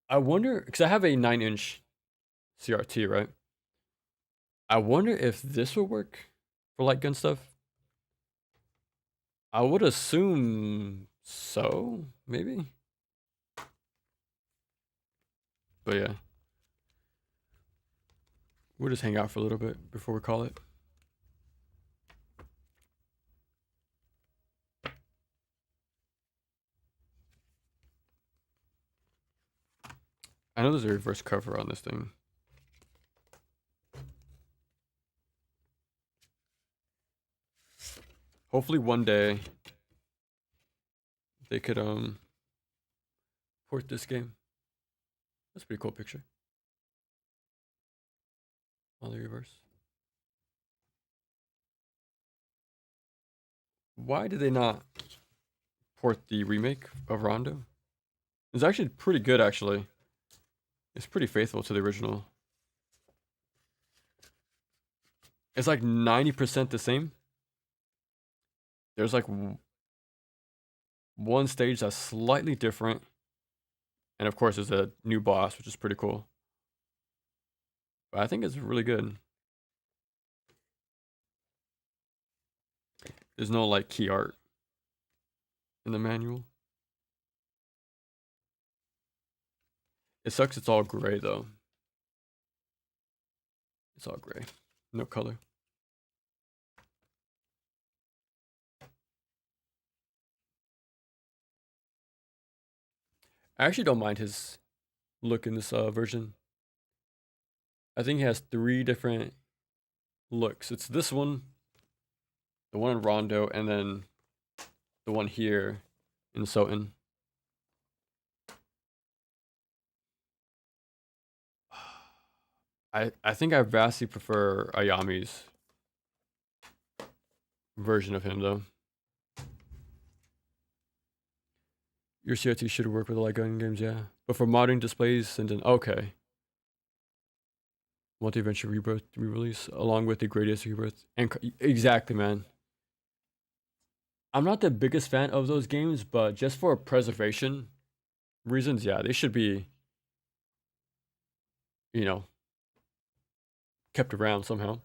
I wonder, because I have a 9-inch CRT, right? I wonder if this will work for light gun stuff. I would assume so, maybe. But yeah. We'll just hang out for a little bit before we call it. I know there's a reverse cover on this thing. Hopefully one day they could port this game. That's a pretty cool picture. On the reverse. Why did they not port the remake of Rondo? It's actually pretty good, actually. It's pretty faithful to the original. It's like 90% the same. There's like one stage that's slightly different. And of course, there's a new boss, which is pretty cool. But I think it's really good. There's no like key art in the manual. It sucks it's all gray though. It's all gray. No color. I actually don't mind his look in this version. I think he has 3 different looks. It's this one, the one in Rondo, and then the one here in SotN. I think I vastly prefer Ayami's version of him though. Your CRT should work with light gun games, yeah. But for modern displays, and then okay. Multi-Adventure Rebirth re-release along with the Greatest Rebirth. And exactly, man. I'm not the biggest fan of those games, but just for preservation reasons, yeah, they should be, you know, kept around somehow.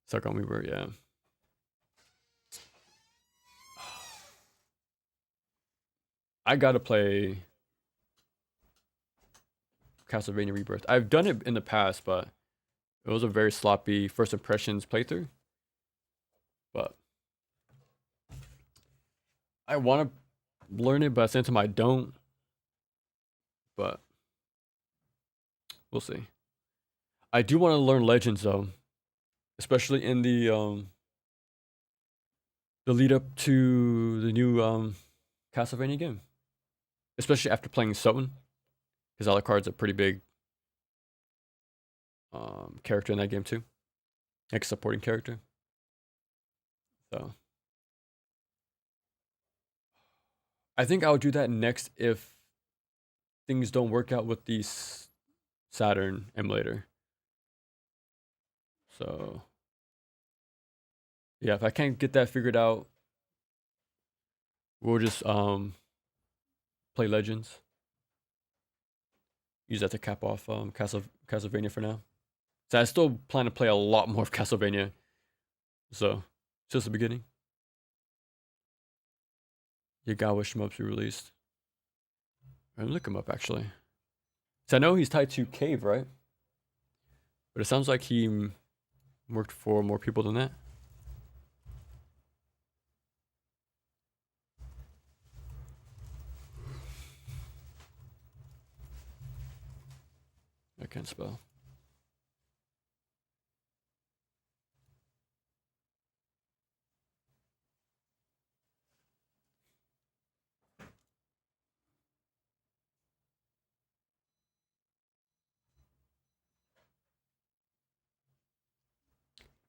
Stuck on Rebirth, yeah. I gotta play Castlevania Rebirth. I've done it in the past, but it was a very sloppy first impressions playthrough. But I want to learn it, but at the same time I don't. But we'll see. I do want to learn Legends though, especially in the lead up to the new Castlevania game. Especially after playing SotN, because Alucard's a pretty big character in that game too, like supporting character. So I think I'll do that next if things don't work out with the Saturn emulator. So yeah, if I can't get that figured out, we'll just play Legends. Use that to cap off Castlevania for now. So I still plan to play a lot more of Castlevania. So it's just the beginning. Yagawa shmups be released. I'll look him up actually. So I know he's tied to Cave, right? But it sounds like he worked for more people than that. I can't spell.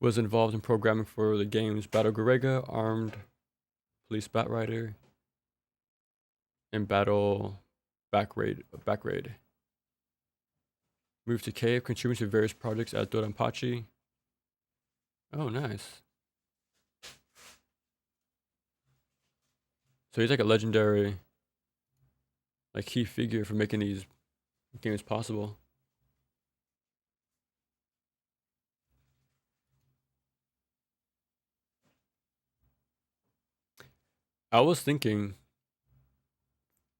Was involved in programming for the games Battle Garega, Armed Police Batrider, and Battle Backraid. Moved to Cave, contributing to various projects at Doranpachi. Oh, nice. So he's like a legendary, like key figure for making these games possible. I was thinking,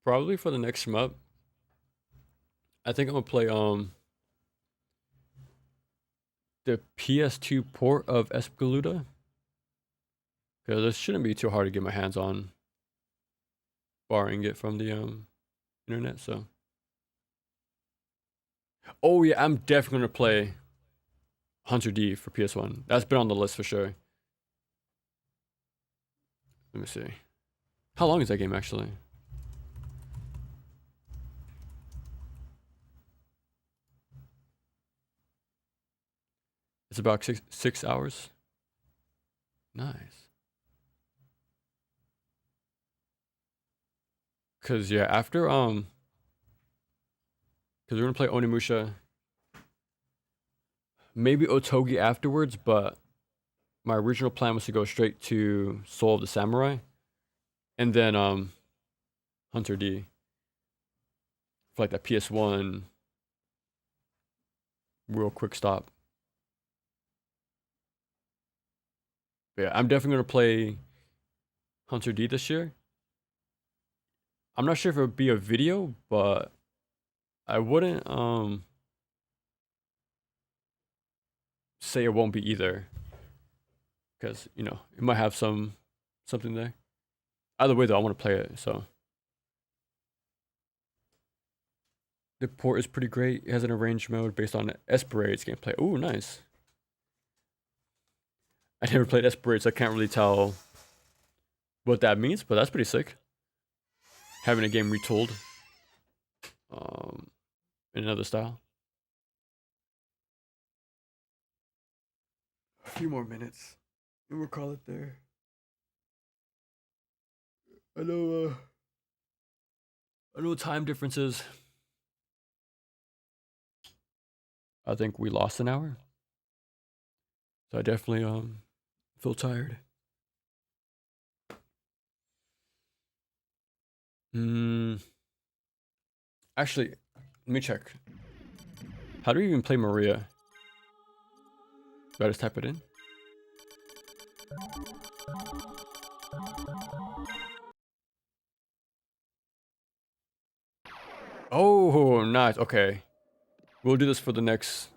probably for the next shmup, I think I'm gonna play the PS2 port of Espeluda, because this shouldn't be too hard to get my hands on, borrowing it from the internet. So, oh yeah, I'm definitely gonna play Hunter D for PS1. That's been on the list for sure. Let me see. How long is that game actually? It's about six hours. Nice. Cause yeah, after cause we're gonna play Onimusha, maybe Otogi afterwards, but my original plan was to go straight to Soul of the Samurai, and then Hunter D for like that PS1 real quick stop. But yeah, I'm definitely gonna play Hunter D this year. I'm not sure if it would be a video, but I wouldn't say it won't be either, because you know it might have something there. Either way though, I want to play it. So the port is pretty great. It has an arranged mode based on Esperade's gameplay. Ooh, nice. I never played Esperade, so I can't really tell what that means, but that's pretty sick. Having a game retooled in another style. A few more minutes and we'll call it there. I know time differences. I think we lost an hour. So I definitely feel tired. Actually, let me check. How do we even play Maria? Do I just type it in? Oh, nice. Okay. We'll do this for the next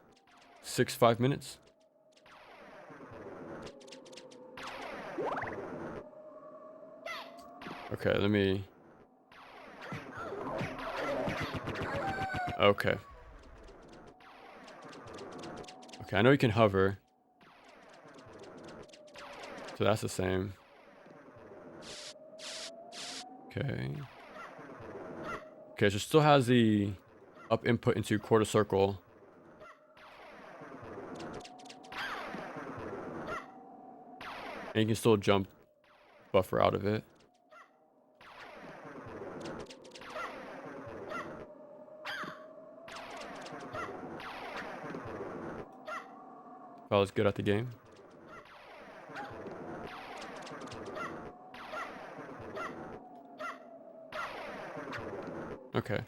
5 minutes. Okay, let me... Okay. Okay, I know you can hover. So that's the same. Okay. Okay, so it still has the up input into quarter circle. And you can still jump buffer out of it. If I was good at the game. Okay.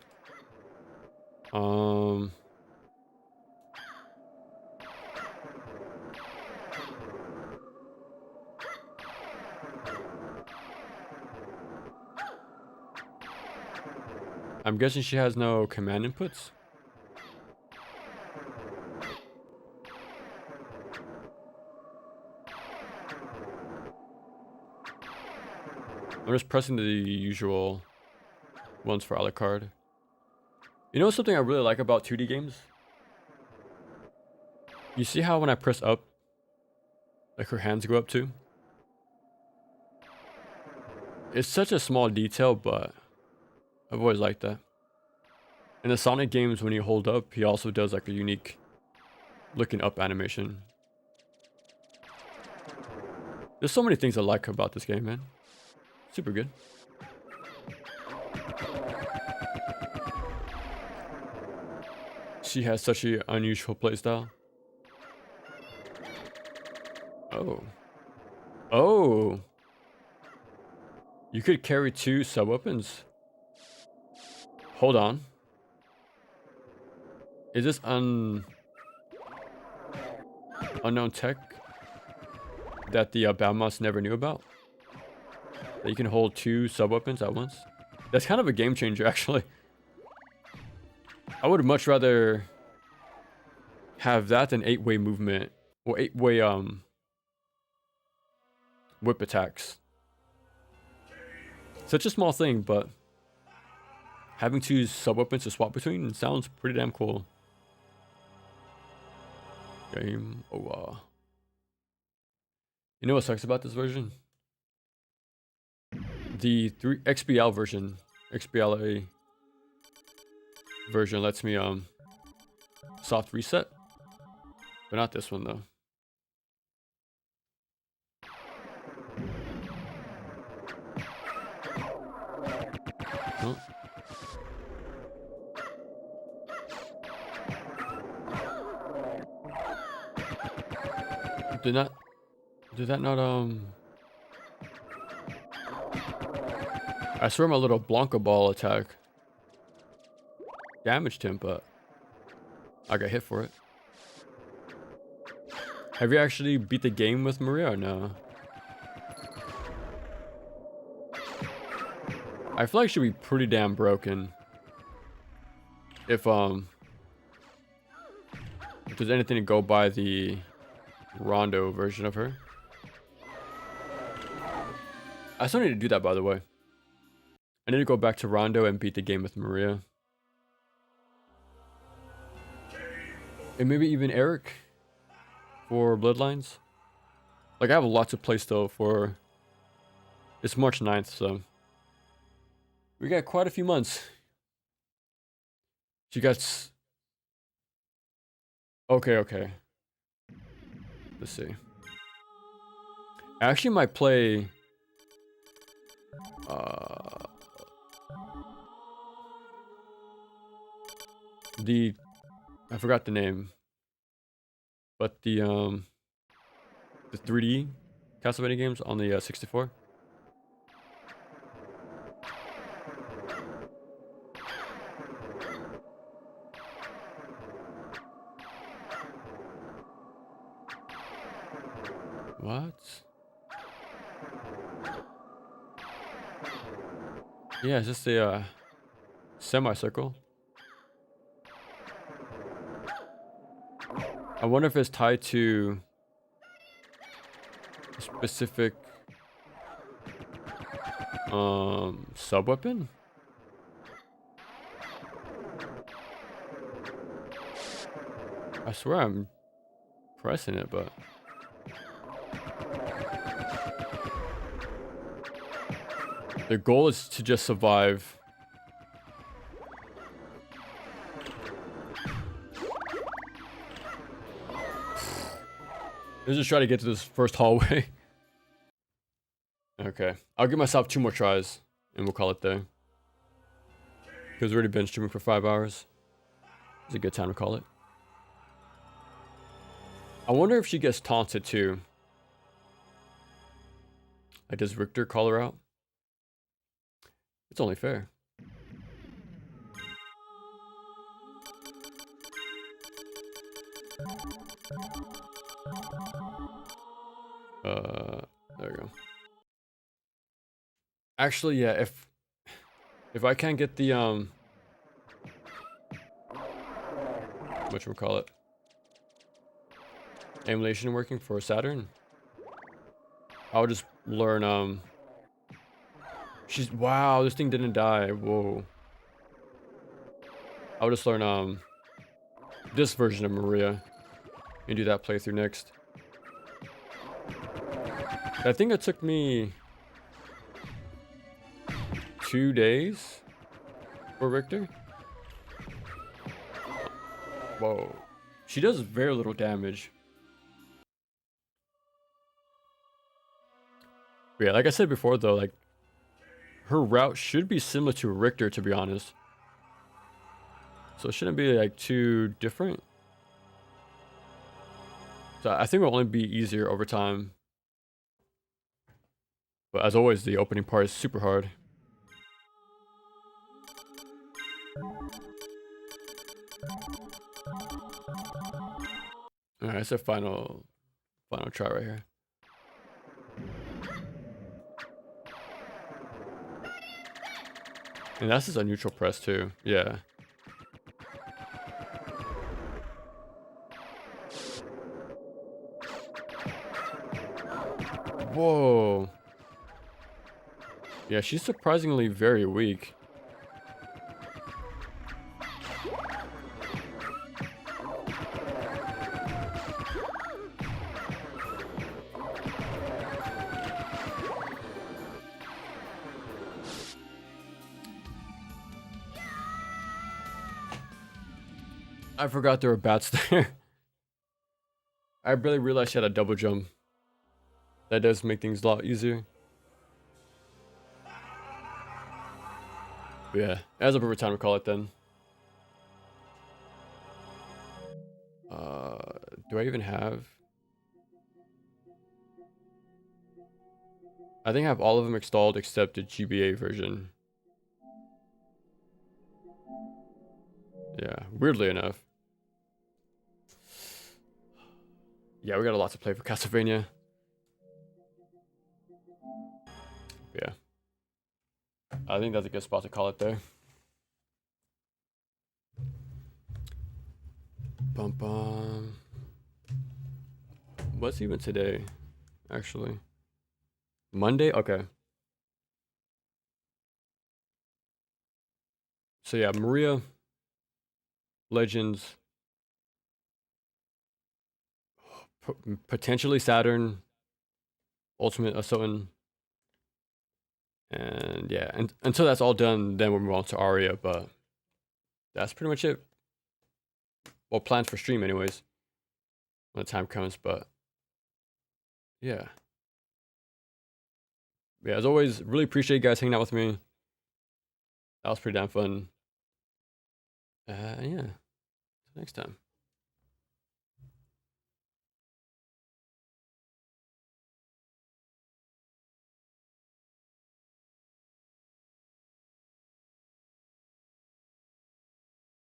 I'm guessing she has no command inputs. I'm just pressing the usual ones for Alucard. You know something I really like about 2D games? You see how when I press up, like her hands go up too? It's such a small detail, but I've always liked that. In the Sonic games, when you hold up, he also does like a unique looking up animation. There's so many things I like about this game, man. Super good. She has such an unusual playstyle. Oh. Oh. You could carry 2 sub-weapons. Hold on. Is this unknown tech that the Baumos never knew about? That you can hold 2 sub-weapons at once? That's kind of a game changer, actually. I would much rather have that than 8-way movement or 8-way whip attacks. Such a small thing, but having 2 sub-weapons to swap between sounds pretty damn cool. Game over. You know what sucks about this version? The XBL version, XBLA version lets me soft reset, but not this one though. Oh. Did that not I swear my little Blanca ball attack damaged him, but I got hit for it. Have you actually beat the game with Maria or no? I feel like she'd be pretty damn broken if there's anything to go by the Rondo version of her. I still need to do that, by the way. I need to go back to Rondo and beat the game with Maria. And maybe even Eric for Bloodlines. Like, I have a lot to play still for... It's March 9th, so... We got quite a few months. She got... Okay. Let's see. I actually might play... I forgot the name. But the 3D Castlevania games on the 64. What? Yeah, it's just a semicircle. I wonder if it's tied to a specific sub-weapon? I swear I'm pressing it, but the goal is to just survive. Let's just try to get to this first hallway. Okay. I'll give myself 2 more tries and we'll call it there. Because we've already been streaming for 5 hours. It's a good time to call it. I wonder if she gets taunted too. Like, does Richter call her out? It's only fair. There we go. Actually, yeah, if I can't get the whatchamacallit, emulation working for Saturn. I'll just learn, wow, this thing didn't die. Whoa. I'll just learn, this version of Maria and do that playthrough next. I think it took me 2 days for Richter. Whoa. She does very little damage. But yeah, like I said before though, like her route should be similar to Richter, to be honest. So it shouldn't be like too different. So I think it'll only be easier over time. But as always, the opening part is super hard. Alright, it's a final try right here. And that's just a neutral press too. Yeah. Whoa. Yeah, she's surprisingly very weak. I forgot there were bats there. I barely realized she had a double jump. That does make things a lot easier. But yeah, as a perfect time to call it then. Do I even have? I think I have all of them installed except the GBA version. Yeah, weirdly enough. Yeah, we got a lot to play for Castlevania. Yeah. I think that's a good spot to call it there. Bum bum. What's even today, actually? Monday? Okay. So yeah, Maria, Legends, potentially Saturn, Ultimate SotN. And yeah, and until that's all done, then we'll move on to Aria, but that's pretty much it. Well, plans for stream anyways, when the time comes, but yeah. Yeah, as always, really appreciate you guys hanging out with me. That was pretty damn fun. Yeah, next time.